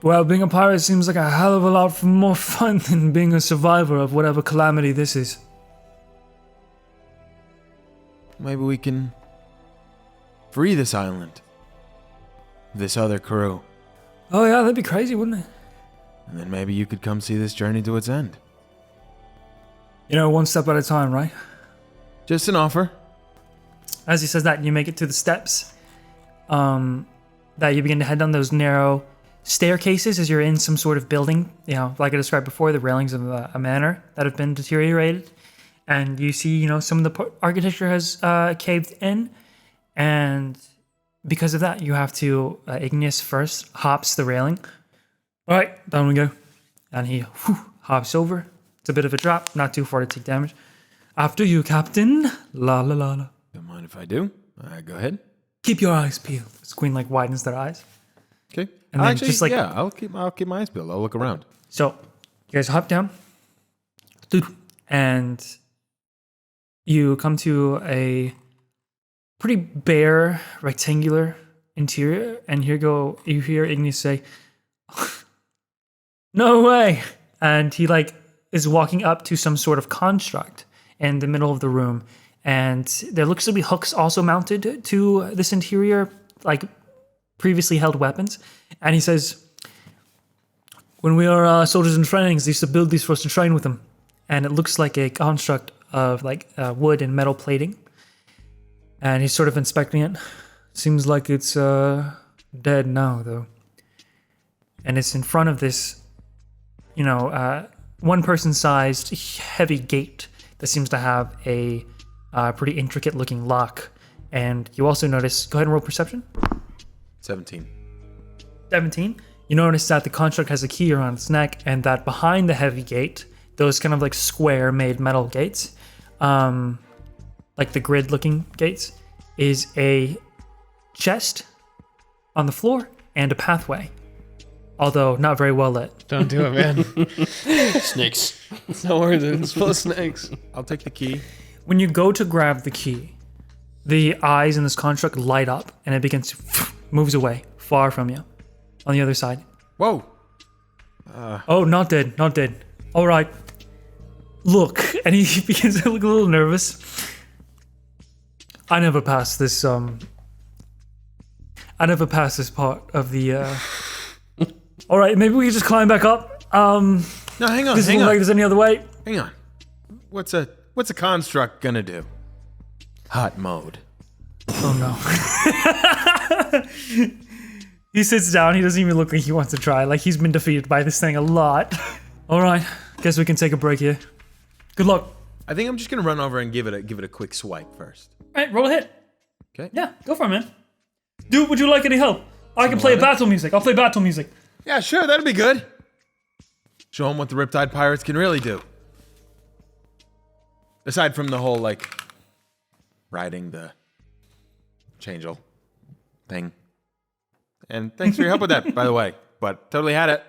S1: well, being a pirate seems like a hell of a lot more fun than being a survivor of whatever calamity this is.
S4: Maybe we can free this island. This other crew.
S1: Oh yeah, that'd be crazy, wouldn't it?
S4: And then maybe you could come see this journey to its end.
S1: One step at a time, right?
S4: Just an offer.
S1: As he says that, you make it to the steps. That you begin to head down those narrow staircases as you're in some sort of building. Like I described before, the railings of a manor that have been deteriorated. And you see, some of the architecture has caved in. And because of that, you have to, Igneous first hops the railing. All right, down we go. And he hops over. It's a bit of a drop, not too far to take damage. After you, Captain. La la la la.
S4: Don't mind if I do. Go ahead.
S1: Keep your eyes peeled. The Queen widens their eyes.
S4: Okay.
S1: And then
S4: Actually,
S1: just like
S4: yeah, I'll keep my eyes peeled. I'll look around.
S1: So, you guys hop down, and you come to a pretty bare, rectangular interior, and you hear Igneous say, "No way!" And he is walking up to some sort of construct in the middle of the room, and there looks to be hooks also mounted to this interior, previously held weapons. And he says, "When we are soldiers in trainings, they used to build these for us to train with them, and it looks like a construct of wood and metal plating." And he's sort of inspecting it. Seems like it's dead now, though. And it's in front of this, one-person-sized heavy gate that seems to have a pretty intricate-looking lock. And you also notice, go ahead and roll perception.
S4: 17.
S1: 17. You notice that the construct has a key around its neck, and that behind the heavy gate, those kind of square-made metal gates, the grid-looking gates, is a chest on the floor and a pathway, although not very well lit.
S2: Don't do it, man.
S5: Snakes.
S2: It's not worth it. It's full of snakes.
S4: I'll take the key.
S1: When you go to grab the key, the eyes in this construct light up, and it begins to moves away, far from you, on the other side.
S4: Whoa.
S1: Oh, not dead, not dead. All right. Look, and he begins to look a little nervous. I never passed this part of the All right, maybe we can just climb back up.
S4: No, hang on.
S1: Doesn't look like there's any other way.
S4: Hang on. What's a construct gonna do? Hot mode.
S1: Oh no. He sits down. He doesn't even look like he wants to try. He's been defeated by this thing a lot. All right, guess we can take a break here. Good luck.
S4: I think I'm just gonna run over and give it a quick swipe first.
S1: All right, roll a hit.
S4: Okay.
S1: Yeah, go for it, man. Dude, would you like any help? I can play battle music. I'll play battle music.
S4: Yeah, sure, that'd be good. Show them what the Riptide Pirates can really do. Aside from the whole riding the Changel thing. And thanks for your help with that, by the way. But totally had it.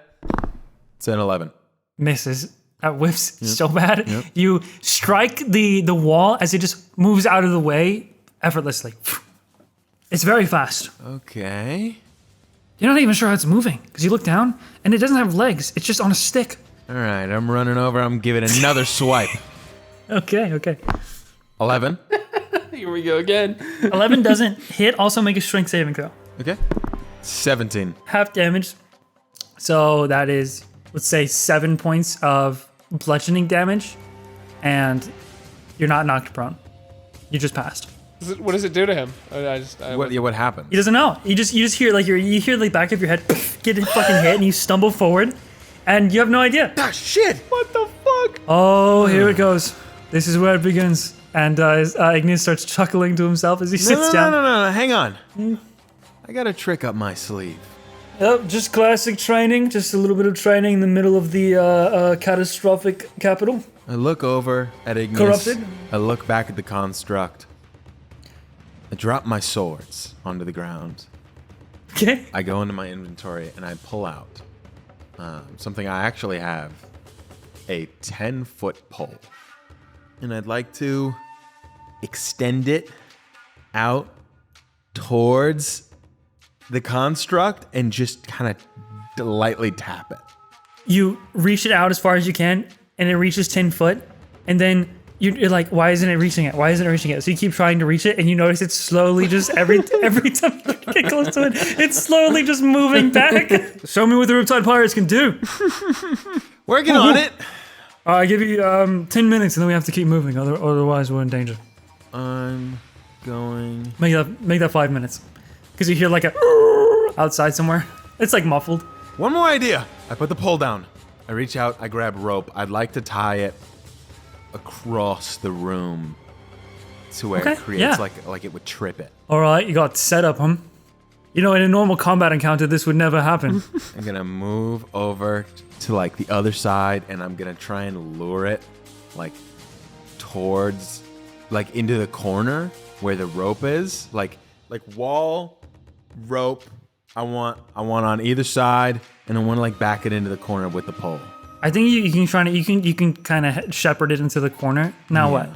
S4: It's an 11.
S1: Misses. That whiffs so bad. You strike the wall as it just moves out of the way effortlessly. It's very fast.
S4: Okay.
S1: You're not even sure how it's moving because you look down and it doesn't have legs. It's just on a stick.
S4: All right, I'm running over. I'm giving another swipe.
S1: Okay.
S4: 11.
S5: Here we go again.
S1: 11 doesn't hit. Also make a strength saving throw.
S4: Okay. 17.
S1: Half damage. So that is, let's say, 7 points of bludgeoning damage. And you're not knocked prone. You just passed.
S2: What does it do to him?
S4: What happened?
S1: He doesn't know. You just hear like you hear the back of your head get fucking hit, and you stumble forward, and you have no idea.
S4: Ah, shit!
S2: What the fuck?
S1: Oh, here it goes. This is where it begins. And Igneous starts chuckling to himself as he sits down.
S4: No, hang on. I got a trick up my sleeve.
S1: Yep, just classic training. Just a little bit of training in the middle of the catastrophic capital.
S4: I look over at Igneous.
S1: Corrupted?
S4: I look back at the construct. I drop my swords onto the ground.
S1: Okay.
S4: I go into my inventory and I pull out something I actually have. A 10-foot pole. And I'd like to extend it out towards the construct and just kind of lightly tap it.
S1: You reach it out as far as you can, and it reaches 10 foot, and then you're like, why isn't it reaching it? Why isn't it reaching it? So you keep trying to reach it, and you notice it's slowly just every time you get close to it, it's slowly just moving back. Show me what the Riptide Pirates can do.
S4: Working on it.
S1: I give you 10 minutes, and then we have to keep moving. Otherwise, we're in danger.
S4: I'm going.
S1: Make that 5 minutes, because you hear like a outside somewhere. It's like muffled.
S4: One more idea. I put the pole down. I reach out. I grab rope. I'd like to tie it across the room to where it creates like it would trip it.
S1: All right, you got set up, huh? You know, in a normal combat encounter, this would never happen.
S4: I'm gonna move over to like the other side, and I'm gonna try and lure it like towards, like into the corner where the rope is, like wall, rope. I want on either side, and I want to like back it into the corner with the pole.
S1: I think you can kind of shepherd it into the corner. Now what?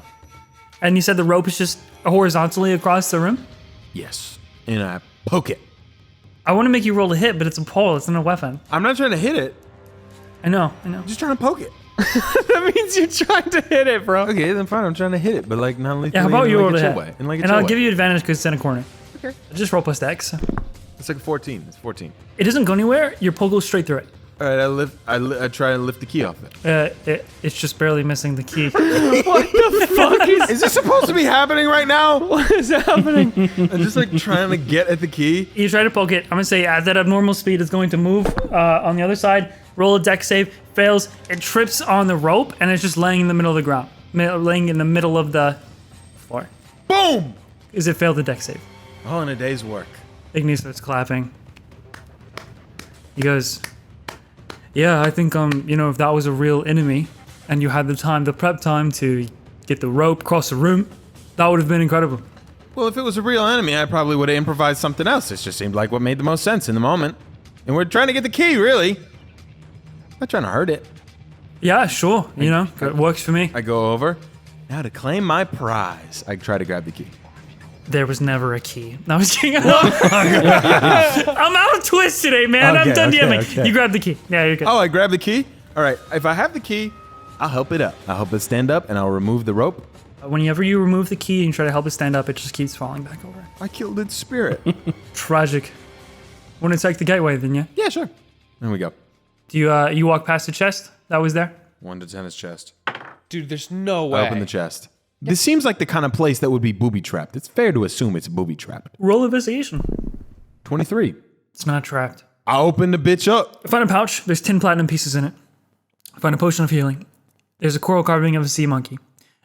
S1: And you said the rope is just horizontally across the room?
S4: Yes, and I poke it.
S1: I want to make you roll a hit, but it's a pole. It's not a weapon.
S4: I'm not trying to hit it.
S1: I know.
S4: I'm just trying to poke it.
S2: That means you're trying to hit it, bro.
S4: Okay, then fine. I'm trying to hit it, but like not lethally.
S1: Yeah, how about you roll a
S4: chill
S1: hit?
S4: way. And
S1: I'll give you advantage because it's in a corner.
S4: Okay.
S1: Just roll plus dex.
S4: It's like a 14. It's 14.
S1: It doesn't go anywhere. Your pole goes straight through it.
S4: All right, I try and lift the key off it.
S1: It's just barely missing the key.
S2: What the fuck
S4: Is this supposed to be happening right now?
S2: what is happening?
S4: I'm just like trying to get at the key.
S1: You try to poke it. I'm gonna say at that abnormal speed, it's going to move on the other side. Roll a dex save. Fails. It trips on the rope and it's just laying in the middle of the ground, laying in the middle of the floor.
S4: Boom!
S1: Is it failed the dex save?
S4: All in a day's work.
S1: Ignis starts clapping. He goes, yeah, I think, if that was a real enemy and you had the prep time to get the rope across the room, that would have been incredible.
S4: Well, if it was a real enemy, I probably would have improvised something else. It just seemed like what made the most sense in the moment. And we're trying to get the key, really. Not trying to hurt it.
S1: Yeah, sure. It works for me.
S4: I go over. Now to claim my prize, I try to grab the key.
S1: There was never a key. I was kidding. I'm out of twist today, man. I'm done DMing.
S4: Okay.
S1: You grab the key. Yeah, you're good.
S4: Oh, I grab the key? All right, if I have the key, I'll help it up. I'll help it stand up, and I'll remove the rope.
S1: Whenever you remove the key and you try to help it stand up, it just keeps falling back over.
S4: I killed its spirit.
S1: Tragic. Want to take the gateway, then, yeah?
S4: Yeah, sure. There we go.
S1: Do you walk past the chest that was there?
S4: 1 to 10 is chest.
S2: Dude, there's no way.
S4: I open the chest. This seems like the kind of place that would be booby-trapped. It's fair to assume it's booby-trapped.
S1: Roll investigation.
S4: 23.
S1: It's not trapped.
S4: I open the bitch up.
S1: I find a pouch. There's 10 platinum pieces in it. I find a potion of healing. There's a coral carving of a sea monkey.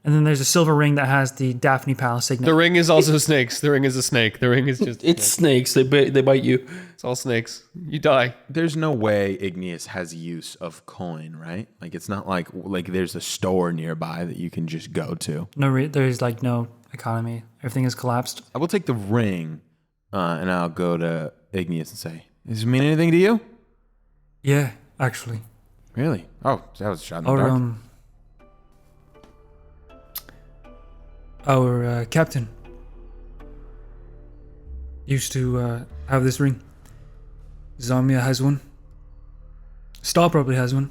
S1: And then there's a silver ring that has the Daphne Palace signet.
S2: The ring is also snakes. The ring is a snake. The ring is just...
S5: It's snakes. They bite you.
S2: It's all snakes. You die.
S4: There's no way Igneous has use of coin, right? Like, it's not like there's a store nearby that you can just go to.
S1: There's like no economy. Everything has collapsed.
S4: I will take the ring, and I'll go to Igneous and say, "Does it mean anything to you?"
S1: Yeah, actually.
S4: Really? Oh, that was a shot in the dark.
S1: Our captain used to have this ring. Zarmia has one. Star probably has one.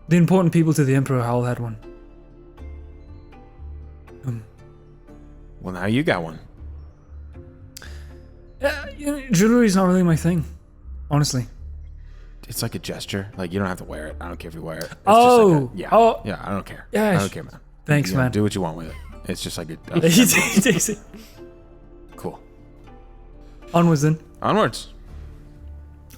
S1: The important people to the Emperor all had one.
S4: Well, now you got one.
S1: Jewelry's not really my thing, honestly.
S4: It's like a gesture. Like, you don't have to wear it. I don't care if you wear it. It's
S1: Oh!
S4: just like
S1: Yeah.
S4: I don't care.
S1: Yeah,
S4: I don't care, man.
S1: Thanks,
S4: You know,
S1: man.
S4: do what you want with it. It's just like a
S1: He takes it.
S4: cool.
S1: Onwards then.
S4: Onwards.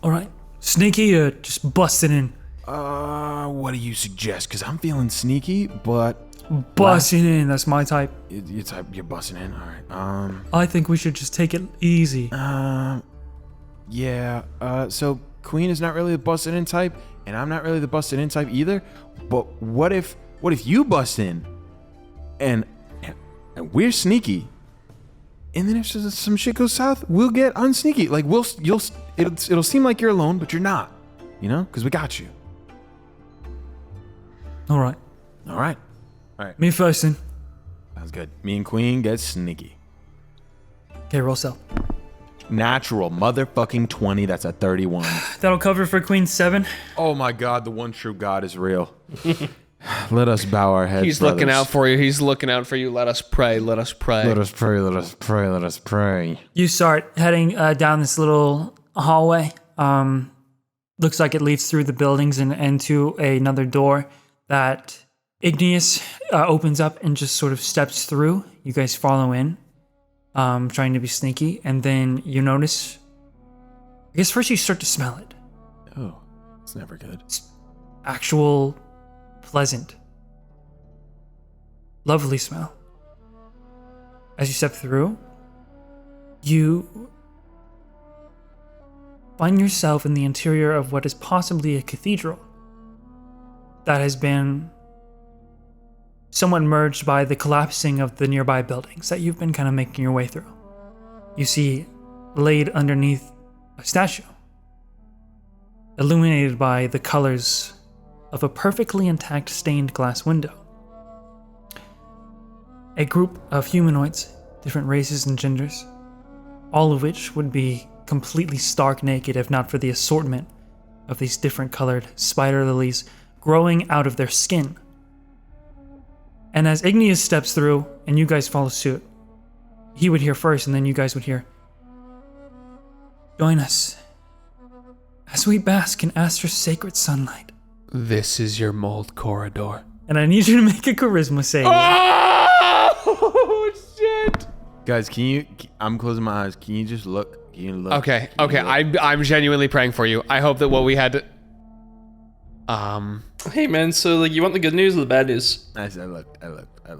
S1: All right. Sneaky or just busting in?
S4: What do you suggest? Because I'm feeling sneaky, but
S1: Busting in, that's my type.
S4: you're busting in. All right.
S1: I think we should just take it easy.
S4: Yeah. So Queen is not really the busting in type, and I'm not really the busting in type either. But what if you bust in, and we're sneaky, and then if some shit goes south, we'll get unsneaky. Like it'll seem like you're alone, but you're not. You know, because we got you.
S1: All right.
S4: All right.
S1: Me first then.
S4: Sounds good. Me and Queen get sneaky.
S1: Okay, roll cell.
S4: Natural motherfucking 20. That's a 31.
S1: That'll cover for Queen 7.
S4: Oh my God, the one true God is real. Let us bow our heads.
S2: He's looking out for you. He's looking out for you. Let us pray. Let us pray.
S4: Let us pray. Let us pray. Let us pray.
S1: You start heading down this little hallway. Looks like it leads through the buildings and into another door that Igneous opens up and just sort of steps through. You guys follow in, trying to be sneaky, and then you notice. I guess first you start to smell it.
S4: Oh, it's never good.
S1: Actual pleasant, lovely smell. As you step through, you find yourself in the interior of what is possibly a cathedral that has been somewhat merged by the collapsing of the nearby buildings that you've been kind of making your way through. You see laid underneath a statue, illuminated by the colors of a perfectly intact stained glass window. A group of humanoids, different races and genders, all of which would be completely stark naked if not for the assortment of these different colored spider lilies growing out of their skin. And as Igneous steps through and you guys follow suit, he would hear first and then you guys would hear, "Join us as we bask in Astra's sacred sunlight."
S2: This is your mold corridor.
S1: And I need you to make a charisma save.
S2: Oh shit!
S4: Guys, I'm closing my eyes. Can you just look? Can you look?
S2: Okay.
S4: Can you look?
S2: I'm genuinely praying for you. I hope that what we had to.
S5: Hey man, so like you want the good news or the bad news?
S4: I looked.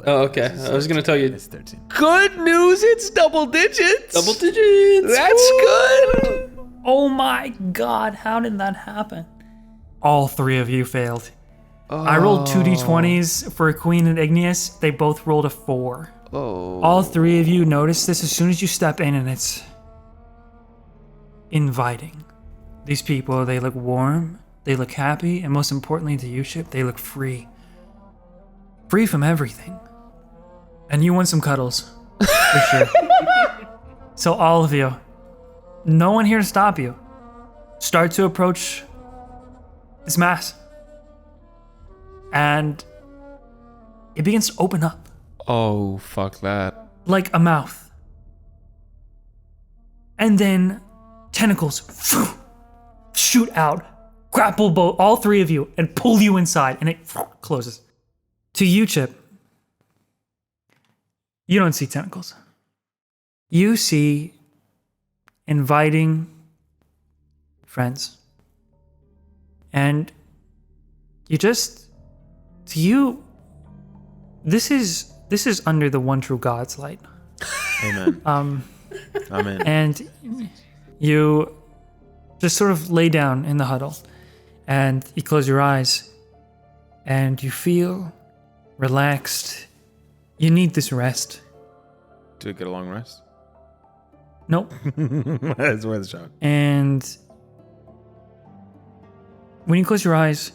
S5: Oh, okay. I was gonna tell you.
S4: It's 13.
S2: Good news. It's double digits.
S5: Double digits!
S2: That's good.
S1: Oh my god, how did that happen? All three of you failed. I rolled 2d20s for Queen and Igneous. They both rolled a 4.
S2: Oh.
S1: All three of you notice this as soon as you step in, and it's inviting. These people, they look warm, they look happy, and most importantly to you, Ship, they look free. Free from everything. And you want some cuddles, for sure. So all of you, no one here to stop you. Start to approach this mass. And it begins to open up.
S2: Oh, fuck that.
S1: Like a mouth. And then tentacles shoot out, grapple both, all three of you, and pull you inside, and it closes. To you, Chip, you don't see tentacles. You see inviting friends. And you just, to you, this is under the one true God's light.
S4: Amen. Amen.
S1: And you just sort of lay down in the huddle and you close your eyes and you feel relaxed. You need this rest.
S4: To get a long rest.
S1: Nope.
S4: That's worth a shot.
S1: And when you close your eyes,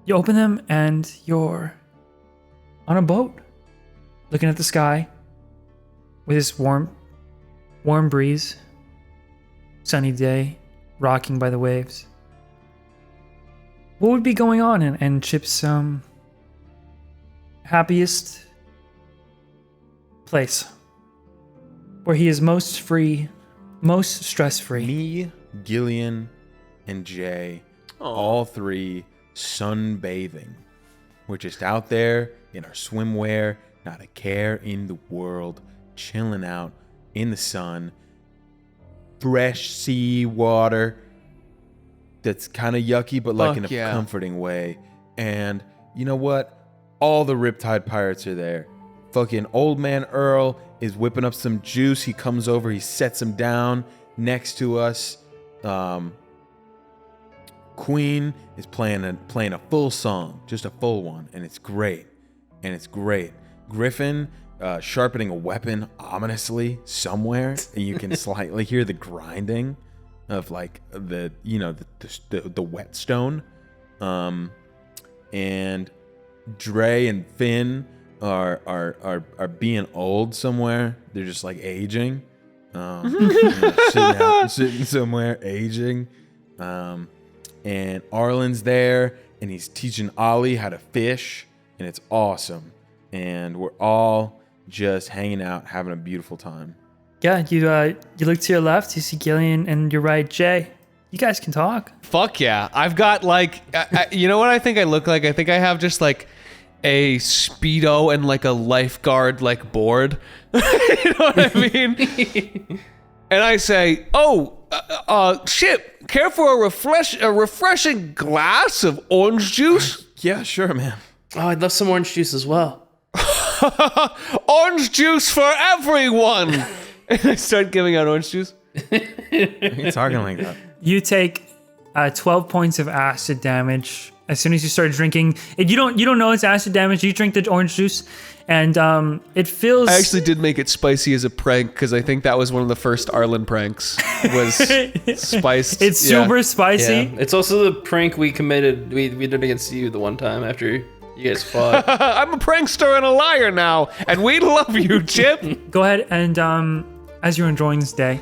S1: you open them and you're on a boat, looking at the sky with this warm breeze, sunny day, rocking by the waves. What would be going on in Chip's happiest place, where he is most free, most stress-free?
S4: Me, Gillion, and Jay, all three sunbathing. We're just out there in our swimwear, not a care in the world, chilling out in the sun, fresh sea water that's kind of yucky, but like in a comforting way. And you know what? All the Riptide Pirates are there. Fucking old man Earl is whipping up some juice. He comes over, he sets him down next to us. Queen is playing a full song, just a full one, and it's great. Griffin sharpening a weapon ominously somewhere, and you can slightly hear the grinding of like the whetstone. And Dre and Finn are being old somewhere. They're just like aging, sitting somewhere aging. And Arlen's there, and he's teaching Ollie how to fish, and it's awesome. And we're all just hanging out, having a beautiful time.
S1: Yeah, you look to your left, you see Gillion, and your right, Jay. You guys can talk.
S2: Fuck yeah. I've got like, you know what I think I look like? I think I have just like a Speedo and like a lifeguard like board. You know what I mean? And I say, Chip, care for a refreshing glass of orange juice?
S4: Yeah, sure, man.
S5: Oh, I'd love some orange juice as well.
S2: Orange juice for everyone! And I start giving out orange juice.
S4: Why are you talking like that?
S1: You take 12 points of acid damage as soon as you start drinking. You don't know it's acid damage. You drink the orange juice, and it feels.
S2: I actually did make it spicy as a prank because I think that was one of the first Arlen pranks. Was spiced.
S1: It's super spicy.
S5: Yeah. It's also the prank we committed. We did against you the one time after you guys fought.
S2: I'm a prankster and a liar now, and we love you, Chip.
S1: Go ahead and as you're enjoying this day,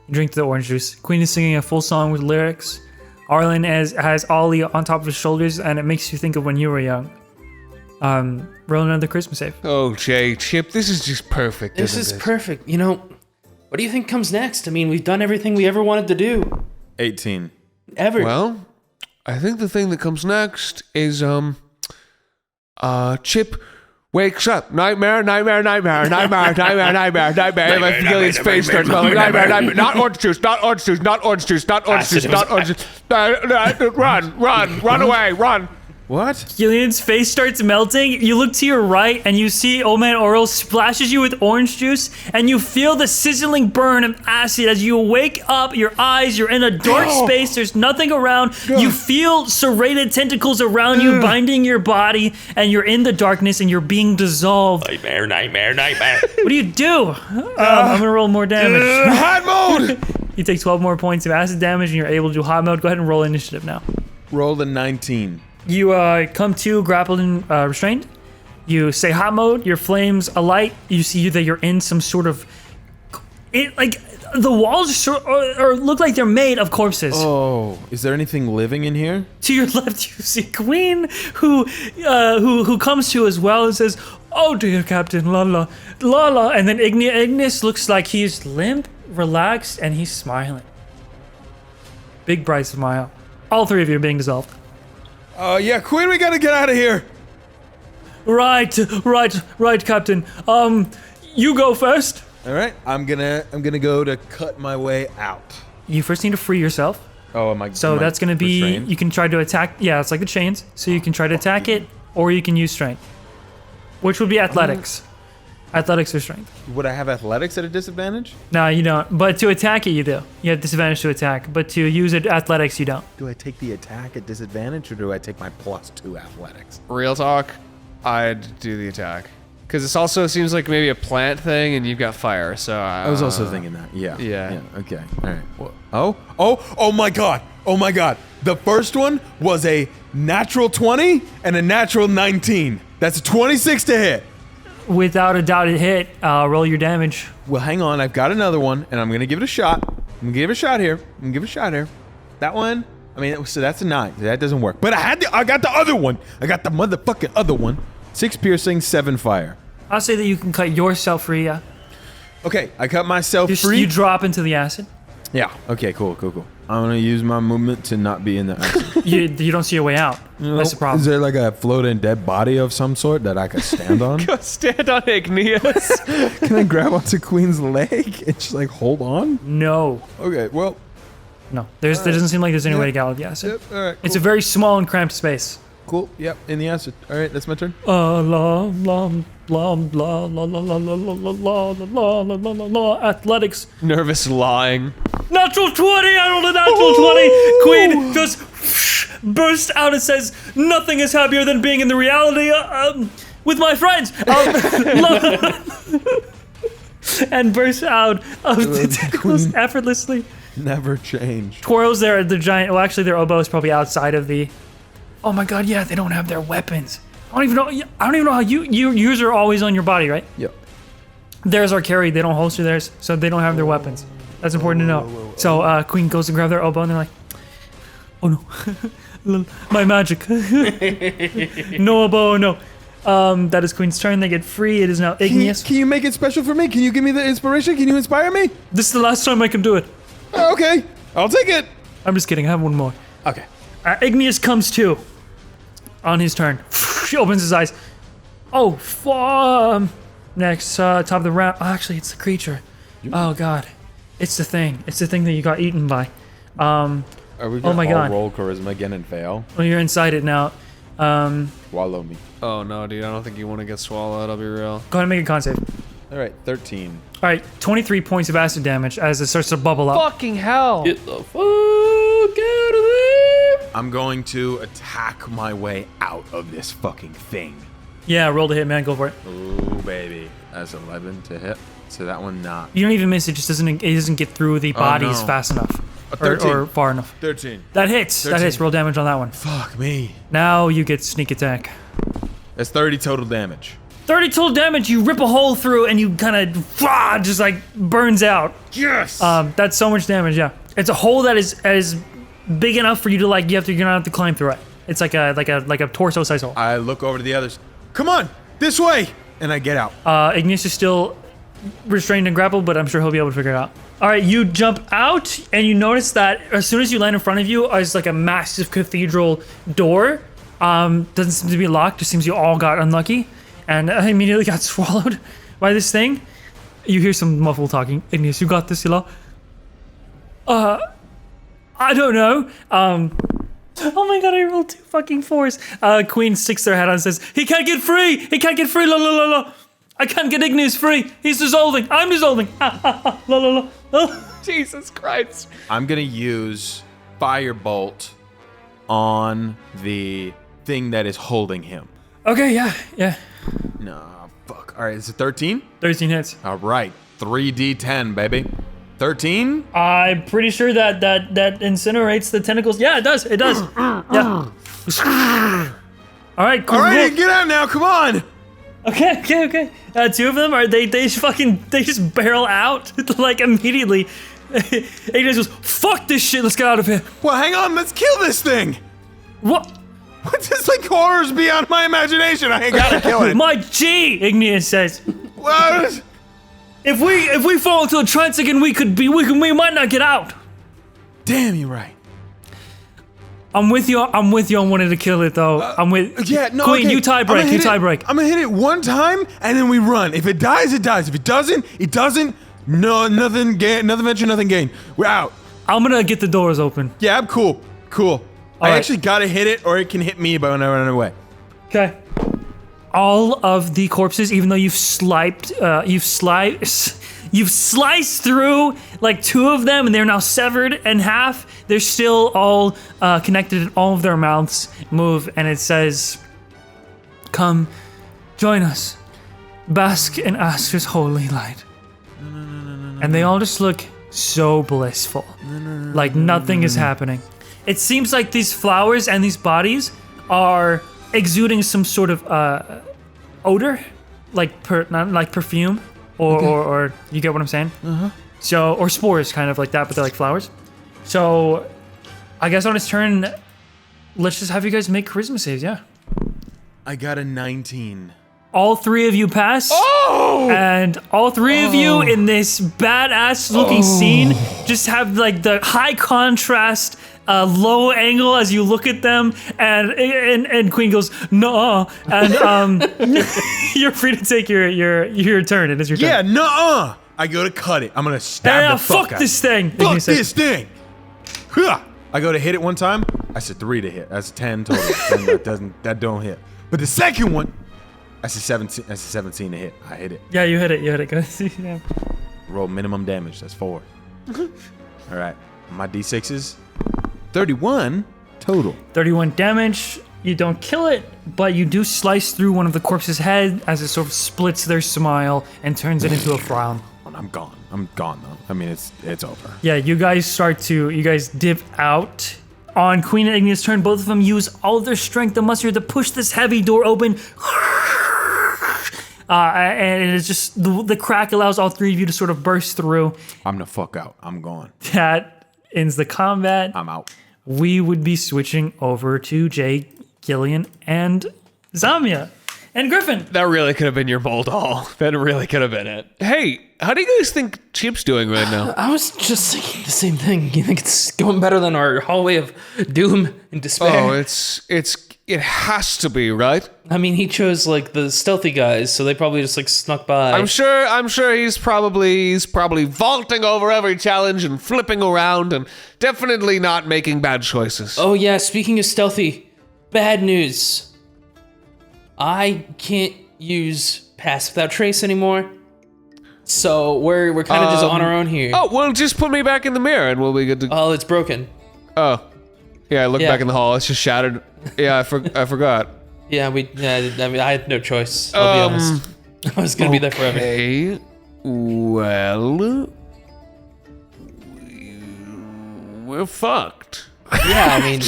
S1: you drink the orange juice. Queen is singing a full song with lyrics. Arlen has Ollie on top of his shoulders, and it makes you think of when you were young. Roll another Christmas save.
S2: Oh, Jay, Chip, this is just perfect.
S5: This is perfect. You know, what do you think comes next? I mean, we've done everything we ever wanted to do.
S4: 18.
S5: Ever.
S2: Well, I think the thing that comes next is Chip wakes up. Nightmare. If Gillion's face starts melting. Nightmare. Not orange juice. Run away. Run.
S4: What?
S1: Gillion's face starts melting. You look to your right and you see Old Man Oral splashes you with orange juice, and you feel the sizzling burn of acid as you wake up. Your eyes, you're in a dark space. There's nothing around. You feel serrated tentacles around you, binding your body, and you're in the darkness and you're being dissolved.
S5: Nightmare.
S1: What do you do? I'm gonna roll more damage.
S4: Hot mode!
S1: You take 12 more points of acid damage and you're able to do hot mode. Go ahead and roll initiative now.
S4: Roll the 19.
S1: You come to grappled and restrained. You say hot mode. Your flames alight. You see that you're in some sort of, like the walls look like they're made of corpses.
S4: Oh, is there anything living in here?
S1: To your left, you see Queen, who comes to as well and says, "Oh dear, Captain, la la." And then Ignis looks like he's limp, relaxed, and he's smiling. Big bright smile. All three of you are being dissolved.
S4: Yeah, Queen, we gotta get out of here.
S1: Right, Captain. You go first.
S4: All right, I'm gonna go to cut my way out.
S1: You first need to free yourself.
S4: Oh, am I?
S1: So that's gonna be,
S4: restrained?
S1: you can try to attack. Yeah, it's like the chains. So you can try to attack it, or you can use strength, which would be athletics. Athletics or strength.
S4: Would I have athletics at a disadvantage?
S1: No, you don't. But to attack it, you do. You have disadvantage to attack. But to use it, athletics, you don't.
S4: Do I take the attack at disadvantage, or do I take my +2 athletics?
S2: Real talk. I'd do the attack. Because this also seems like maybe a plant thing, and you've got fire, so...
S4: I was also thinking that. Yeah.
S2: Yeah.
S4: Okay. All right. Oh my God. Oh my God. The first one was a natural 20 and a natural 19. That's a 26 to hit.
S1: Without a doubt, it hit. Roll your damage.
S4: Well, hang on. I've got another one, and I'm gonna give it a shot. I'm gonna give it a shot here. That one. I mean, so that's a 9. That doesn't work. But I got the other one. I got the motherfucking other one. 6 piercing, 7 fire.
S1: I'll say that you can cut yourself free. Yeah.
S4: Okay, I cut myself free.
S1: You drop into the acid.
S4: Yeah. Okay. Cool. I'm gonna use my movement to not be in the acid.
S1: You don't see a way out. That's the problem.
S4: Is there like a floating dead body of some sort that I could stand on?
S2: Go stand on Igneous.
S4: Can I grab onto Queen's leg and just like hold on?
S1: No.
S4: Okay. Well.
S1: No. There doesn't seem like there's any way to get out of the acid.
S4: Yep. All right. Cool.
S1: It's a very small and cramped space.
S4: Cool. Yep. In the acid. All right. That's my turn.
S1: Athletics.
S2: Nervous lying.
S1: Natural 20! I rolled a natural 20! Queen just bursts out and says, "Nothing is happier than being in the reality with my friends." And bursts out of the tentacles effortlessly.
S4: Never change.
S1: Twirls their giant. Well, actually, their oboe is probably outside of the. Oh my God! Yeah, they don't have their weapons. I don't even know how yours are always on your body, right?
S4: Yep.
S1: Theirs are carried. They don't holster theirs, so they don't have their weapons. That's important to know. So Queen goes to grab their oboe, and they're like, "Oh no, my magic! No oboe, no." That is Queen's turn. They get free. It is now Igneous.
S4: Can you make it special for me? Can you give me the inspiration? Can you inspire me?
S1: This is the last time I can do it.
S4: Okay, I'll take it.
S1: I'm just kidding. I have one more.
S4: Okay.
S1: Igneous comes to on his turn. He opens his eyes. Oh, next, top of the round. Oh, actually, it's the creature. Oh God, it's the thing. It's the thing that you got eaten by.
S4: Are we
S1: Oh my God.
S4: roll charisma again and fail?
S1: Well, you're inside it now.
S4: Swallow me.
S2: Oh no, dude, I don't think you want to get swallowed, I'll be real.
S1: Go ahead and make a con save.
S4: All right, 13.
S1: All right, 23 points of acid damage as it starts to bubble up.
S2: Fucking hell!
S5: Get the fuck out of there!
S4: I'm going to attack my way out of this fucking thing.
S1: Yeah, roll to hit, man. Go for it.
S4: Ooh, baby. That's 11 to hit. So that one not.
S1: You don't even miss it. Just doesn't get through the bodies
S4: no.
S1: fast enough.
S4: A 13.
S1: Or far enough.
S4: 13.
S1: That hits.
S4: 13.
S1: That hits. Roll damage on that one.
S4: Fuck me.
S1: Now you get sneak attack.
S4: That's 30 total damage.
S1: 30 total damage. You rip a hole through and you kind of just like burns out.
S4: Yes.
S1: That's so much damage. Yeah, it's a hole that is big enough for you to like. You're gonna have to climb through it. It's like a torso size hole.
S4: I look over to the others. Come on, this way, and I get out.
S1: Igneous is still restrained and grappled, but I'm sure he'll be able to figure it out. All right, you jump out and you notice that as soon as you land in front of you is like a massive cathedral door. Doesn't seem to be locked. Just seems you all got unlucky, and I immediately got swallowed by this thing. You hear some muffled talking. Igneous, you got this, Hila. I don't know. Oh my God, I rolled 2 fucking 4s. Queen sticks their head out and says, "He can't get free! He can't get free! La la la la! I can't get Igneous free! He's dissolving! I'm dissolving! La la la!"
S2: Jesus Christ.
S4: I'm gonna use Firebolt on the thing that is holding him.
S1: Okay, yeah.
S4: No, fuck. All right, is it 13?
S1: 13 hits.
S4: All right, 3d10, baby. 13?
S1: I'm pretty sure that incinerates the tentacles. Yeah, it does. It does. Yeah. All right, cool.
S4: All right,
S1: cool.
S4: get out now. Come on.
S1: Okay. 2 of them are they just barrel out like immediately. Igneous goes, "Fuck this shit. Let's get out of here."
S4: Well, hang on. Let's kill this thing.
S1: What?
S4: What's this like horrors beyond my imagination? I ain't gotta kill it.
S1: My G, Igneous says.
S4: What?
S1: If we fall into a trance again, we might not get out.
S4: Damn, you're right.
S1: I'm with you on wanting to kill it though. I'm with
S4: Yeah, no.
S1: Queen,
S4: okay.
S1: you tie break.
S4: I'm gonna hit it one time and then we run. If it dies, it dies. If it doesn't, it doesn't. No, nothing gain. Nothing venture, nothing gain. We're out.
S1: I'm gonna get the doors open.
S4: Yeah, I'm cool. I
S1: right.
S4: actually gotta hit it, or it can hit me when I run away.
S1: Okay. All of the corpses, even though you've sliced through like 2 of them, and they're now severed in half. They're still all connected, and all of their mouths move, and it says, "Come Join us. Bask in Astra's holy light. And they all just look so blissful. Like nothing is happening. It seems like these flowers and these bodies are exuding some sort of odor, not like perfume, or you get what I'm saying? So, or spores, kind of like that, but they're like flowers. So, I guess on his turn, let's just have you guys make charisma saves, yeah.
S4: I got a 19.
S1: All three of you pass.
S2: Oh!
S1: And all three of you in this badass looking scene just have like the high contrast, low angle as you look at them, and Queen goes, "Nuh-uh," and you're free to take your turn. It is your turn.
S4: Yeah, nuh-uh. I go to cut it. I'm gonna stab the fuck
S1: fuck
S4: out
S1: this
S4: of it.
S1: thing.
S4: Fuck this thing. Huh. I go to hit it one time. That's a 3 to hit. That's 10 total. that don't hit. But the second one, that's a 17. That's a 17 to hit. I hit it.
S1: Yeah, you hit it. You hit it. Go see. Yeah.
S4: Roll minimum damage. That's 4. All right. My d6s. 31 total.
S1: 31 damage. You don't kill it, but you do slice through one of the corpse's head as it sort of splits their smile and turns it into a frown.
S4: I'm gone. I'm gone though. I mean, it's over.
S1: Yeah, you guys dip out. On Queen and Igneous' turn, both of them use all of their strength and muster to push this heavy door open. And it's just, the crack allows all three of you to sort of burst through.
S4: I'm the fuck out. I'm gone.
S1: That ends the combat.
S4: I'm out.
S1: We would be switching over to Jay, Gillion, and Zamia. And Griffin.
S2: That really could have been your mold hall. That really could have been it. Hey, how do you guys think Chip's doing right now?
S5: I was just thinking the same thing. You think it's going better than our hallway of doom and despair?
S2: Oh, it has to be, right?
S5: I mean, he chose like the stealthy guys, so they probably just like snuck by.
S2: I'm sure he's probably vaulting over every challenge and flipping around and definitely not making bad choices.
S5: Oh yeah, speaking of stealthy, bad news. I can't use Pass Without Trace anymore. So we're kind of just on our own here.
S2: Oh, well, just put me back in the mirror and we'll be good to...
S5: Oh, it's broken.
S2: Oh. Yeah, I looked back in the hall. It's just shattered. Yeah, I forgot.
S5: Yeah, I mean, I had no choice. I'll be honest. I was gonna be there forever.
S2: Okay. Well, we're fucked.
S5: Yeah, I mean,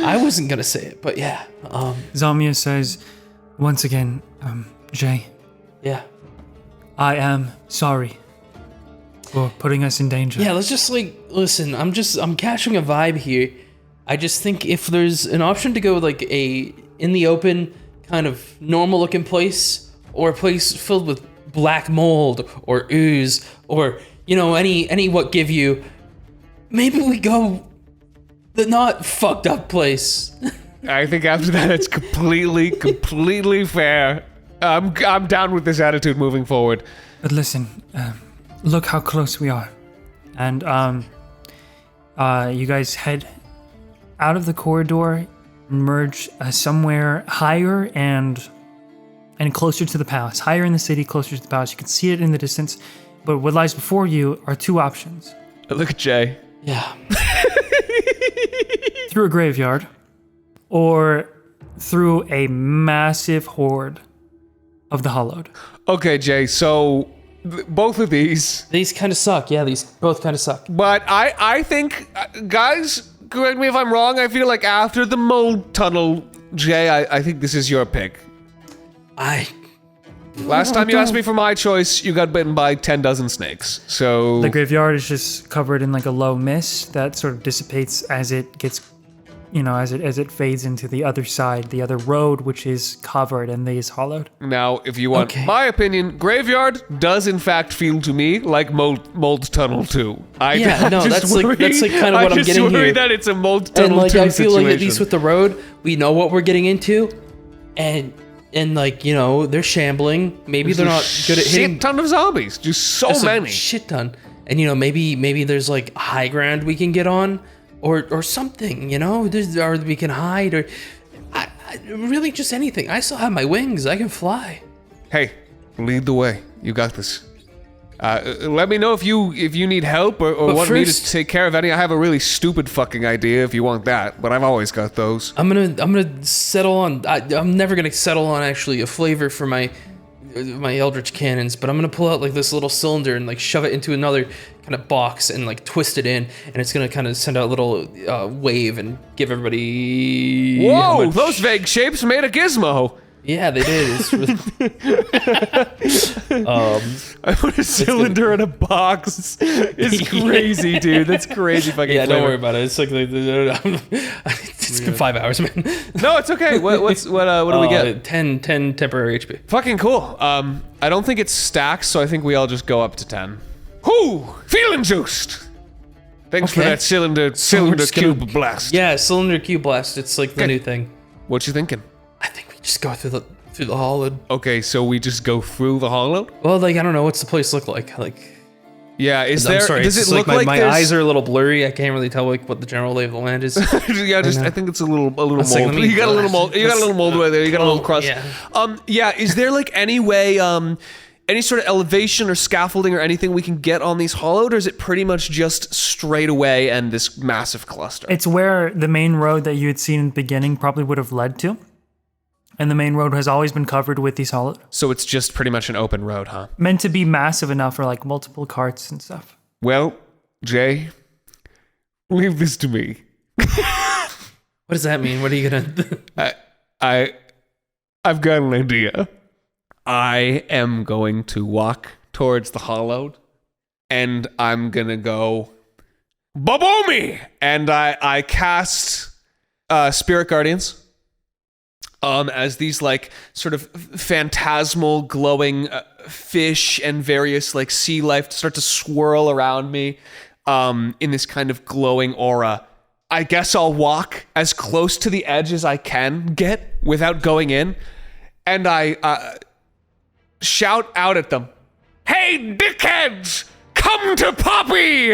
S5: I wasn't gonna say it, but yeah.
S1: Zamia says, once again, Jay,
S5: Yeah.
S1: I am sorry for putting us in danger.
S5: Yeah, let's just like listen. I'm catching a vibe here. I just think if there's an option to go like a in the open kind of normal looking place, or a place filled with black mold or ooze, or any what give you, maybe we go the not fucked up place.
S2: I think after that, it's completely fair. I'm down with this attitude moving forward.
S1: But listen, look how close we are. And you guys head out of the corridor, merge somewhere higher and closer to the palace. Higher in the city, closer to the palace. You can see it in the distance. But what lies before you are two options.
S2: Look at Jay.
S5: Yeah.
S1: Through a graveyard, or through a massive horde of the Hollowed.
S2: Okay, Jay, so both of these.
S5: These kind of suck. Yeah, these both kind of suck.
S2: But I think, guys, correct me if I'm wrong, I feel like after the mold tunnel, Jay, I think this is your pick. Last time you asked me for my choice, you got bitten by 10 dozen snakes, so...
S1: The graveyard is just covered in like a low mist that sort of dissipates as it gets, as it fades into the other side, the other road, which is covered and is hollowed.
S2: Now, if you want my opinion, graveyard does in fact feel to me like mold tunnel 2.
S5: That's like kind of what I'm getting here.
S2: I just worry that it's a mold tunnel 2
S5: and I feel
S2: situation.
S5: like at least with the road, we know what we're getting into, and they're shambling. Maybe they're not good at hitting.
S2: Shit ton of zombies, just so many.
S5: Shit ton. And maybe there's like high ground we can get on, or something. Or we can hide, or really just anything. I still have my wings. I can fly.
S2: Hey, lead the way. You got this. Let me know if you need help or want me to take care of any. I have a really stupid fucking idea if you want that, but I've always got those.
S5: I'm gonna settle on. I'm never gonna settle on actually a flavor for my Eldritch cannons, but I'm gonna pull out like this little cylinder and like shove it into another kind of box and like twist it in, and it's gonna kind of send out a little wave and give everybody.
S2: Whoa! Those vague shapes made a gizmo.
S5: Yeah, they did. It's really...
S4: I put a cylinder in a box. It's crazy, dude. That's crazy fucking
S5: Yeah,
S4: flavor.
S5: don't worry about it. It's like it's been 5 hours, man.
S2: No, it's okay. What do we get?
S5: 10 temporary HP.
S2: Fucking cool. I don't think it's stacks, so I think we all just go up to 10. Whoo! Feeling juiced. Thanks for
S5: Okay.
S2: that cylinder
S5: just gonna-
S2: cube blast.
S5: Yeah, cylinder cube blast. It's like the new thing.
S2: What you thinking?
S5: I think we just go through the hollow.
S2: Okay, so we just go through the hollow?
S5: Well, like I don't know, what's the place look like? Like
S2: Yeah, is
S5: I'm
S2: there?
S5: sorry,
S2: Does
S5: it's
S2: it
S5: just
S2: look like
S5: my
S2: there's-
S5: eyes are a little blurry? I can't really tell like what the general lay of the land is.
S2: Yeah, I think it's a little
S5: Let's see,
S2: mold.
S5: let me-
S2: You got a little mold. You got a little mold right there. You got a little crust.
S5: yeah.
S2: Yeah. Is there like any way, any sort of elevation or scaffolding or anything we can get on these hollowed, or is it pretty much just straight away and this massive cluster?
S1: It's where the main road that you had seen in the beginning probably would have led to. And the main road has always been covered with these hollow.
S2: So it's just pretty much an open road, huh?
S1: Meant to be massive enough for like multiple carts and stuff.
S2: Well, Jay, leave this to me.
S5: What does that mean? What are you gonna?
S2: I've got an idea. I am going to walk towards the hollowed, and I'm gonna go, Babomi! And I cast Spirit Guardians. As these like sort of phantasmal glowing fish and various like sea life start to swirl around me in this kind of glowing aura. I guess I'll walk as close to the edge as I can get without going in, and I shout out at them, "Hey, dickheads, come to Poppy!"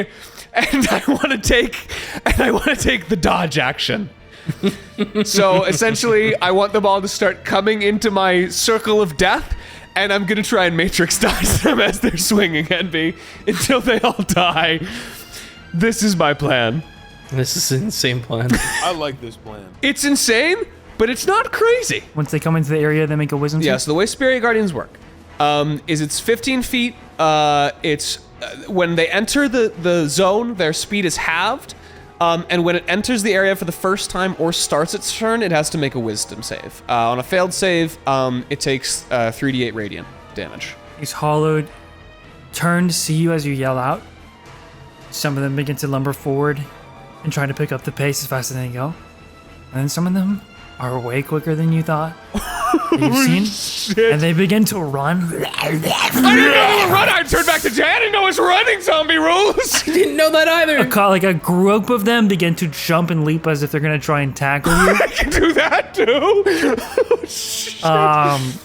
S2: And I want to take the dodge action. So essentially, I want them all to start coming into my circle of death, and I'm gonna try and matrix dodge them as they're swinging at me until they all die. This is my plan.
S5: This is an insane plan.
S4: I like this plan.
S2: It's insane, but it's not crazy.
S1: Once they come into the area, they make a wisdom
S2: Yeah,
S1: save.
S2: so the way Spirit Guardians work is it's 15 feet. It's when they enter the zone, their speed is halved. And when it enters the area for the first time or starts its turn, it has to make a wisdom save. On a failed save, it takes 3d8 radiant damage.
S1: These hollowed turn to see you as you yell out. Some of them begin to lumber forward and try to pick up the pace as fast as they go. And then some of them are way quicker than you thought that you've seen. And they begin to run.
S2: I didn't know they were running. I turned back to Jay. I didn't know it was running zombie rules.
S5: Didn't know that either.
S1: Like a group of them begin to jump and leap as if they're going to try and tackle you.
S2: I can do that too. Oh, shit.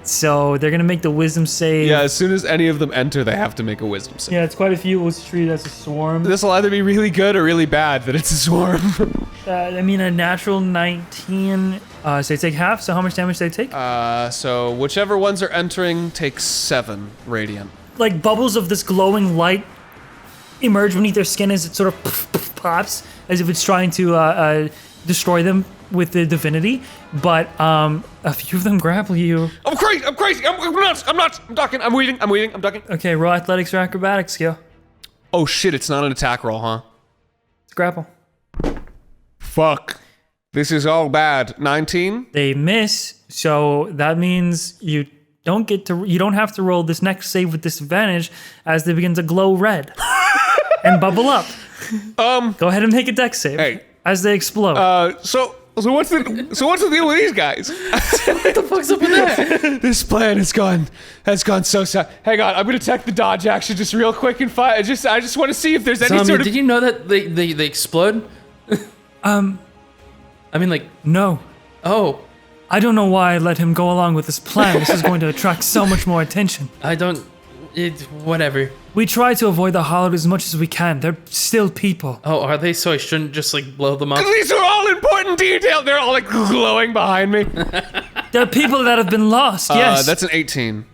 S1: So they're going to make the wisdom save.
S2: Yeah, as soon as any of them enter, they have to make a wisdom save.
S1: Yeah, it's quite a few. We'll treat it as a swarm.
S2: This will either be really good or really bad that it's a swarm.
S1: I mean, a natural 19. So they take half. So how much damage do they take?
S2: So whichever ones are entering takes 7 radiant.
S1: Like bubbles of this glowing light emerge beneath their skin as it sort of pops, as if it's trying to destroy them with the divinity. But a few of them grapple you.
S2: I'm crazy. I'm nuts. I'm ducking. I'm weeding. I'm ducking.
S1: Okay, roll athletics or acrobatics skill.
S2: Oh shit, it's not an attack roll, huh?
S1: It's grapple.
S2: Fuck. This is all bad. 19?
S1: They miss, so that means you don't have to roll this next save with disadvantage as they begin to glow red and bubble up. Go ahead and make a dex save.
S2: Hey.
S1: As they explode.
S2: So what's the deal with these guys?
S5: What the fuck's up with that?
S2: This plan has gone so sad. Hang on, I'm gonna check the dodge action just real quick and I just want to see if there's any sort of.
S5: Did you know that they explode? I mean, like,
S1: No.
S5: oh,
S1: I don't know why I let him go along with this plan. This is going to attract so much more attention.
S5: Whatever.
S1: We try to avoid the hollowed as much as we can. They're still people.
S5: Oh, are they? So I shouldn't just like blow them up?
S2: These are all important details. They're all like glowing behind me.
S1: They're people that have been lost, yes.
S2: That's an 18.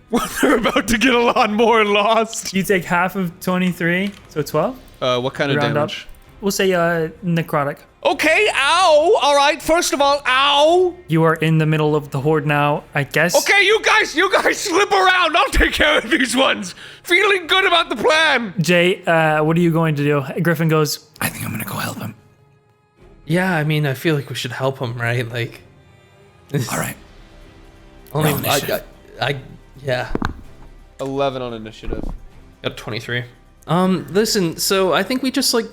S2: They're about to get a lot more lost.
S1: You take half of 23, so 12.
S2: What kind of
S1: Round up.
S2: damage?
S1: We'll say necrotic.
S2: Okay, ow! All right, first of all, ow!
S1: You are in the middle of the horde now, I guess.
S2: Okay, you guys slip around. I'll take care of these ones. Feeling good about the plan.
S1: Jay, what are you going to do? Griffin goes,
S6: I think I'm gonna go help him.
S5: Yeah, I mean, I feel like we should help him, right? Like,
S6: All right.
S5: only
S6: Roll initiative.
S5: yeah,
S2: 11 on initiative.
S5: got 23. Listen, so I think we just like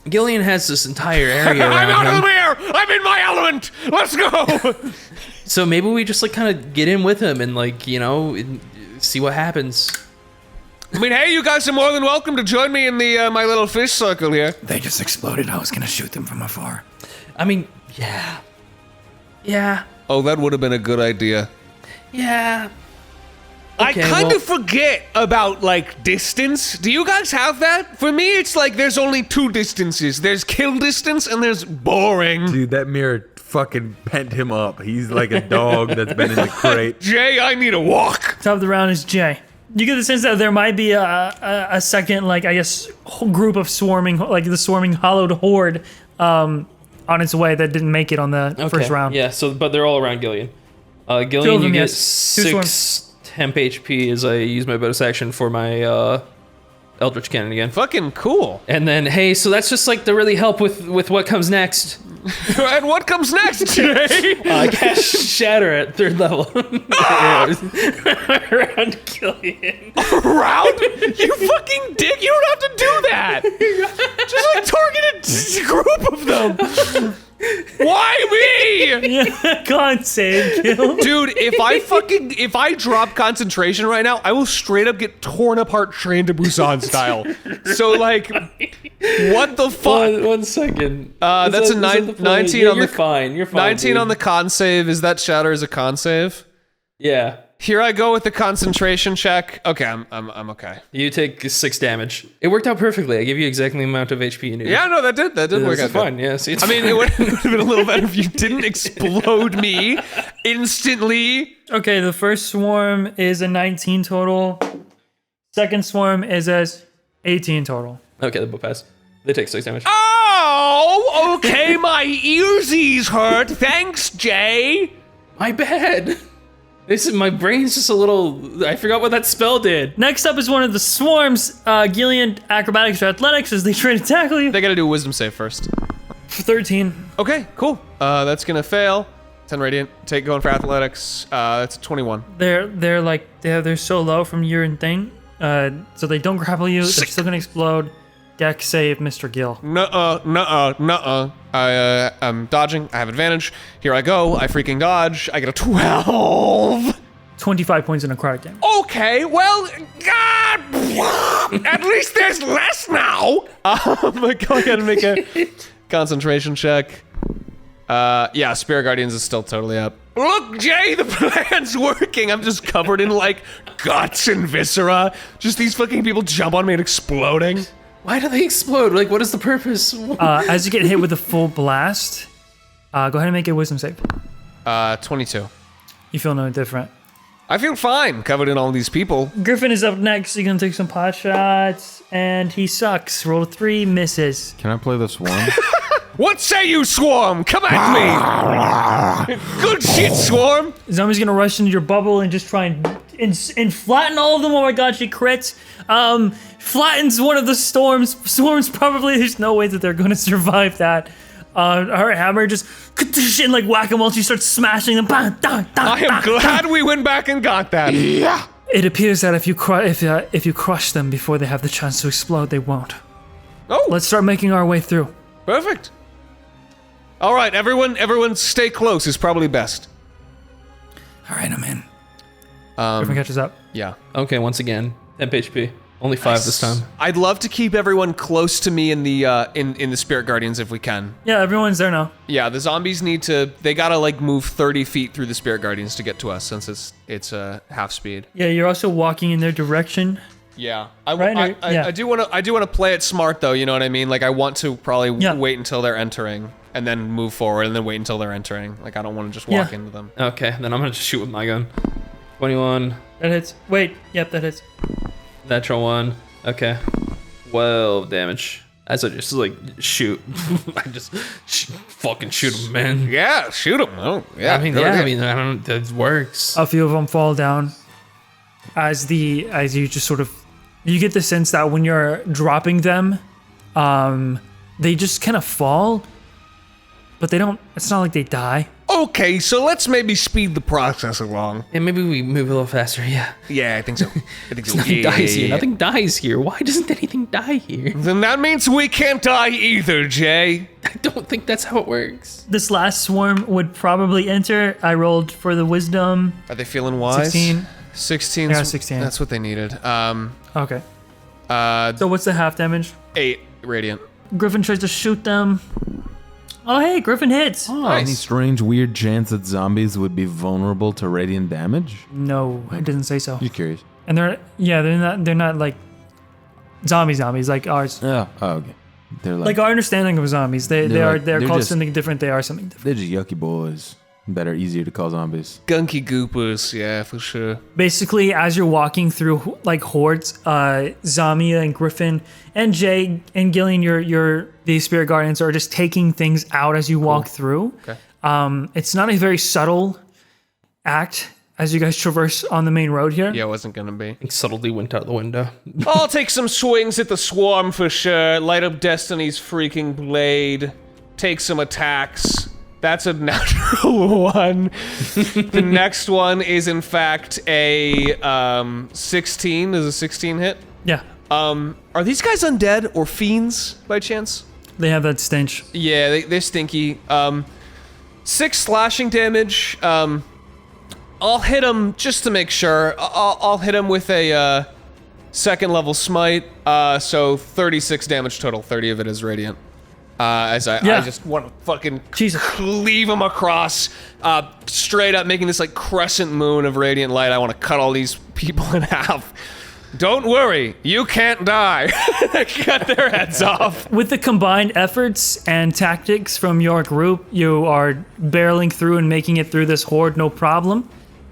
S5: Gillion has this entire area
S2: I'm
S5: around
S2: out
S5: him.
S2: of here. I'm in my element. Let's go.
S5: So maybe we just like kind of get in with him and like, you know, see what happens.
S2: I mean, hey, you guys are more than welcome to join me in the my little fish circle here.
S6: They just exploded. I was gonna shoot them from afar.
S5: I mean, yeah. Yeah.
S2: Oh, that would have been a good idea.
S5: Yeah.
S2: I
S5: Okay,
S2: kind
S5: well-
S2: of forget about, like, distance. Do you guys have that? For me, it's like there's only two distances. There's kill distance and there's boring.
S4: Dude, that mirror fucking pent him up. He's like a dog that's been in the crate.
S2: Jay, I need a walk.
S1: top of the round is Jay. You get the sense that there might be a second, like, I guess, whole group of swarming, like the swarming hollowed horde on its way that didn't make it on the first round.
S5: Yeah, so but they're all around Gillion.
S1: Two of
S5: Gillion, you
S1: them,
S5: get
S1: yes. Two
S5: 6 temp HP as I use my bonus action for my Eldritch Cannon again.
S2: Fucking cool.
S5: And then, hey, so that's just like to really help with what comes next.
S2: And what comes next, Jay?
S5: I cast Shatter at 3rd level. Around Gillion.
S2: Round? You fucking dick. You don't have to do that. Just, like, target a group of them. Why me?
S1: Yeah, con save, kill.
S2: Dude, if I drop concentration right now, I will straight up get torn apart Train to Busan style. So, like, what the fuck?
S5: One second.
S2: That's a 19 on
S5: you're
S2: the
S5: fine. You're fine.
S2: 19
S5: dude.
S2: on the con save. Is that shatter as a con save?
S5: Yeah.
S2: Here I go with the concentration check. Okay, I'm okay.
S5: You take 6 damage. It worked out perfectly. I give you exactly the amount of HP you need.
S2: Yeah, no, that did work out.
S5: It's fine. Yeah. See, it's
S2: I mean,
S5: fine.
S2: it would have been a little better if you didn't explode me instantly.
S1: Okay, the first swarm is a 19 total. Second swarm is as 18 total.
S5: Okay, the book pass. They take 6 damage.
S2: Oh, okay, my earsies hurt. Thanks, Jay.
S5: My bad. My brain's just a little. I forgot what that spell did.
S1: Next up is one of the swarms. Gillion, acrobatics or athletics as they try to tackle you.
S2: They gotta do a wisdom save first.
S1: 13.
S2: Okay, cool. That's gonna fail. 10 radiant. Going for athletics. That's a 21.
S1: They're so low from your thing. So they don't grapple you. They're still gonna explode. Deck save, Mr. Gill.
S2: Nuh-uh. I'm dodging. I have advantage. Here I go. I freaking dodge. I get a 12.
S1: 25 points of necrotic damage.
S2: Okay, well, God, at least there's less now. Go ahead and make a concentration check. Yeah, Spirit Guardians is still totally up. Look, Jay, the plan's working. I'm just covered in, like, guts and viscera. Just these fucking people jump on me and exploding.
S5: Why do they explode? Like, what is the purpose?
S1: As you get hit with a full blast, go ahead and make a wisdom save.
S2: 22.
S1: You feel no different.
S2: I feel fine covered in all these people.
S1: Griffin is up next. You're gonna take some pot shots, and he sucks. Roll 3, misses.
S4: Can I play the swarm?
S2: What say you, Swarm? Come at me. Good shit, Swarm.
S1: Zombie's gonna rush into your bubble and just try and flatten all of them. Oh my god, she crits. Flattens one of the swarms probably. There's no way that they're gonna survive that. Her hammer just and like whack-a-mole. She starts smashing them.
S2: I am glad we went back and got that. Yeah.
S1: It appears that if you crush them before they have the chance to explode, they won't.
S2: Oh,
S1: Let's start making our way through.
S2: perfect. All right, everyone, stay close is probably best.
S6: All right, I'm in.
S1: Griffin catches up.
S2: Yeah.
S5: Okay, once again, temp HP. Only 5 this time.
S2: I'd love to keep everyone close to me in the in the Spirit Guardians if we can.
S1: Yeah, everyone's there now.
S2: Yeah, the zombies they gotta like move 30 feet through the Spirit Guardians to get to us since it's half speed.
S1: Yeah, you're also walking in their direction.
S2: Yeah,
S1: Right, yeah.
S2: I do want to play it smart though. You know what I mean? Like I want to probably
S1: Yeah.
S2: wait until they're entering and then move forward and then wait until they're entering. Like I don't want to just walk into them.
S5: Okay, then I'm gonna just shoot with my gun. 21.
S1: That hits. Wait, yep, that hits.
S5: Natural 1. Okay. 12 damage. As I just like shoot. I just fucking shoot him, man.
S2: Yeah, shoot him. Oh, yeah.
S5: I mean, I don't. That works.
S1: A few of them fall down. As you just sort of, you get the sense that when you're dropping them, they just kind of fall, but they don't. It's not like they die.
S2: Okay, so let's maybe speed the process along.
S5: Yeah, maybe we move a little faster. Yeah.
S2: Yeah, I think so. I think so.
S5: Nothing
S2: Yeah,
S5: dies
S2: yeah,
S5: here.
S2: yeah.
S5: Nothing dies here. Why doesn't anything die here?
S2: Then that means we can't die either, Jay.
S5: I don't think that's how it works.
S1: This last swarm would probably enter. I rolled for the wisdom.
S2: Are they feeling wise?
S1: 16.
S2: 16.
S1: Yeah, 16.
S2: That's what they needed.
S1: Okay. So what's the half damage?
S2: 8 radiant.
S1: Griffin tries to shoot them. Oh, hey, Griffin hits.
S4: Any strange, weird chance that zombies would be vulnerable to radiant damage?
S1: No, it doesn't say so.
S4: Just curious.
S1: And they're not like zombies like ours.
S4: Oh, okay. They're
S1: Like our understanding of zombies, they're
S4: they're
S1: called
S4: just-
S1: something different. They are something different.
S4: they're just yucky boys that are easier to call zombies.
S2: Gunky goopers, yeah, for sure.
S1: Basically, as you're walking through like hordes, Zamia and Griffin and Jay and Gillion, the spirit guardians are just taking things out as you walk through.
S2: Okay.
S1: It's not a very subtle act as you guys traverse on the main road here.
S2: Yeah, it wasn't gonna be.
S5: I think subtlety went out the window.
S2: I'll take some swings at the swarm for sure. Light up Destiny's freaking blade. Take some attacks. That's a natural 1. The next one is in fact a 16. Is a 16 hit?
S1: Yeah,
S2: Are these guys undead or fiends by chance?
S1: they have that stench.
S2: Yeah, they're stinky. 6 slashing damage. I'll hit him just to make sure. I'll hit him with a second level smite. So 36 damage total. 30 of it is radiant. I just want to fucking
S1: Jesus.
S2: cleave him across, straight up, making this like crescent moon of radiant light. I want to cut all these people in half. Don't worry, you can't die. Cut their heads off.
S1: With the combined efforts and tactics from your group, you are barreling through and making it through this horde no problem.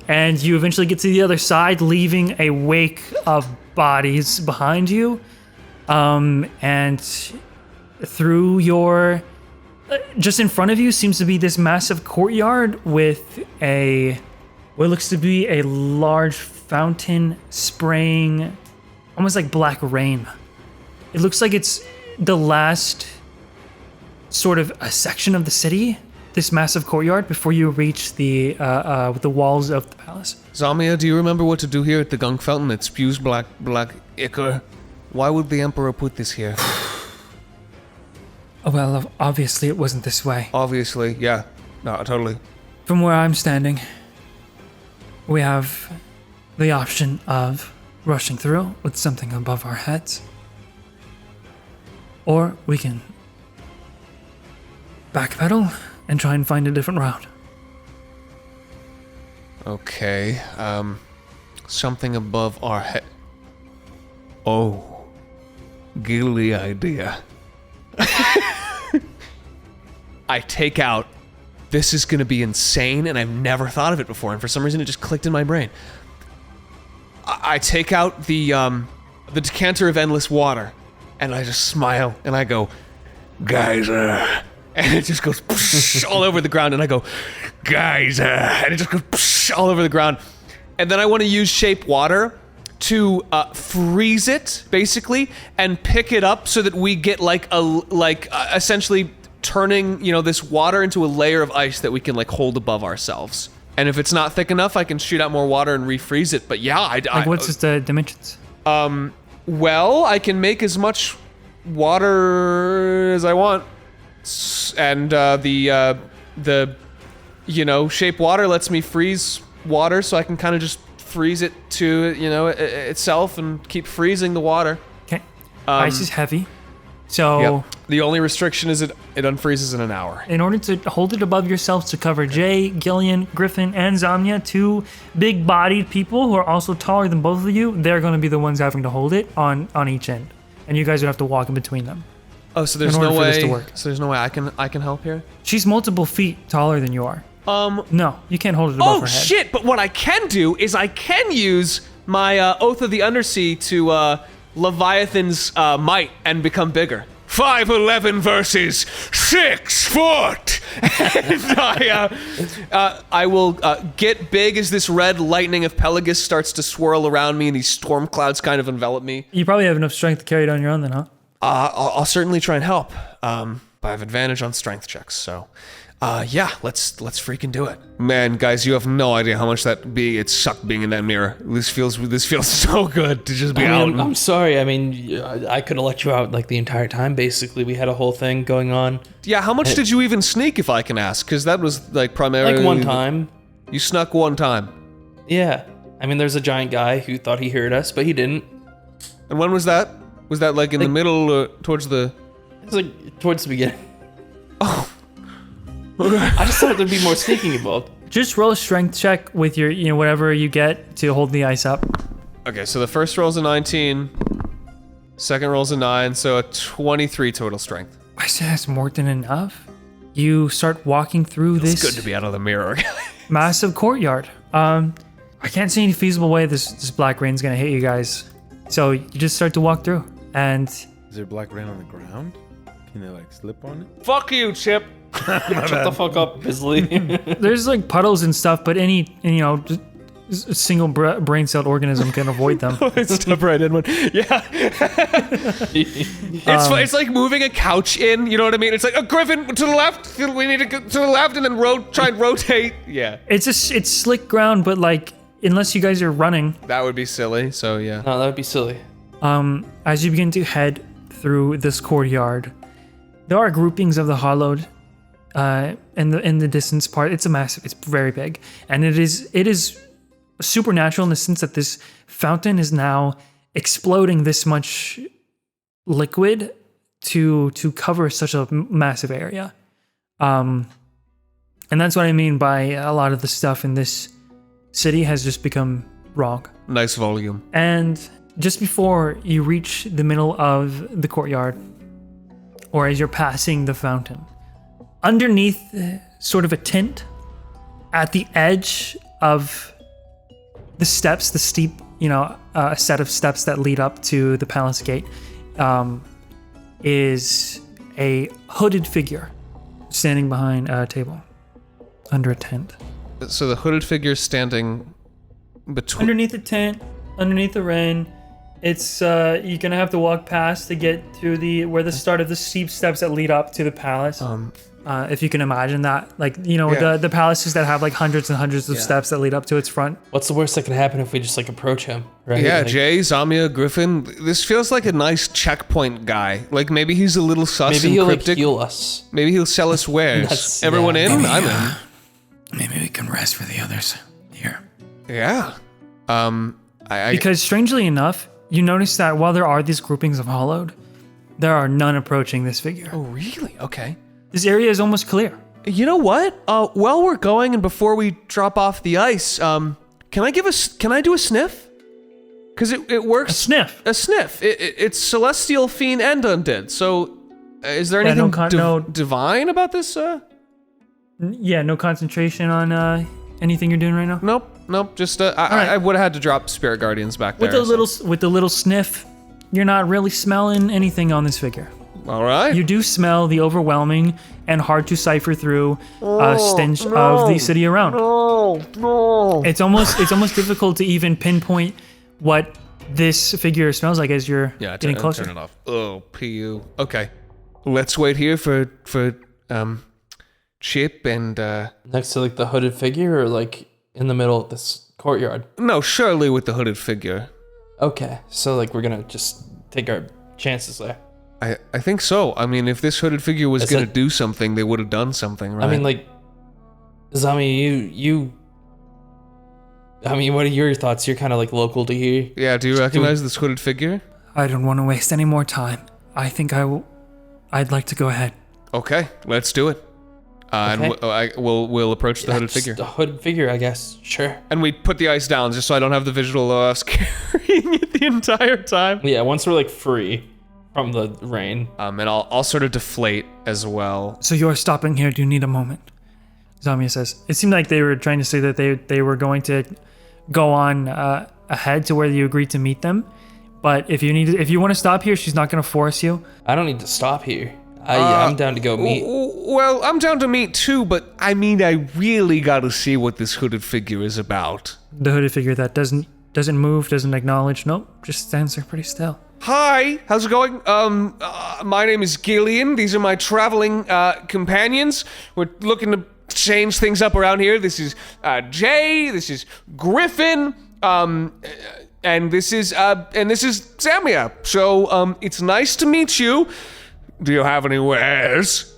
S1: And you eventually get to the other side, leaving a wake of bodies behind you. And through your... just in front of you seems to be this massive courtyard with what looks to be a large fountain spraying almost like black rain. It looks like it's the last sort of a section of the city, this massive courtyard, before you reach the walls of the palace.
S2: Zamia, do you remember what to do here at the gunk fountain? It spews black ichor. Why would the Emperor put this here?
S1: Oh, well, obviously it wasn't this way.
S2: Obviously, yeah. No, totally.
S1: From where I'm standing, we have the option of rushing through with something above our heads, or we can backpedal and try and find a different route.
S2: Okay, something above our head. Oh, gilly idea. I take out, this is gonna be insane, and I've never thought of it before, and for some reason it just clicked in my brain. I take out the decanter of endless water, and I just smile, and I go, geyser, and it just goes all over the ground, and I go, geyser, and it just goes all over the ground, and then I want to use shape water to freeze it, basically, and pick it up so that we get essentially turning, this water into a layer of ice that we can hold above ourselves. And if it's not thick enough, I can shoot out more water and refreeze it. But yeah,
S1: What's the dimensions?
S2: Well, I can make as much water as I want, and the shape water lets me freeze water, so I can kind of just freeze it to itself and keep freezing the water.
S1: Okay. Ice is heavy, so
S2: the only restriction is it unfreezes in an hour.
S1: in order to hold it above yourselves to cover Jay, Gillion, Griffin, and Zamia, 2 big-bodied people who are also taller than both of you, they're going to be the ones having to hold it on each end, and you guys would have to walk in between them.
S2: Oh, so there's
S1: in order
S2: no
S1: for this
S2: way.
S1: to work.
S2: So there's no way I can help here.
S1: She's multiple feet taller than you are. No, you can't hold it above her head.
S2: Shit! But what I can do is I can use my Oath of the Undersea to Leviathan's might and become bigger. 5'11" versus 6 foot, and I will get big as this red lightning of Pelagus starts to swirl around me, and these storm clouds kind of envelop me.
S1: You probably have enough strength to carry it on your own, then, huh?
S2: I'll certainly try and help. But I have advantage on strength checks, so yeah, let's freaking do it. Man, guys, you have no idea how much it sucked being in that mirror. This feels so good to just be out.
S5: I'm sorry. I mean, I could have let you out like the entire time. Basically, we had a whole thing going on.
S2: Yeah, how much did you even sneak, if I can ask? Because that was like primarily
S5: Like one time.
S2: You snuck one time.
S5: Yeah. I mean, there's a giant guy who thought he heard us, but he didn't.
S2: And when was that? Was that like in the middle or towards the...
S5: It was like towards the beginning.
S2: Oh.
S5: I just thought there'd be more sneaking involved.
S1: Just roll a strength check with your, whatever you get to hold the ice up.
S2: Okay, so the first roll's a 19, second roll's a 9, so a 23 total strength.
S1: I say that's more than enough. You start walking through
S2: It's
S1: this
S2: good to be out of the mirror.
S1: massive courtyard. I can't see any feasible way this black rain's gonna hit you guys. So you just start to walk through, and
S4: Is there black rain on the ground? Can they like slip on it?
S2: Fuck you, Chip.
S5: Shut the fuck up, Bizly.
S1: there's like puddles and stuff, but any just a single brain celled organism can avoid them.
S2: Step right in one. Yeah. It's like moving a couch in, you know what I mean? It's like a griffin to the left, we need to go to the left and then try and rotate. Yeah.
S1: It's slick ground, but like unless you guys are running,
S2: That would be silly, so yeah.
S5: No, that would be silly.
S1: as you begin to head through this courtyard, there are groupings of the hollowed in the distance part. It's very big, and it is supernatural in the sense that this fountain is now exploding this much liquid to cover such a massive area. And that's what I mean by a lot of the stuff in this city has just become wrong.
S2: Nice volume.
S1: And just before you reach the middle of the courtyard, or as you're passing the fountain, underneath sort of a tent at the edge of the steps, the steep, a set of steps that lead up to the palace gate, is a hooded figure standing behind a table under a tent.
S2: So the hooded figure standing between...
S1: Underneath the tent, underneath the rain, it's you're gonna have to walk past to get to where the start of the steep steps that lead up to the palace. If you can imagine that, the palaces that have like hundreds and hundreds of steps that lead up to its front.
S5: What's the worst that could happen if we just approach him? Right?
S2: Yeah, Jay, Zamia, Griffin. This feels like a nice checkpoint guy. Like maybe he's a little sus
S5: Maybe
S2: and
S5: he'll
S2: cryptic.
S5: heal us.
S2: Maybe he'll sell us wares. Everyone in?
S6: Maybe,
S2: I'm in.
S6: Maybe we can rest for the others here.
S2: Yeah.
S1: Because strangely enough, you notice that while there are these groupings of hollowed, there are none approaching this figure.
S2: Oh, really? Okay.
S1: This area is almost clear.
S2: You know what? While we're going and before we drop off the ice, can I do a sniff? Because it works.
S1: A sniff?
S2: A sniff. It's celestial, fiend, and undead. So, is there anything divine about this?
S1: No concentration on anything you're doing right now.
S2: Nope. Just I would have had to drop spirit guardians back there.
S1: With the little sniff, you're not really smelling anything on this figure.
S2: All right.
S1: You do smell the overwhelming and hard to cipher through stench of the city around.
S2: No.
S1: It's almost difficult to even pinpoint what this figure smells like as you're getting closer.
S2: Turn it off. Oh, PU. Okay. Let's wait here for Chip and
S5: Next to like the hooded figure, or like in the middle of this courtyard?
S2: No, surely with the hooded figure.
S5: Okay, so like we're gonna just take our chances there.
S2: I think so. I mean, if this hooded figure was gonna do something, they would have done something, right?
S5: I mean, like, Zami, I mean, what are your thoughts? You're kind of like local to here.
S2: Yeah, do you recognize this hooded figure?
S1: I don't want to waste any more time. I think I'd like to go ahead.
S2: Okay, let's do it. And we'll approach the hooded figure.
S5: The hooded figure, I guess. Sure.
S2: And we put the ice down just so I don't have the visual of us carrying it the entire time.
S5: Yeah, once we're like free from the rain.
S2: And I'll sort of deflate as well.
S1: So you're stopping here. Do you need a moment? Zamia says. It seemed like they were trying to say that they were going to go on ahead to where you agreed to meet them. But if you want to stop here, she's not going to force you.
S5: I don't need to stop here. I'm down to go meet.
S2: Well, I'm down to meet too, but I mean, I really gotta see what this hooded figure is about.
S1: The hooded figure that doesn't move, doesn't acknowledge. Nope, just stands there pretty still.
S2: Hi, how's it going? My name is Gillion. These are my traveling companions. We're looking to change things up around here. This is Jay. This is Griffin. And this is Zamia. So it's nice to meet you. Do you have any wares?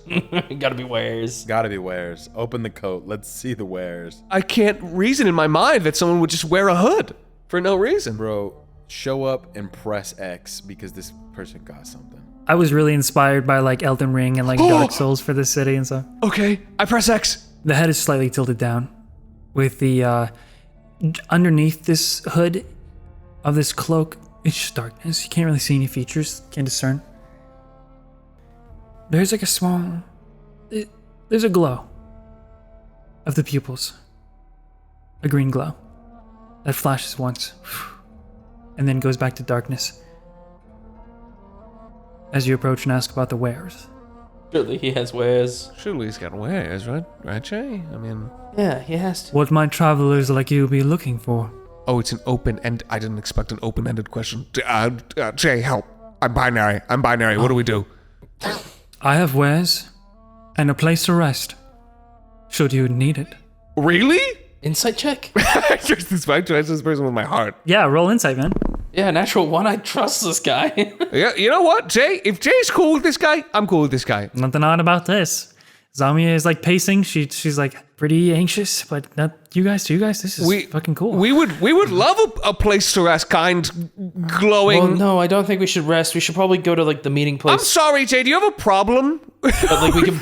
S5: Gotta be wares.
S4: Gotta be wares. Open the coat. Let's see the wares.
S2: I can't reason in my mind that someone would just wear a hood for no reason.
S4: Bro, show up and press X because this person got something.
S1: I was really inspired by like Elden Ring and like Dark Souls for this city and stuff.
S2: Okay, I press X.
S1: The head is slightly tilted down, with the underneath this hood of this cloak, it's just darkness. You can't really see any features. Can't discern. There's like a small... there's a glow of the pupils. A green glow that flashes once and then goes back to darkness as you approach and ask about the wares.
S5: Surely he has wares.
S2: Surely he's got wares, right? Right, Jay? I mean...
S5: Yeah, he has to.
S1: What might travelers like you be looking for?
S2: Oh, it's an open-end... I didn't expect an open-ended question. Jay, help. I'm binary. What do we do?
S1: I have wares and a place to rest, should you need it.
S2: Really?
S5: Insight check?
S2: I trust this person with my heart.
S1: Yeah, roll insight, man.
S5: Yeah, natural 1. I trust this guy.
S2: Yeah, you know what, Jay? If Jay's cool with this guy, I'm cool with this guy.
S1: Nothing odd about this. Zamia is like pacing. She's like pretty anxious, but not you guys. This is fucking cool.
S2: We would love a place to rest, kind, glowing.
S5: Well, no, I don't think we should rest. We should probably go to like the meeting place.
S2: I'm sorry, Jay. Do you have a problem?
S5: But like we can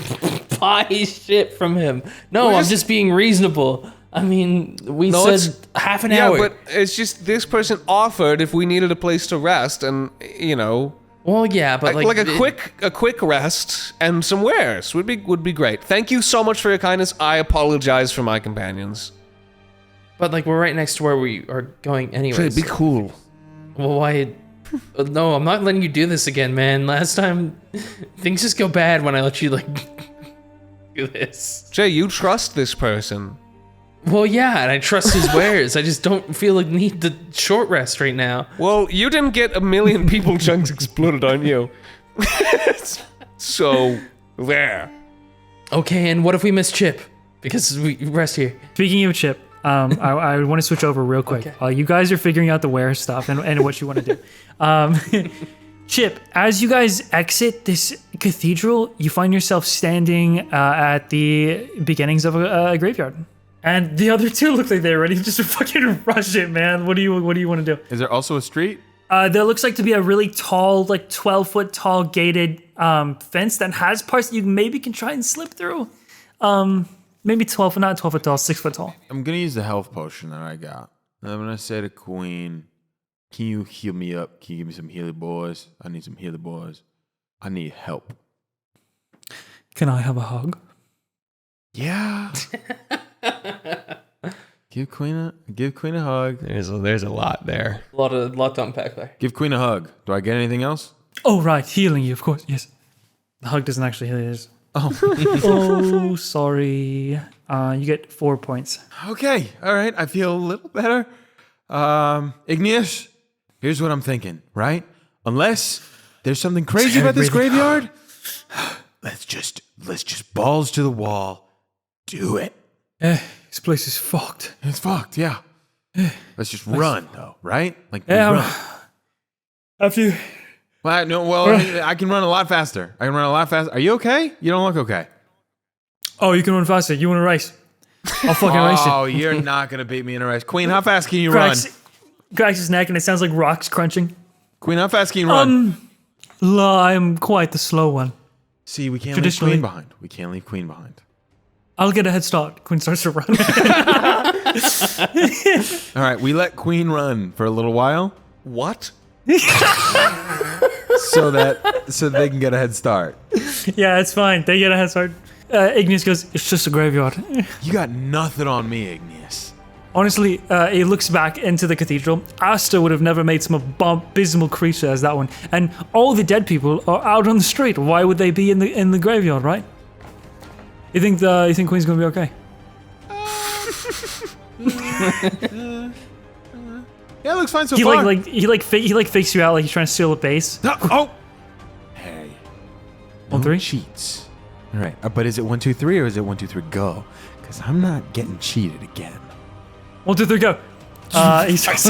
S5: buy shit from him. No, I'm just being reasonable. I mean, we said half an hour.
S2: Yeah, but it's just this person offered if we needed a place to rest, and you know.
S5: Well, yeah, but
S2: like a quick rest and some wares would be great. Thank you so much for your kindness. I apologize for my companions.
S5: But like we're right next to where we are going anyway.
S2: Be cool.
S5: Well, why? No, I'm not letting you do this again, man. Last time, things just go bad when I let you like do this.
S2: Jay, you trust this person.
S5: Well, yeah, and I trust his wares. I just don't feel like need the short rest right now.
S2: Well, you didn't get a million people chunks exploded on you. So, there.
S5: Okay, and what if we miss Chip? Because we rest here.
S1: Speaking of Chip, I want to switch over real quick.
S5: Okay.
S1: You guys are figuring out the where stuff and what you want to do. Chip, as you guys exit this cathedral, you find yourself standing at the beginnings of a graveyard. And the other two look like they're ready to just fucking rush it, man. What do you want to do?
S4: Is there also a street?
S1: There looks like to be a really tall, like 12-foot tall gated fence that has parts that you maybe can try and slip through. Maybe not 12 foot tall, 6 foot tall.
S4: I'm gonna use the health potion that I got. And I'm gonna say to Queen, can you heal me up? Can you give me some healing boys? I need some healing boys. I need help.
S1: Can I have a hug?
S4: Yeah. Give Queen a hug.
S2: There's a lot there.
S5: A lot to unpack there.
S4: Give Queen a hug. Do I get anything else?
S1: Oh, right. Healing you, of course. Yes. The hug doesn't actually heal you.
S4: Oh.
S1: Oh, sorry. You get 4 points.
S4: Okay. All right. I feel a little better. Igneous, here's what I'm thinking, right? Unless there's something crazy about this graveyard, let's just balls to the wall. Do it.
S1: This place is fucked.
S4: It's fucked, yeah. Let's just run, though, right? Like,
S1: Yeah. After you...
S4: Well, no, I mean, I can run a lot faster. Are you okay? You don't look okay.
S1: Oh, you can run faster. You want to race? I'll fucking race you.
S4: Oh, you're not going to beat me in a race. Queen, how fast can you run?
S1: Cracks his neck and it sounds like rocks crunching.
S4: Queen, how fast can you run?
S1: I'm quite the slow one.
S4: See, we can't leave Queen behind.
S1: I'll get a head start. Queen starts to run.
S4: All right, we let Queen run for a little while.
S2: What?
S4: so that they can get a head start.
S1: Yeah, it's fine. They get a head start. Igneous goes, it's just a graveyard.
S4: You got nothing on me, Igneous.
S1: Honestly, he looks back into the cathedral. Asta would have never made some abysmal creature as that one. And all the dead people are out on the street. Why would they be in the graveyard, right? You think Queen's gonna be okay?
S4: Yeah, it looks fine so
S1: He
S4: far.
S1: he fakes you out like he's trying to steal a base.
S4: Oh! Hey.
S1: 1, 3?
S4: Cheats. All right, but is it 1, 2, 3 or is it 1, 2, 3 go? Because I'm not getting cheated again.
S1: 1, 2, 3, go. He starts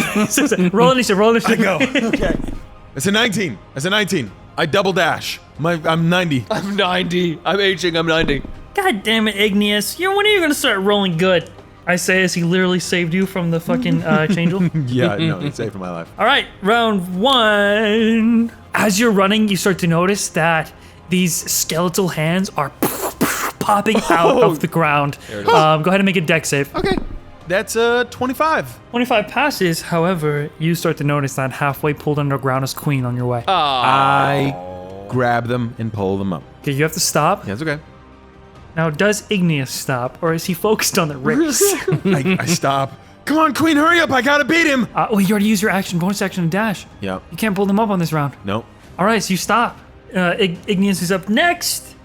S1: roll initiative, roll initiative.
S4: Go. Okay. It's a 19. It's a 19. I double dash. I'm 90.
S2: I'm 90. I'm aging. I'm 90.
S1: God damn it, Igneous. When are you gonna start rolling good? I say as he literally saved you from the fucking Changel.
S4: Yeah, no, it's saved my life.
S1: All right, round 1. As you're running, you start to notice that these skeletal hands are popping out of the ground. Go ahead and make a dex save.
S4: Okay. That's 25.
S1: 25 passes. However, you start to notice that halfway pulled underground is Queen on your way.
S4: I grab them and pull them up.
S1: Okay, you have to stop.
S4: Yeah, it's okay.
S1: Now, does Igneous stop, or is he focused on the race?
S4: I stop. Come on, Queen, hurry up. I gotta beat him.
S1: Well, you already used your bonus action to dash.
S4: Yep.
S1: You can't pull them up on this round.
S4: Nope.
S1: All right, so you stop. Igneous is up next.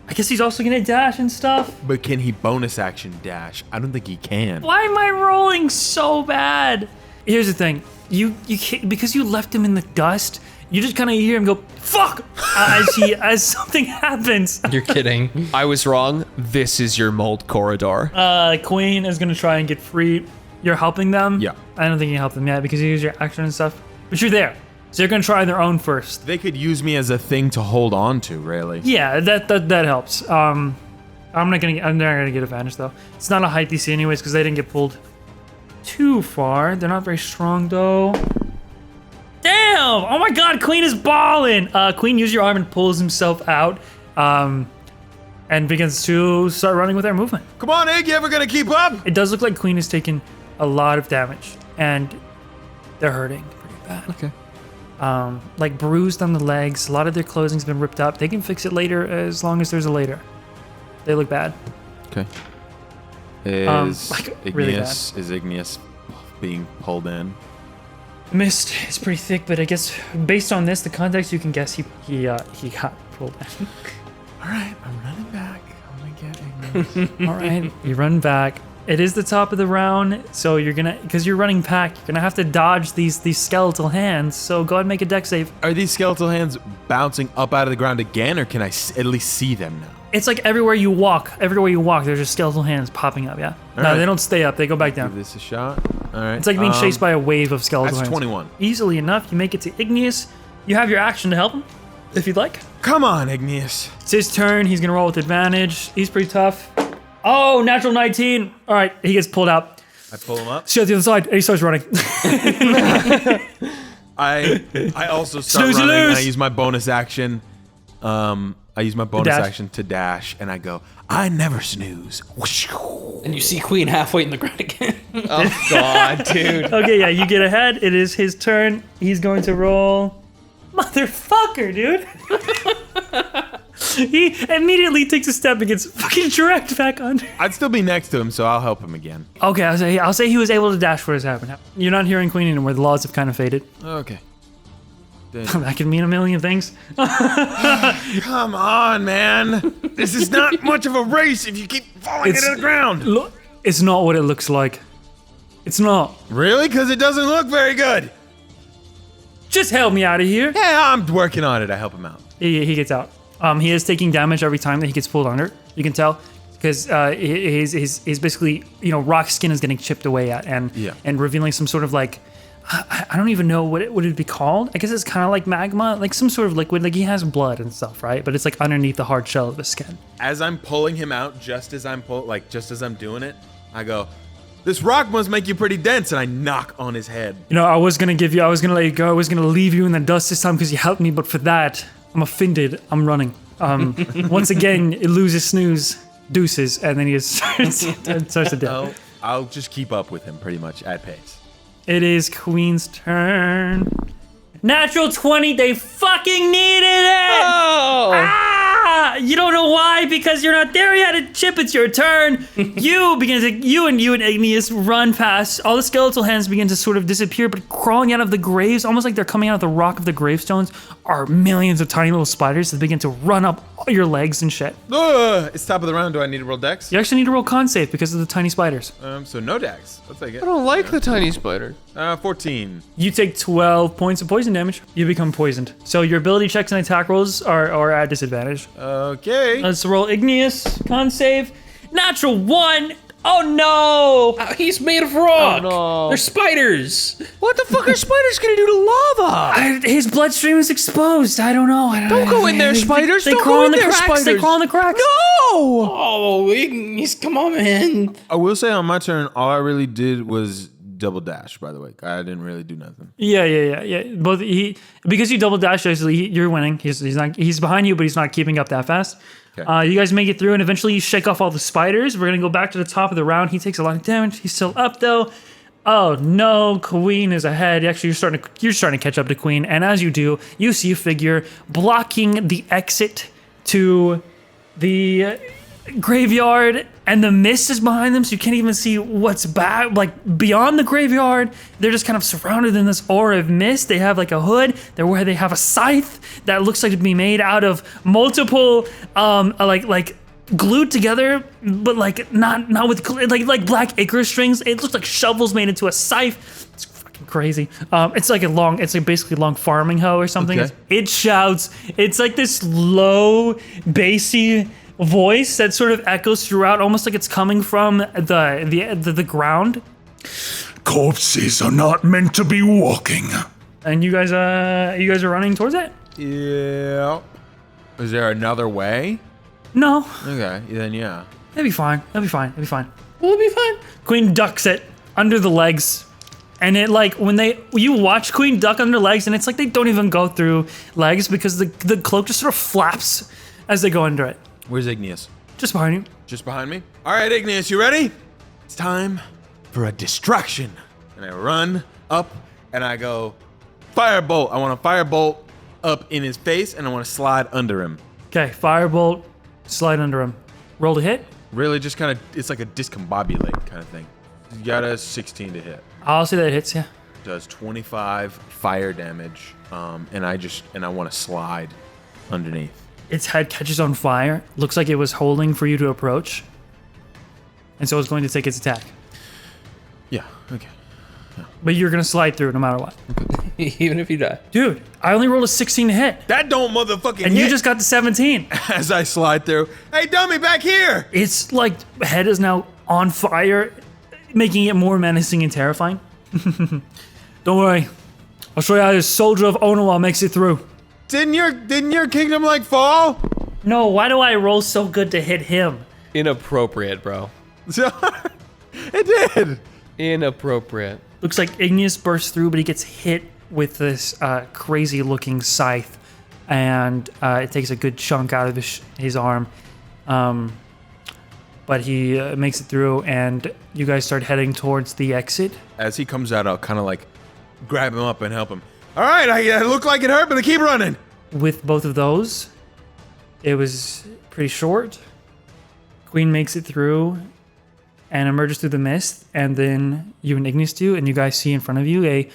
S1: I guess he's also gonna dash and stuff.
S4: But can he bonus action dash? I don't think he can.
S1: Why am I rolling so bad? Here's the thing. You can't, because you left him in the dust, you just kind of hear him go, fuck, as something happens.
S5: You're kidding.
S2: I was wrong. This is your mold corridor.
S1: Queen is gonna try and get free. You're helping them?
S4: Yeah.
S1: I don't think you help them yet because you use your action and stuff. But you're there. So they're gonna try their own first.
S4: They could use me as a thing to hold on to, really.
S1: Yeah, that helps. I'm not gonna get advantage though. It's not a high DC anyways because they didn't get pulled too far. They're not very strong though. Damn! Oh my god, Queen is balling! Queen uses your arm and pulls himself out, and begins to start running with her movement.
S4: Come on, Egg, you ever gonna keep up?
S1: It does look like Queen has taken a lot of damage, and they're hurting pretty bad.
S4: Okay.
S1: Like bruised on the legs, a lot of their clothing's been ripped up. They can fix it later as long as there's a later. They look bad.
S4: Okay. Is
S1: really
S4: Igneous is Igneous being pulled in?
S1: Mist is pretty thick, but I guess based on this, the context, you can guess he got pulled in.
S4: All right, I'm running back. I'm gonna get Igneous.
S1: All right, you run back. It is the top of the round, so you're gonna, because you're running pack, you're gonna have to dodge these skeletal hands. So go ahead and make a dex save.
S4: Are these skeletal hands bouncing up out of the ground again, or can I at least see them now?
S1: It's like everywhere you walk, there's just skeletal hands popping up. Yeah. No,
S4: right.
S1: they don't stay up. They go back
S4: Give
S1: down.
S4: this a shot. All right.
S1: It's like being chased by a wave of skeletal
S4: That's
S1: hands.
S4: 21.
S1: Easily enough, you make it to Igneous. You have your action to help him, if you'd like.
S4: Come on, Igneous.
S1: It's his turn. He's gonna roll with advantage. He's pretty tough. Oh, natural 19. All right, he gets pulled out.
S4: I pull him up.
S1: See at the other side, and he starts running.
S4: I also start
S1: Snooze, you
S4: running. And
S1: lose.
S4: I use my bonus action. I use my bonus
S1: dash.
S4: action to dash, and I go, I never snooze.
S5: And you see Queen halfway in the ground again.
S2: Oh god, dude.
S1: Okay, yeah, you get ahead. It is his turn. He's going to roll. Motherfucker, dude. He immediately takes a step and gets fucking dragged back under.
S4: I'd still be next to him, so I'll help him again.
S1: Okay, I'll say he was able to dash for his happened. You're not hearing Queen anymore. The laws have kind of faded.
S4: Okay.
S1: That could mean a million things.
S4: Come on, man. This is not much of a race if you keep falling into the ground.
S1: Look, it's not what it looks like. It's not.
S4: Really? Because it doesn't look very good.
S1: Just help me out of here.
S4: Yeah, I'm working on it. I help him out.
S1: He gets out. He is taking damage every time that he gets pulled under. You can tell because he's basically, rock skin is getting chipped away at and revealing some sort of like, I don't even know what it would be called. I guess it's kind of like magma, like some sort of liquid. Like he has blood and stuff, right? But it's like underneath the hard shell of his skin.
S4: As I'm pulling him out, just as I'm doing it, I go, this rock must make you pretty dense, and I knock on his head.
S1: I was gonna let you go. I was gonna leave you in the dust this time because you helped me, but for that, I'm offended. I'm running. Once again, it loses snooze, deuces, and then he starts to death.
S4: I'll just keep up with him pretty much at pace.
S1: It is Queen's turn. Natural 20, they fucking needed it!
S2: Oh!
S1: You don't know why, because you're not there yet. Chip, it's your turn. You and Igneous run past. All the skeletal hands begin to sort of disappear, but crawling out of the graves, almost like they're coming out of the rock of the gravestones, are millions of tiny little spiders that begin to run up all your legs and shit.
S4: It's top of the round. Do I need to roll dex?
S1: You actually need to roll con save because of the tiny spiders.
S4: So no dex. I'll take it.
S2: I don't like the tiny spider.
S4: 14.
S1: You take 12 points of poison damage. You become poisoned. So your ability checks and attack rolls are at disadvantage.
S4: Okay.
S1: Let's roll Igneous con save. Natural 1. Oh no!
S5: He's made of rock.
S2: Oh, no.
S5: They're spiders.
S2: What the fuck are spiders gonna do to lava?
S1: His bloodstream is exposed. I don't know.
S2: Don't go in there, spiders.
S1: They
S2: Don't
S1: crawl
S2: go
S1: in
S2: in
S1: the
S2: there,
S1: cracks.
S2: spiders.
S1: They crawl in the cracks.
S2: No!
S5: Oh, Igneous, come on, man.
S4: I will say on my turn, all I really did was double dash. By the way, I didn't really do nothing.
S1: Yeah. Both because you double dash, actually, you're winning. He's behind you, but he's not keeping up that fast.
S4: Okay.
S1: You guys make it through, and eventually you shake off all the spiders. We're gonna go back to the top of the round. He takes a lot of damage. He's still up though. Oh no, Queen is ahead. Actually, you're starting to catch up to Queen, and as you do, you see a figure blocking the exit to the graveyard, and the mist is behind them, so you can't even see what's back, like beyond the graveyard. They're just kind of surrounded in this aura of mist. They have like a hood. They have a scythe that looks like to be made out of multiple, like glued together, but like not with like black icarus strings. It looks like shovels made into a scythe. It's fucking crazy. It's like basically a long farming hoe or something.
S4: Okay.
S1: It shouts. It's like this low, bassy voice that sort of echoes throughout, almost like it's coming from the ground.
S6: Corpses are not meant to be walking.
S1: And you guys are running towards it?
S4: Yeah. Is there another way?
S1: No,
S4: Okay, then yeah.
S1: it'll be fine.
S5: Will it be fine?
S1: Queen ducks it under the legs. And it like you watch Queen duck under legs, and it's like they don't even go through legs because the cloak just sort of flaps as they go under it.
S4: Where's Igneous?
S1: Just behind you.
S4: Just behind me. All right, Igneous, you ready? It's time for a distraction. And I run up and I go firebolt. I want to firebolt up in his face and I want to slide under him.
S1: Okay, firebolt, slide under him. Roll to hit.
S4: Really, just kind of, it's like a discombobulate kind of thing. You got a 16 to hit.
S1: I'll say that hits, yeah.
S4: Does 25 fire damage, and I want to slide underneath.
S1: Its head catches on fire. Looks like it was holding for you to approach. And so it's going to take its attack.
S4: Yeah, okay.
S1: But you're going to slide through no matter what.
S5: Even if you die.
S1: Dude, I only rolled a 16 to hit.
S4: That don't motherfucking
S1: And
S4: hit.
S1: you just got to 17.
S4: As I slide through. Hey, dummy, back here!
S1: Its like head is now on fire, making it more menacing and terrifying. Don't worry. I'll show you how this soldier of Onawa makes it through.
S4: Didn't your kingdom like fall?
S1: No, why do I roll so good to hit him?
S2: Inappropriate, bro.
S4: It did.
S2: Inappropriate.
S1: Looks like Igneous bursts through, but he gets hit with this crazy looking scythe. And it takes a good chunk out of his arm. But he makes it through, and you guys start heading towards the exit.
S4: As he comes out, I'll kind of like grab him up and help him. All right, I look like it hurt, but I keep running.
S1: With both of those, it was pretty short. Queen makes it through and emerges through the mist, and then you and Igneous do, and you guys see in front of you a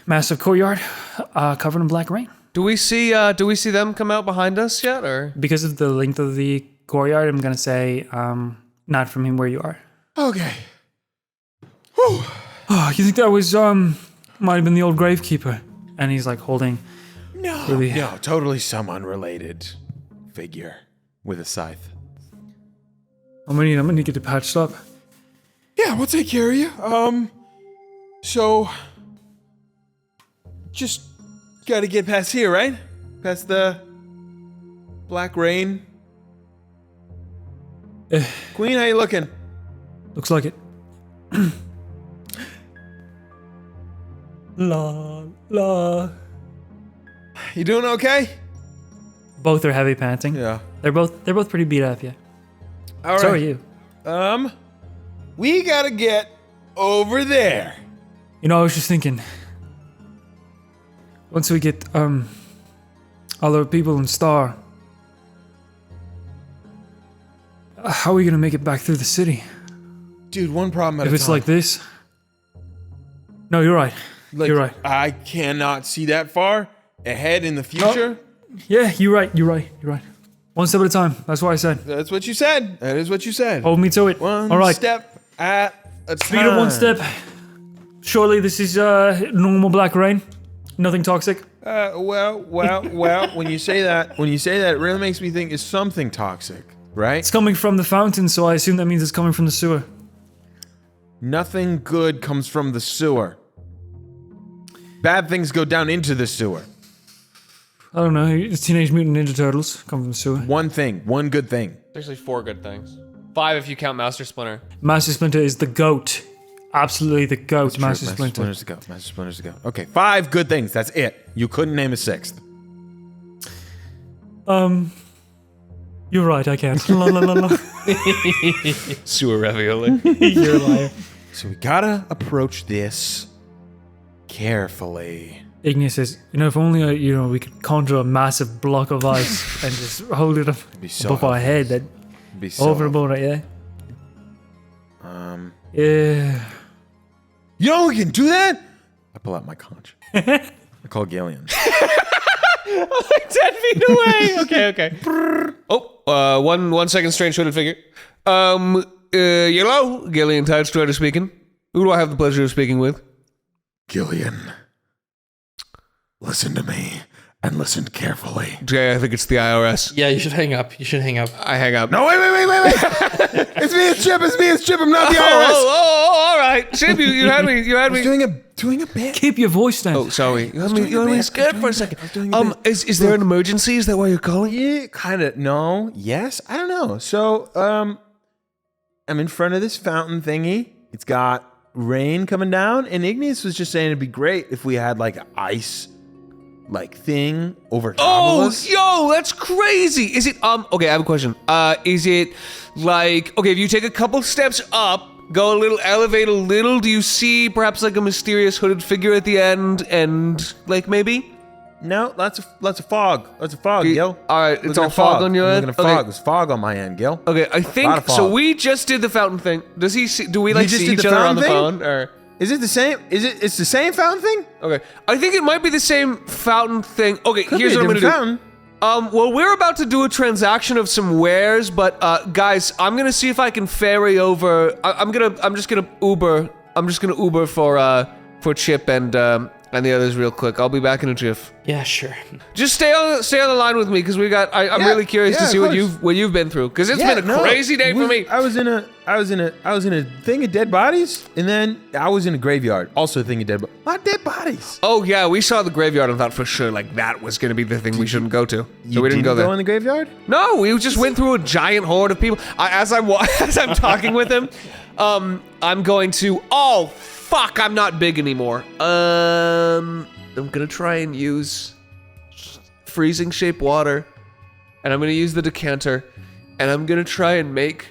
S1: massive courtyard covered in black rain.
S2: Do we see them come out behind us yet, or?
S1: Because of the length of the courtyard, I'm gonna say not from him where you are.
S4: Okay.
S1: Oh, you think that was might have been the old gravekeeper? And he's like holding.
S4: No, totally some unrelated figure with a scythe.
S1: I'm gonna need to get it patched up.
S4: Yeah, we'll take care of you. So just gotta get past here, right? Past the black rain. Queen, how you looking?
S1: Looks like it. La la.
S4: You doing okay?
S1: Both are heavy panting.
S4: Yeah.
S1: They're both pretty beat up, yeah.
S4: All right.
S1: So are you.
S4: We gotta get over there.
S1: You know, I was just thinking. Once we get all the people in Star How are we gonna make it back through the city?
S4: Dude, one problem at
S1: If
S4: a
S1: it's
S4: time.
S1: like this? No, you're right.
S4: Like,
S1: you're right.
S4: I cannot see that far ahead in the future.
S1: Yeah, you're right. You're right. You're right. One step at a time. That's what I said.
S4: That's what you said. That is what you said.
S1: Hold me to it.
S4: One
S1: All right.
S4: step at a time.
S1: Speaking of one step, surely this is normal black rain. Nothing toxic.
S4: Well. When you say that, it really makes me think it's something toxic, right?
S1: It's coming from the fountain, so I assume that means it's coming from the sewer.
S4: Nothing good comes from the sewer. Bad things go down into the sewer.
S1: I don't know. It's Teenage Mutant Ninja Turtles come from the sewer.
S4: One thing, one good thing.
S2: There's actually 4 good things. 5 if you count Master Splinter.
S1: Master Splinter is the goat. Absolutely the goat,
S4: True,
S1: Master Splinter.
S4: Master Splinter's the go. Okay, 5 good things. That's it. You couldn't name a 6th.
S1: You're right, I can't. La, la, la, la.
S2: Sewer ravioli.
S1: You're a liar.
S4: So we gotta approach this carefully.
S1: Ignis says, if only, we could conjure a massive block of ice and just hold it up
S4: Be so
S1: above our head. That
S4: Be so
S1: overboard, right? Yeah. Yeah.
S4: You know we can do that? I pull out my conch. I call Gillion.
S2: 10 feet away. Okay. Oh, 1 second, strange hooded figure. Hello, Gillion Tidestrider speaking. Who do I have the pleasure of speaking with?
S4: Gillion, listen to me and listen carefully.
S2: Jay, I think it's the IRS.
S5: Yeah, you should hang up.
S2: I hang up.
S4: No, wait. It's Chip. I'm not the IRS.
S2: Oh, all right. Chip, you had me.
S4: I was doing a bit.
S1: Keep your voice down.
S2: Oh, sorry. You had me scared for a second. Is there an emergency? Is that why you're calling?
S4: Yeah, kind of. No. Yes. I don't know. So, I'm in front of this fountain thingy. It's got rain coming down, and Ignis was just saying it'd be great if we had like an ice thing over top of us.
S2: Yo, that's crazy. Is it okay, I have a question. Is it like, okay, if you take a couple steps up, go a little, elevate a little, do you see perhaps like a mysterious hooded figure at the end and like maybe?
S4: No, lots of fog. Lots of fog, Gil.
S2: All right, it's
S4: Looking
S2: all
S4: at
S2: fog on your end?
S4: Looking at fog.
S2: Okay.
S4: There's fog on my end, Gil.
S2: Okay, I
S4: Lot
S2: think
S4: of
S2: so.
S4: fog.
S2: We just did the fountain thing. Does he see, do we like
S4: just
S2: see
S4: did
S2: each
S4: the
S2: other on the
S4: fountain
S2: phone or?
S4: Is it the same? It's the same fountain thing?
S2: Okay, I think it might be the same fountain thing. Okay,
S4: Could
S2: here's
S4: be a
S2: what I'm gonna
S4: different
S2: do.
S4: fountain.
S2: Well, we're about to do a transaction of some wares, but guys, I'm gonna see if I can ferry over. I'm just gonna Uber for Chip and the others real quick. I'll be back in a jiff.
S5: Yeah, sure.
S2: Just stay on the line with me because we got. I'm really curious to
S4: yeah,
S2: see
S4: of
S2: what you've been through because it's
S4: Yeah,
S2: been a
S4: no,
S2: crazy day for me.
S4: I was in a thing of dead bodies, and then I was in a graveyard, also a thing of dead bodies. A lot of dead bodies.
S2: Oh yeah, we saw the graveyard and thought for sure like that was gonna be the thing we shouldn't go to, so we didn't go there.
S4: in the graveyard?
S2: No, we just went through a giant horde of people. As I'm talking with him, I'm going to. Oh fuck! I'm not big anymore. I'm gonna try and use freezing shape water, and I'm gonna use the decanter, and I'm gonna try and make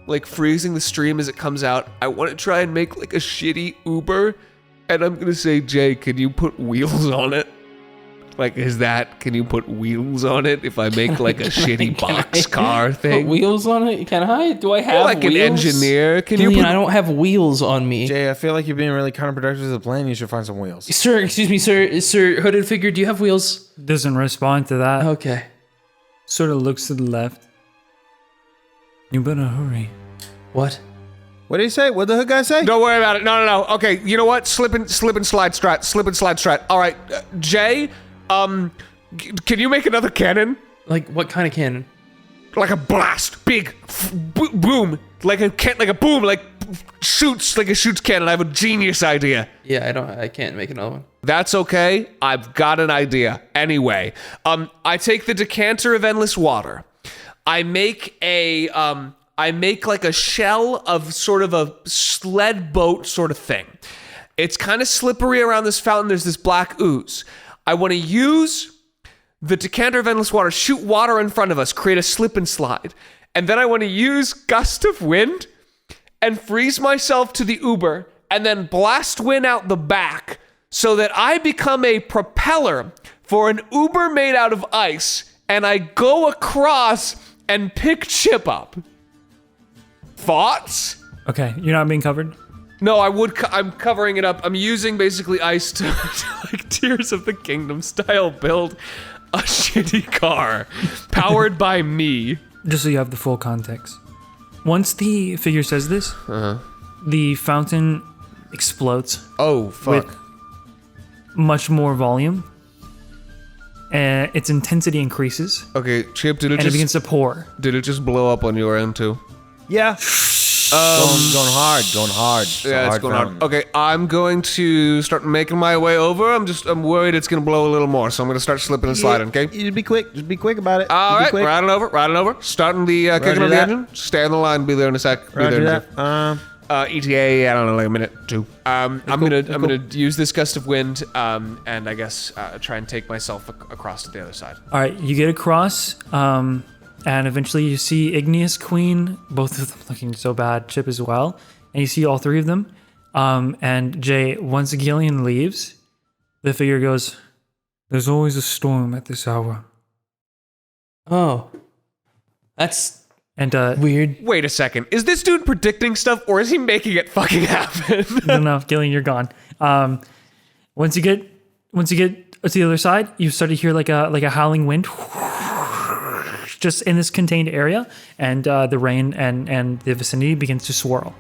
S2: like freezing the stream as it comes out. I want to try and make like a shitty Uber, and I'm gonna say, Jay, can you put wheels on it? Like, can you put wheels on it if I make like a shitty boxcar thing?
S5: Put wheels on it? Can I? Do I have
S2: You're like
S5: wheels?
S2: an engineer. Can
S5: Gillian,
S2: you put
S5: I don't have wheels on me.
S4: Jay, I feel like you're being really counterproductive to the plan. You should find some wheels.
S5: Sir, excuse me, sir, hooded figure, do you have wheels?
S1: Doesn't respond to that.
S5: Okay.
S1: Sort of looks to the left. You better hurry.
S5: What?
S4: What did he say? What did the hood guy say?
S2: Don't worry about it. No. Okay, you know what? Slip and slide strat. All right, Jay. Can you make another cannon?
S5: Like, what kind of cannon?
S2: Like a blast, big boom, like a boom, like shoots cannon. I have a genius idea.
S5: Yeah, I can't make another one.
S2: That's okay. I've got an idea. Anyway, I take the decanter of endless water. I make like a shell of sort of a sled boat sort of thing. It's kind of slippery around this fountain. There's this black ooze. I want to use the decanter of endless water, shoot water in front of us, create a slip and slide. And then I want to use gust of wind and freeze myself to the Uber and then blast wind out the back so that I become a propeller for an Uber made out of ice and I go across and pick Chip up. Thoughts?
S1: Okay, you're not being covered.
S2: No, I'm covering it up. I'm using basically ice to like Tears of the Kingdom style build a shitty car powered by me.
S1: Just so you have the full context. Once the figure says this, the fountain explodes
S2: Oh, fuck.
S1: with much more volume. And its intensity increases,
S2: Okay, Chip, did
S1: and it begins to pour.
S2: just blow up on your end too?
S4: Yeah. Going hard.
S2: Yeah, it's going hard. Okay, I'm going to start making my way over. I'm worried it's gonna blow a little more, so I'm gonna start slipping and sliding, okay?
S4: You just be quick. Just be quick about it.
S2: All
S4: Just be
S2: right,
S4: quick.
S2: riding over. Starting the kicking of the
S4: that.
S2: engine. Stay on the line, be there in a sec. Be
S4: Roger
S2: there in a sec.
S4: that.
S2: ETA, I don't know, like a minute, 2. I'm gonna use this gust of wind, and I guess try and take myself across to the other side.
S1: All right, you get across, and eventually you see Igneous Queen, both of them looking so bad, Chip as well, and you see all three of them. And Jay, once Gillion leaves, the figure goes, "There's always a storm at this hour."
S5: Oh. That's
S1: And
S5: weird.
S2: Wait a second, is this dude predicting stuff, or is he making it fucking happen?
S1: enough, Gillion, you're gone. Once you get to the other side, you start to hear like a howling wind, just in this contained area, and the rain and the vicinity begins to swirl.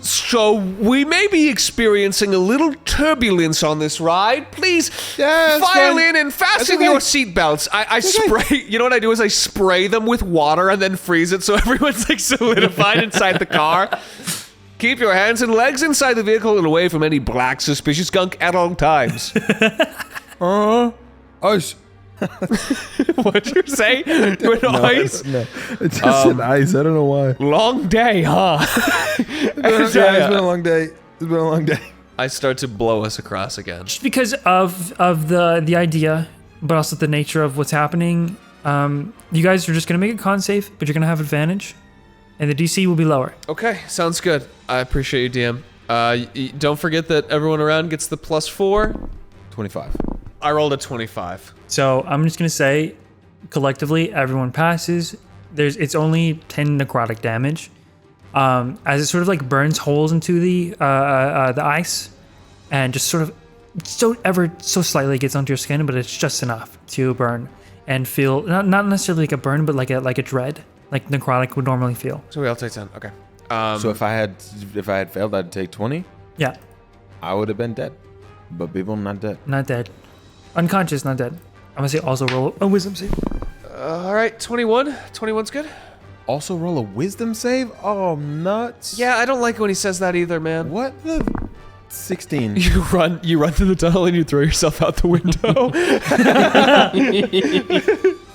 S2: So we may be experiencing a little turbulence on this ride. Please
S4: Yeah, that's
S2: file
S4: fine.
S2: in and fasten
S4: okay.
S2: your seatbelts. I spray, you know what I do is I spray them with water and then freeze it so everyone's like solidified inside the car. Keep your hands and legs inside the vehicle and away from any black suspicious gunk at all times.
S4: Ice.
S2: What'd you say? With ice?
S4: No, it just said ice. I don't know why.
S2: Long day, huh?
S4: It's been a long day. It's been a long day.
S2: I start to blow us across again.
S1: Just because of the idea, but also the nature of what's happening, you guys are just gonna make it con safe, but you're gonna have advantage, and the DC will be lower.
S2: Okay, sounds good. I appreciate you, DM. Don't forget that everyone around gets the +4.
S4: 25.
S2: I rolled a 25.
S1: So I'm just gonna say, collectively, everyone passes. It's only 10 necrotic damage, as it sort of like burns holes into the ice, and just sort of so slightly gets onto your skin, but it's just enough to burn and feel not necessarily like a burn, but like a dread, like necrotic would normally feel.
S2: So we all take 10. Okay.
S4: So if I had failed, I'd take 20.
S1: Yeah,
S4: I would have been dead. But people not dead.
S1: not dead, unconscious, not dead. I'm gonna say also roll a wisdom save.
S2: All right, 21. 21's good.
S4: Also roll a wisdom save? Oh, nuts.
S2: Yeah, I don't like it when he says that either, man.
S4: What the? 16.
S2: You run through the tunnel and you throw yourself out the window.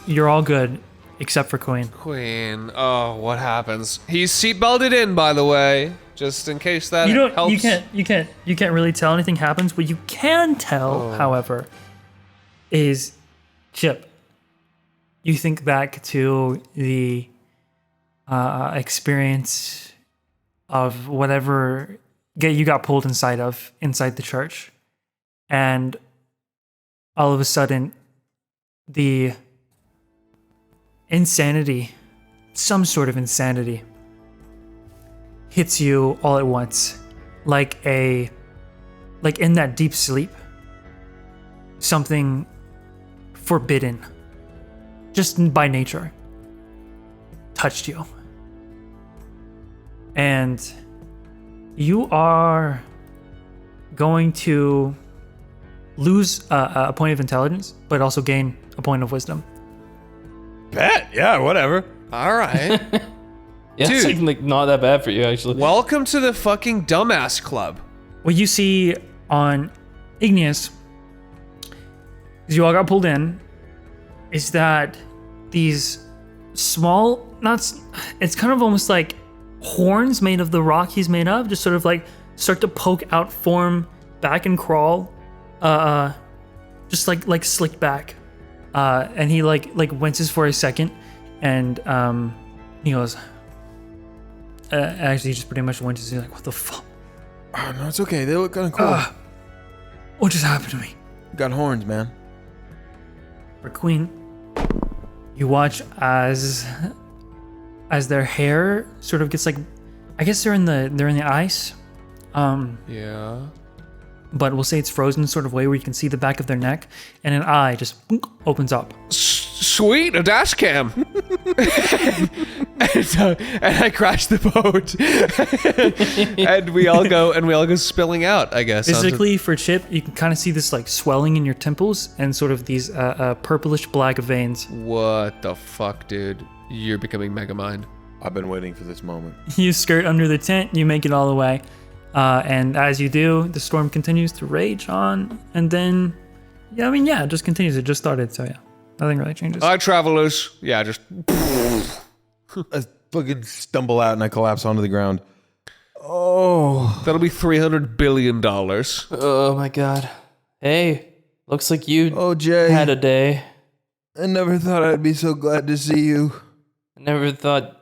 S1: You're all good, except for Queen.
S2: Queen. Oh, what happens? He's seatbelted in, by the way, just in case that helps.
S1: You can't really tell anything happens. What you can tell, however, is Chip. You think back to the experience of whatever you got pulled inside the church, and all of a sudden, the insanity, some sort of insanity, hits you all at once, like in that deep sleep, something forbidden, just by nature, touched you. And you are going to lose a point of intelligence, but also gain a point of wisdom.
S4: Bet. Yeah, whatever.
S2: All right.
S5: Yeah, it's
S2: Dude.
S5: like not that bad for you, actually.
S2: Welcome to the fucking dumbass club.
S1: What you see on Igneous, as you all got pulled in, is that these small, it's kind of almost like horns made of the rock he's made of, just sort of like start to poke out, form back and crawl, just like slick back. And he like winces for a second, and he goes, actually he just pretty much winces. He's like, what the fuck?
S4: Oh, no, it's okay. They look kind of cool.
S1: What just happened to me?
S4: Got horns, man.
S1: For Queen, you watch as their hair sort of gets like I guess they're in the ice.
S2: Yeah.
S1: But we'll say it's frozen sort of way where you can see the back of their neck, and an eye just boonk, opens up.
S2: Sweet, a dash cam. and I crash the boat, and we all go spilling out. I guess
S1: Physically, for Chip, you can kind of see this like swelling in your temples and sort of these purplish black veins.
S2: What the fuck, dude? You're becoming Megamind.
S4: I've been waiting for this moment.
S1: You skirt under the tent, you make it all the way. And as you do, the storm continues to rage on, and then, it just continues. It just started, so yeah, nothing really changes.
S2: Hi, travelers. Yeah, just.
S4: I fucking stumble out and I collapse onto the ground. Oh.
S2: That'll be $300 billion.
S5: Oh my god. Hey, looks like you
S4: Jay.
S5: had a day.
S4: I never thought I'd be so glad to see you.
S5: I never thought.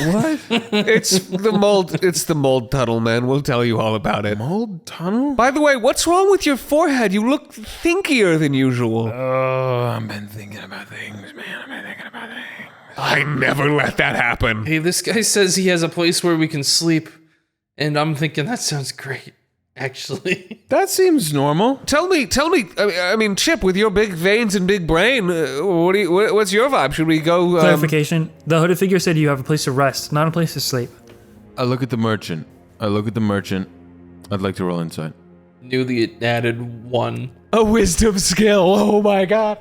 S4: What?
S2: It's the mold tunnel, man. We'll tell you all about it.
S4: Mold tunnel?
S2: By the way, what's wrong with your forehead? You look thinkier than usual.
S4: Oh, I've been thinking about things, man. I've been thinking about things.
S2: I never let that happen.
S5: Hey, this guy says he has a place where we can sleep, and I'm thinking that sounds great, actually.
S4: That seems normal.
S2: Tell me. I mean, Chip, with your big veins and big brain, what's your vibe? Should we go?
S1: Clarification: the hooded figure said you have a place to rest, not a place to sleep.
S4: I look at the merchant. I'd like to roll insight.
S5: Newly added 1.
S2: A wisdom skill. Oh my god.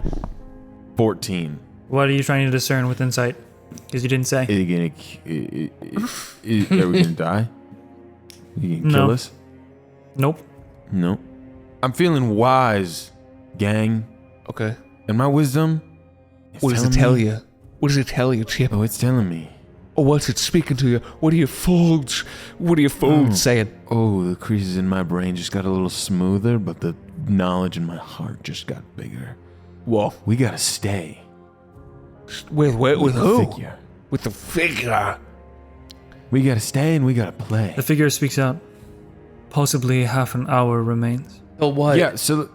S4: 14.
S1: What are you trying to discern with insight? Because you didn't say.
S4: Are we gonna die? You gonna kill us?
S1: Nope.
S4: No. I'm feeling wise, gang.
S2: Okay.
S4: And my wisdom.
S2: What does it tell you? What does it tell you, Chip?
S4: Oh, it's telling me.
S2: Or what's it speaking to you? What are your folds? What are your folds saying?
S4: Oh, the creases in my brain just got a little smoother, but the knowledge in my heart just got bigger.
S2: Whoa.
S4: We gotta stay.
S2: With
S4: the
S2: who?
S4: Figure.
S2: With the figure.
S4: We gotta stay and we gotta play.
S1: The figure speaks out. Possibly half an hour remains.
S5: Oh, what?
S4: Yeah. So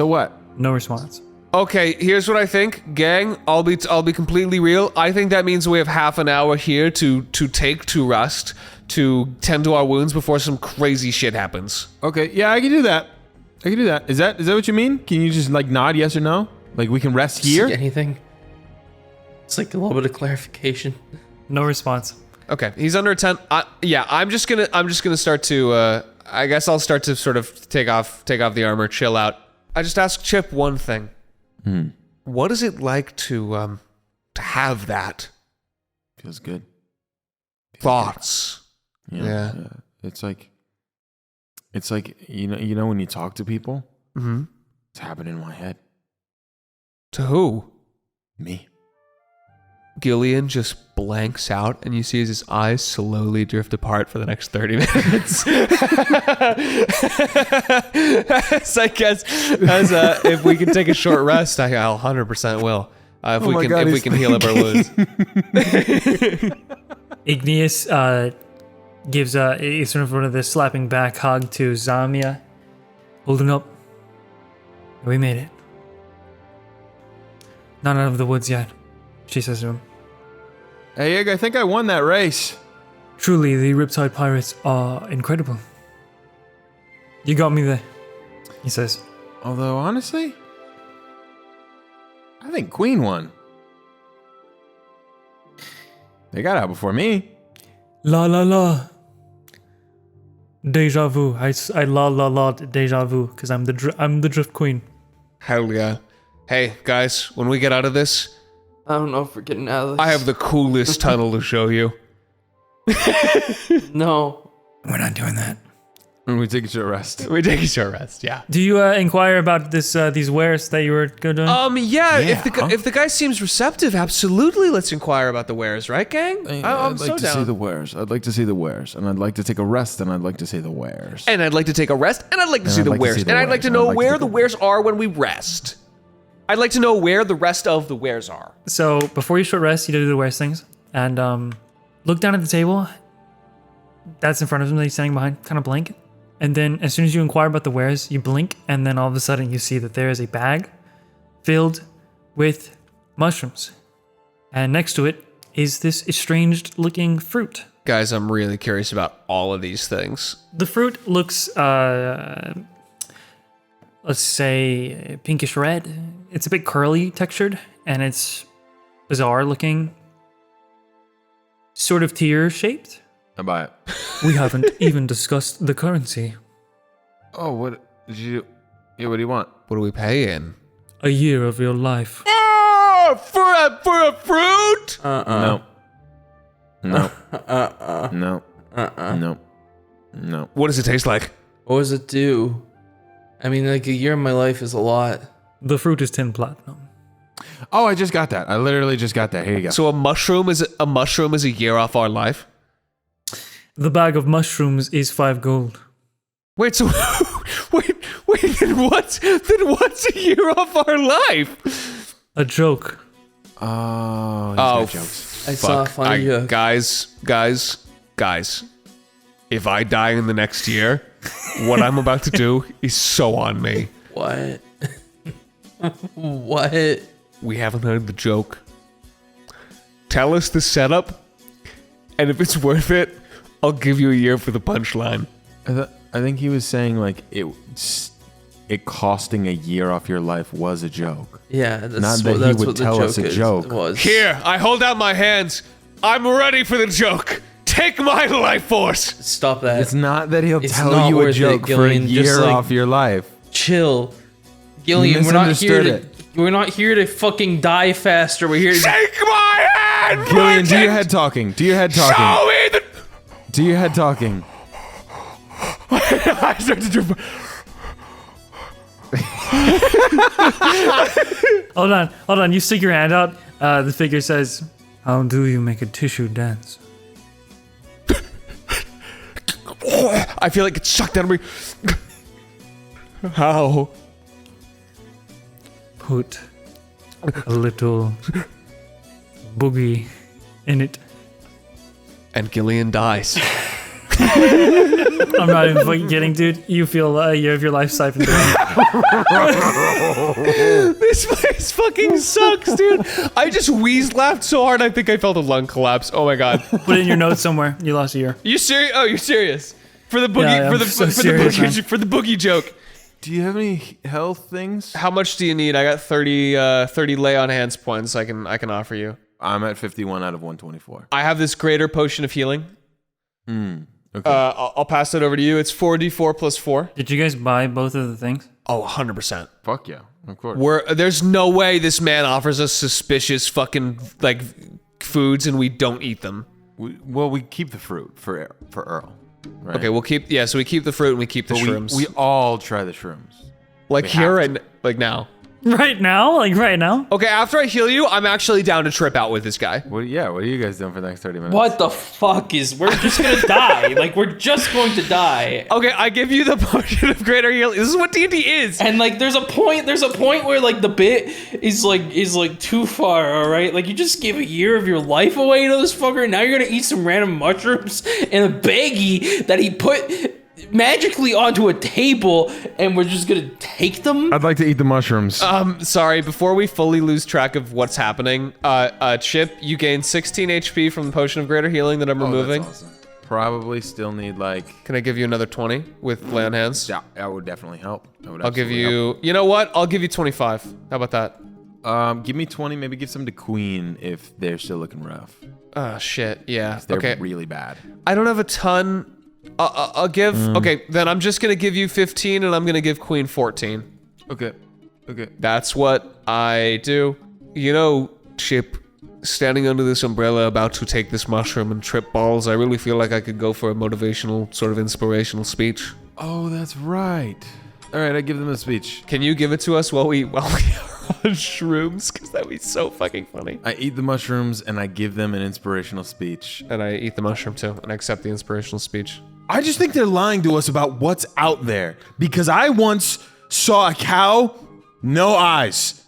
S4: what?
S1: No response.
S2: Okay, here's what I think, gang. I'll be completely real. I think that means we have half an hour here to take to rest, to tend to our wounds before some crazy shit happens.
S4: Okay. Yeah, I can do that. Is that what you mean? Can you just like nod yes or no? Like we can rest here?
S5: Anything? It's like a little bit of clarification.
S1: No response.
S2: Okay, he's under a tent. I'm just gonna start to. I guess I'll start to sort of take off the armor, chill out. I just ask Chip one thing. What is it like to have that?
S4: Feels good.
S2: Thoughts.
S4: Yeah. It's like you know when you talk to people.
S2: Mm-hmm.
S4: It's happening in my head.
S2: To who?
S4: Me.
S2: Gillion just blanks out, and you see his eyes slowly drift apart for the next 30 minutes. So I guess if we can take a short rest, I'll 100% will. If we can heal up our wounds.
S1: Igneous gives a sort of one of the slapping back hug to Zamia, holding up. We made it. Not out of the woods yet, she says to him.
S4: Hey, Ig, I think I won that race.
S1: Truly, the Riptide Pirates are incredible. You got me there, he says.
S4: Although, honestly, I think Queen won. They got out before me.
S1: La la la. Deja vu. I la deja vu because I'm the Drift Queen.
S2: Hell yeah. Hey, guys, when we get out of this,
S5: I don't know if we're getting out of this.
S2: I have the coolest tunnel to show you.
S5: No.
S6: We're not doing that.
S4: And we take a short rest.
S2: We take a short rest, yeah.
S1: Do you inquire about these wares that you were going to do?
S2: Yeah. If the guy seems receptive, absolutely, let's inquire about the wares, right, gang? I'm
S4: I'd
S2: so
S4: like to
S2: down.
S4: see the wares. I'd like to see the wares. And I'd like to take a rest, and I'd like to see the wares.
S2: And I'd like to take a rest, and I'd like to see the wares, and I'd like to know where the wares are when we rest. I'd like to know where the rest of the wares are.
S1: So before you short rest, you do the wares things, and look down at the table. That's in front of him that he's standing behind, kind of blank. And then as soon as you inquire about the wares, you blink, and then all of a sudden you see that there is a bag filled with mushrooms. And next to it is this estranged-looking fruit.
S2: Guys, I'm really curious about all of these things.
S1: The fruit looks, let's say, pinkish red. It's a bit curly textured, and it's bizarre looking. Sort of tear-shaped.
S4: I buy it.
S1: We haven't even discussed the currency.
S4: Oh, what did you? Yeah, what do you want?
S2: What do we pay in?
S1: A year of your life.
S2: Oh, for a fruit?
S4: No. No. No. No. No.
S2: What does it taste like?
S5: What does it do? I mean, like, a year of my life is a lot.
S1: The fruit is 10 platinum.
S4: Oh, I just got that. I literally just got that. Here you go.
S2: So a mushroom is a year off our life?
S1: The bag of mushrooms is 5 gold.
S2: Wait, so wait, then what's a year off our life?
S1: A joke.
S4: Oh, he's
S2: Oh,
S4: got jokes.
S5: I saw a funny joke.
S2: Guys. If I die in the next year, what I'm about to do is so on me.
S5: What? What?
S2: We haven't heard the joke. Tell us the setup, and if it's worth it, I'll give you a year for the punchline.
S4: I think he was saying like it costing a year off your life was a joke.
S5: Yeah, that's
S4: Not that
S5: that's
S4: he would
S5: what the
S4: tell us a
S5: is-
S4: joke.
S5: was.
S2: Here, I hold out my hands. I'm ready for the joke. Take my life force.
S5: Stop that.
S4: It's not that he'll
S5: It's
S4: tell
S5: not
S4: you a
S5: worth it,
S4: joke for a
S5: Gillion. Just,
S4: year
S5: like,
S4: off your life.
S5: Chill. Gillion, we're not here
S4: misunderstood
S5: to we're not here to fucking die faster. We're here to
S2: Take my hand,
S4: Gillian, do your
S2: merchant.
S4: head talking. Do your head talking.
S2: Show me the.
S4: Do your head talking.
S2: I start to drip.
S1: Hold on. You stick your hand out. The figure says, "How do you make a tissue dance?"
S2: I feel like it's sucked out of me. How?
S1: Put a little boogie in it.
S2: And Gillian dies.
S1: I'm not even fucking kidding, dude. You feel a year of your life siphoned away.
S2: This place fucking sucks, dude. I just wheezed, laughed so hard I think I felt a lung collapse. Oh my god.
S1: Put it in your notes somewhere. You lost a year.
S2: You serious? Oh, you're serious? For the boogie,
S1: Yeah, I'm so serious, man.
S2: for the boogie joke.
S4: Do you have any health things?
S2: How much do you need? I got 30 lay on hands points I can offer you.
S4: I'm at 51 out of 124.
S2: I have this greater potion of healing.
S4: Okay.
S2: I'll pass it over to you. It's 4d4 plus 4.
S1: Did you guys buy both of the things?
S2: Oh, 100%.
S4: Fuck yeah, of course.
S2: There's no way this man offers us suspicious fucking like foods and we don't eat them.
S4: We keep the fruit for Earl. Right?
S2: Okay, we'll keep so we keep the fruit and we keep the
S4: But
S2: shrooms.
S4: we all try the shrooms.
S2: like
S4: we
S2: here
S4: have
S2: and like now.
S1: Right now? Like right now?
S2: Okay, after I heal you, I'm actually down to trip out with this guy.
S4: What are you guys doing for the next 30 minutes?
S5: What the fuck is? We're just gonna die. Like, we're just going to die.
S2: Okay, I give you the potion of greater healing. This is what D&D is.
S5: And like, there's a point where like the bit is like too far. All right, like you just gave a year of your life away to this fucker. Now you're gonna eat some random mushrooms in a baggie that he put magically onto a table, and we're just gonna take them.
S4: I'd like to eat the mushrooms.
S2: Sorry, before we fully lose track of what's happening, Chip, you gain 16 HP from the potion of greater healing that I'm removing.
S4: That's awesome. Probably still need like.
S2: Can I give you another 20 with lay on hands?
S4: Yeah, that would definitely help.
S2: I'll give you. You know what? I'll give you 25. How about that?
S4: Give me 20. Maybe give some to Queen if they're still looking rough.
S2: Oh shit. Yeah.
S4: They're
S2: Okay.
S4: really bad.
S2: I don't have a ton. I'll give. Okay, then I'm just gonna give you 15, and I'm gonna give Queen 14.
S4: Okay.
S2: That's what I do. You know, Chip, standing under this umbrella, about to take this mushroom and trip balls, I really feel like I could go for a motivational, sort of inspirational speech.
S4: Oh, that's right. All right, I give them a speech.
S2: Can you give it to us while we are on shrooms? Because that'd be so fucking funny.
S4: I eat the mushrooms and I give them an inspirational speech.
S2: And I eat the mushroom too, and I accept the inspirational speech.
S4: I just think they're lying to us about what's out there. Because I once saw a cow, no eyes.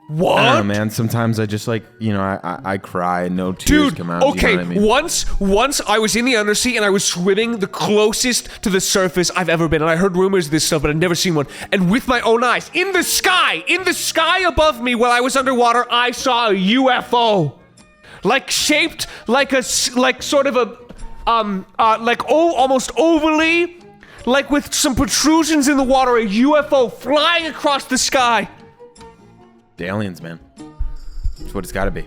S2: What?
S4: I don't know, man. Sometimes I just like, I cry and no tears
S2: Dude,
S4: come out.
S2: okay,
S4: You know what I mean?
S2: once I was in the undersea and I was swimming the closest to the surface I've ever been, and I heard rumors of this stuff, but I'd never seen one. And with my own eyes, in the sky above me while I was underwater, I saw a UFO. like shaped like sort of a almost ovally, like with some protrusions in the water, a UFO flying across the sky.
S4: The aliens, man. That's what it's got to be.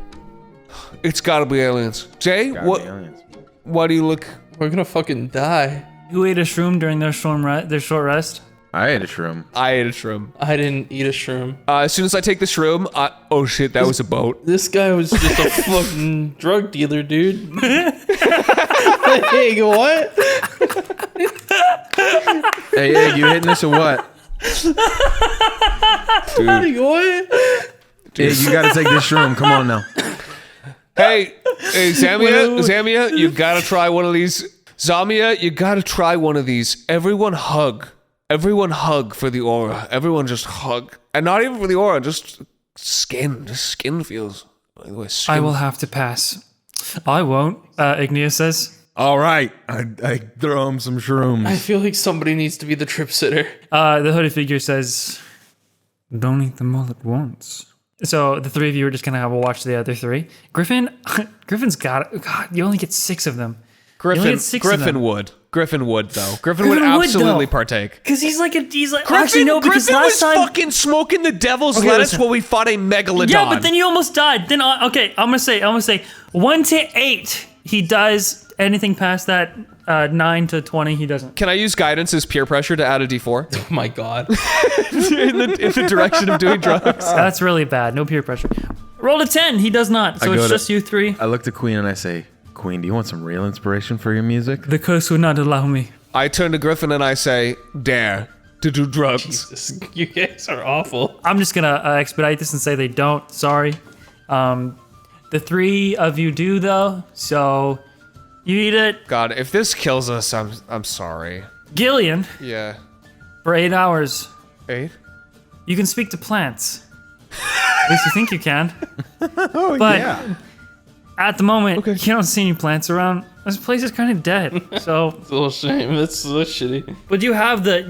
S2: It's gotta be aliens. Jay,
S4: Gotta be aliens.
S2: what do you look?
S5: We're gonna fucking die.
S1: Who ate a shroom during their short rest?
S4: I ate a shroom.
S2: I ate a shroom.
S5: I didn't eat a shroom.
S2: As soon as I take the shroom, oh shit, that was a boat.
S5: This guy was just a fucking drug dealer, dude. Hey, what?
S4: Hey, you hitting this or what?
S5: Hey, what?
S4: Hey, you gotta take this shroom. Come on now.
S2: Hey, Zamia, you gotta try one of these. Zamia, you gotta try one of these. Everyone hug for the aura. Everyone just hug. And not even for the aura, just skin feels.
S1: I will have to pass. I won't, Igneous says.
S4: All right, I throw him some shrooms.
S5: I feel like somebody needs to be the trip sitter.
S1: The hooded figure says, don't eat them all at once. So the three of you are just gonna have a watch the other three. Griffin's got it. God, you only get 6 of them.
S2: Griffin would though. Griffin would absolutely partake.
S1: Because he's like
S2: Griffin,
S1: actually no, because
S2: Griffin
S1: last
S2: was
S1: time
S2: fucking smoking the devil's
S1: Okay,
S2: lettuce
S1: listen.
S2: while we fought a megalodon.
S1: Yeah, but then you almost died. Then okay, I'm gonna say 1 to 8. He does anything past that 9 to 20. He doesn't.
S2: Can I use guidance as peer pressure to add a D4
S5: Oh my god.
S2: in the direction of doing drugs?
S1: That's really bad. No peer pressure. Roll a 10. He does not. So
S4: I go
S1: it's
S4: to-
S1: just you 3.
S4: I look to Queen and I say, Queen, do you want some real inspiration for your music?
S1: The curse would not allow me.
S2: I turn to Griffin and I say, dare to do drugs.
S5: Jesus, you guys are awful.
S1: I'm just gonna expedite this and say they don't. Sorry. The 3 of you do though. So you eat it.
S2: God, if this kills us, I'm sorry.
S1: Gillion,
S2: Yeah.
S1: for 8 hours,
S2: 8?
S1: you can speak to plants. At least you think you can. But at the moment, you don't see any plants around. This place is kind of dead. So,
S5: It's a little shame. That's so shitty.
S1: but you have the.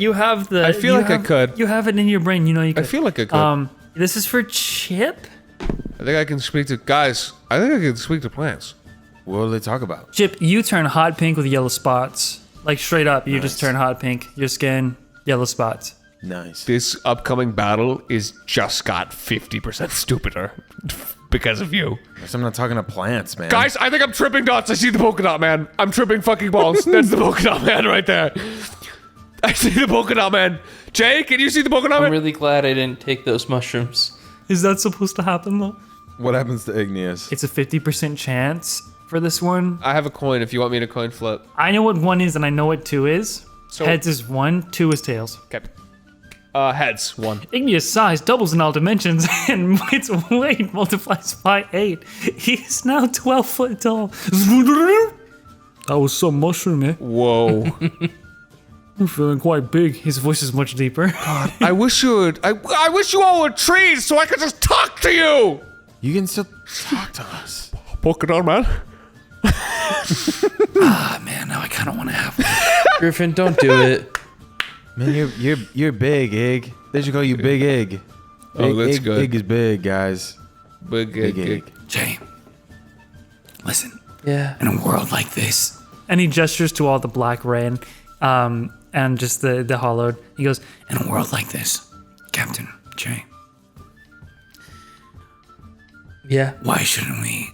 S2: I feel like I could.
S1: You have it in your brain. You know you could.
S2: I feel like I could.
S1: This is for Chip.
S2: I think I can speak to guys. I think I can speak to plants.
S4: What do they talk about?
S1: Chip, you turn hot pink with yellow spots. Like straight up, you just turn hot pink. Your skin, yellow spots.
S4: Nice.
S2: This upcoming battle is just got 50% stupider because of you.
S4: Guess I'm not talking to plants, man.
S2: Guys, I think I'm tripping dots. I see the polka dot man. I'm tripping fucking balls. That's the polka dot man right there. I see the polka dot man. Jay, can you see the polka dot
S5: I'm
S2: man?
S5: really glad I didn't take those mushrooms.
S1: Is that supposed to happen though?
S4: What happens to Igneous?
S1: It's a 50% chance for this one.
S2: I have a coin if you want me to coin flip.
S1: I know what 1 is and I know what 2 is.
S2: So-
S1: Heads is 1, 2 is tails.
S2: Okay. Heads. 1.
S1: Igneous size doubles in all dimensions and its weight multiplies by 8. He is now 12 foot tall. That was some mushroom, eh?
S2: Whoa.
S1: I'm feeling quite big. His voice is much deeper.
S2: I wish you would. I wish you all were trees so I could just talk to you.
S4: You can still talk to us.
S2: Polka dot man.
S6: Man, now I kind of want to have one.
S5: Griffin, don't do it.
S4: Man, you're big, Ig. They should call you Big Ig.
S2: Oh, that's
S4: Ig,
S2: good.
S4: Ig is big, guys.
S2: Big
S4: Big Ig.
S6: Jay, listen,
S5: Yeah.
S6: in a world like this,
S1: And he gestures to all the black rain and just the hollowed. He goes,
S6: in a world like this, Captain Jay,
S5: Yeah.
S6: why shouldn't we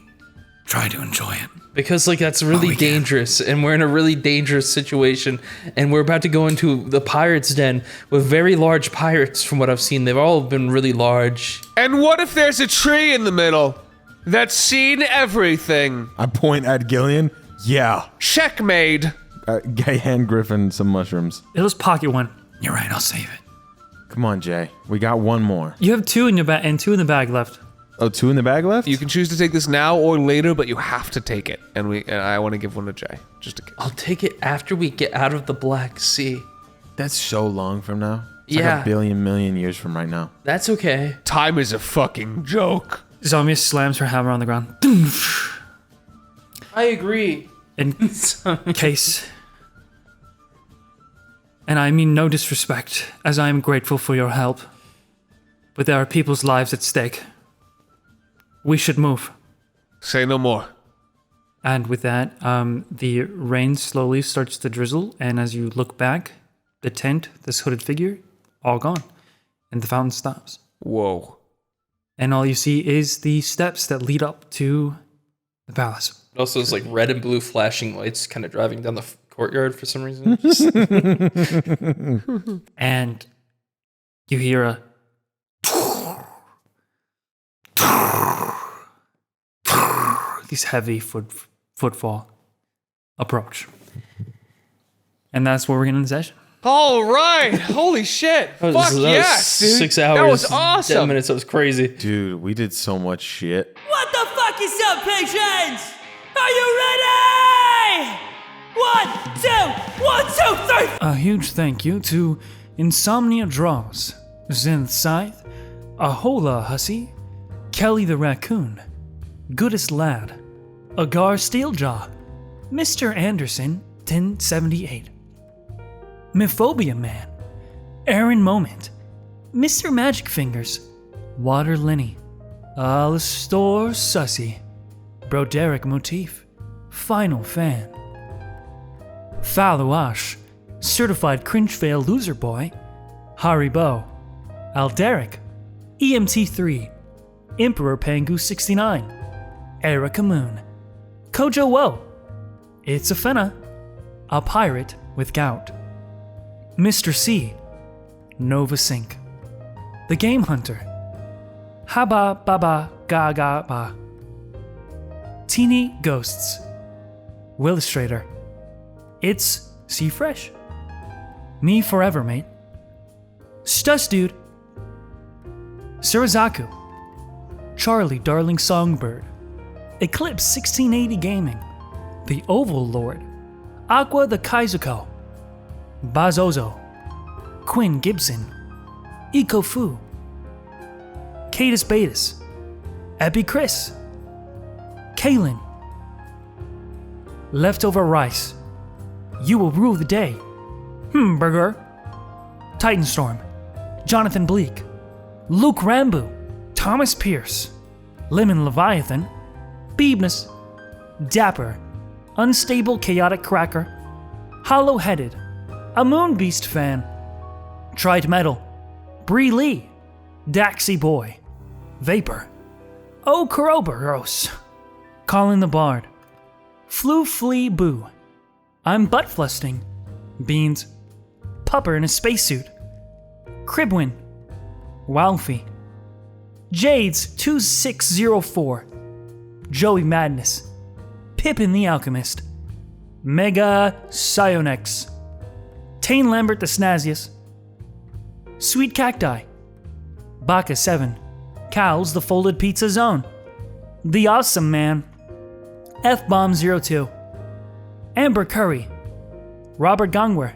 S6: try to enjoy it?
S5: Because like that's really
S6: we can.
S5: dangerous, and we're in a really dangerous situation, and we're about to go into the pirates' den with very large pirates. From what I've seen, they've all been really large.
S2: And what if there's a tree in the middle that's seen everything?
S4: I point at Gillion. Yeah.
S2: Checkmate.
S4: I hand Griffin some mushrooms.
S1: "He'll just pocket one.
S6: You're right, I'll save it.
S4: Come on, Jay. We got one more.
S1: You have 2 in your bag and 2 in the bag left.
S4: Oh, 2 in the bag left?
S2: You can choose to take this now or later, but you have to take it. And I want to give one to Jay, just in case.
S5: I'll take it after we get out of the Black Sea.
S4: That's so long from now. It's
S5: Yeah.
S4: like a billion million years from right now.
S5: That's okay.
S2: Time is a fucking joke.
S1: Zamia slams her hammer on the ground.
S5: I agree.
S1: In case. And I mean no disrespect, as I am grateful for your help. But there are people's lives at stake. We should move.
S2: Say no more.
S1: And with that, the rain slowly starts to drizzle, and as you look back, the tent, this hooded figure, all gone. And the fountain stops.
S2: Whoa.
S1: And all you see is the steps that lead up to the palace.
S5: Also, it's like red and blue flashing lights kind of driving down the courtyard for some reason.
S1: And you hear a these heavy footfall approach. And that's where we're going to end the session.
S2: All right. Holy shit. Fuck
S5: That was
S2: yes, dude.
S5: 6 hours.
S2: That was
S5: 10
S2: awesome.
S5: minutes. That was crazy.
S4: Dude, we did so much shit.
S7: What the fuck is up, patrons? Are you ready? 1, 2, 1, 2, 3.
S1: A huge thank you to Insomnia Draws, Zenith Scythe, Ahola Hussy, Kelly the Raccoon, Goodest Lad, Agar Steeljaw, Mr. Anderson 1078, Myphobia Man, Aaron Moment, Mr. Magic Fingers, Water Lenny, Alistor Sussy, Broderick Motif, Final Fan, Faluash, Certified Cringe-Fail Loser Boy, Haribo, Alderic, EMT3, Emperor Pangu 69, Erica Moon, Kojo Woe, It's a Fena, A Pirate with Gout, Mr. C, Nova Sync, The Game Hunter, Haba Baba Gaga Ba, Teeny Ghosts, Willustrator, It's C Fresh, Me Forever Mate, Stus Dude, Surazaku, Charlie Darling Songbird, Eclipse 1680 Gaming, The Oval Lord, Aqua the Kaizuko, Bazozo, Quinn Gibson, Ecofu, Cadus Betis, Epi Chris, Kaylin, Leftover Rice, You Will Rule the Day, Burger, Titanstorm, Jonathan Bleak, Luke Rambo, Thomas Pierce, Lemon Leviathan, Beebness, Dapper, Unstable Chaotic Cracker, Hollow-Headed, A Moon Beast Fan, Tried Metal, Bree Lee, Daxy Boy, Vapor, O Koroboros, Colin the Bard, Flu Flea Boo, I'm Buttflusting, Beans, Pupper in a Spacesuit, Cribwin, Walfie, Jades 2604, Joey Madness, Pippin the Alchemist, Mega Sionex, Tane Lambert the Snazius, Sweet Cacti, Baka 7, Cowls the Folded Pizza Zone, The Awesome Man, F-Bomb 02, Amber Curry, Robert Gongwer,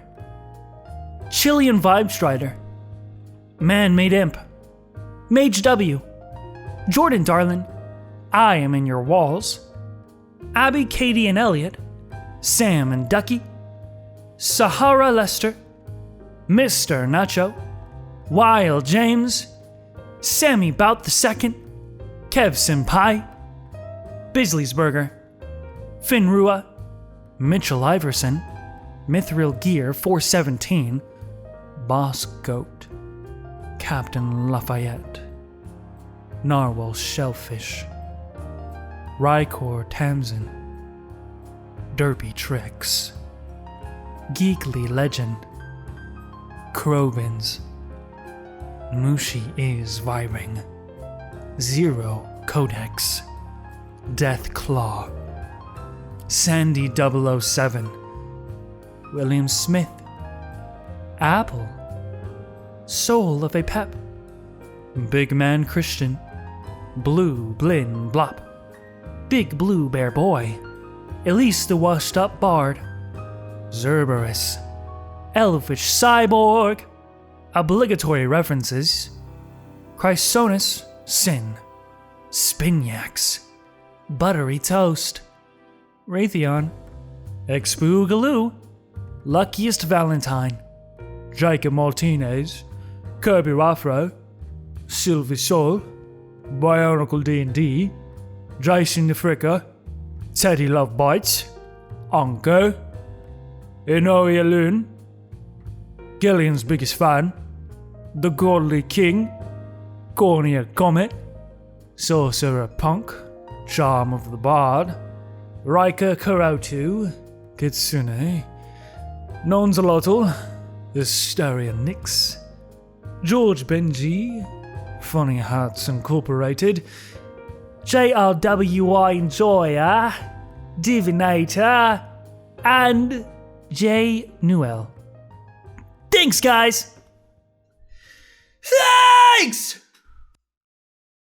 S1: Chilean Vibe Strider, Man-Made Imp, Mage W, Jordan Darlin, I Am in Your Walls, Abby, Katie, and Elliot, Sam and Ducky, Sahara Lester, Mr. Nacho, Wild James, Sammy Bout the Second, Kev Senpai, Bizly's Burger, Finrua, Mitchell Iverson, Mithril Gear 417, Boss Goat, Captain Lafayette, Narwhal Shellfish, Rykor Tamsin, Derpy Tricks, Geekly Legend, Krobins, Mushi is Vibing, Zero Codex, Death Claw, Sandy 007, William Smith, Apple, Soul of a Pep, Big Man Christian, Blue Blin Blop, Big Blue Bear Boy, Elise the Washed Up Bard, Zerberus, Elfish Cyborg, Obligatory References, Chrysonus Sin, Spinax, Buttery Toast, Raytheon, Expoogaloo, Luckiest Valentine, Jacob Martinez, Kirby Raffro, Sylvie Soul, Bionicle D&D, Jason the Fricker, Teddy Love Bites, Unco, Inoue Loon, Gillion's biggest fan, The Godly King, Cornea Comet, Sorcerer Punk, Charm of the Bard, Riker Karotu, Kitsune, Nonzalotl, Hysteria Nix, George Benji, Funny Hats Incorporated, JRWI Enjoyer, Divinator, and J. Newell. Thanks, guys!
S7: Thanks!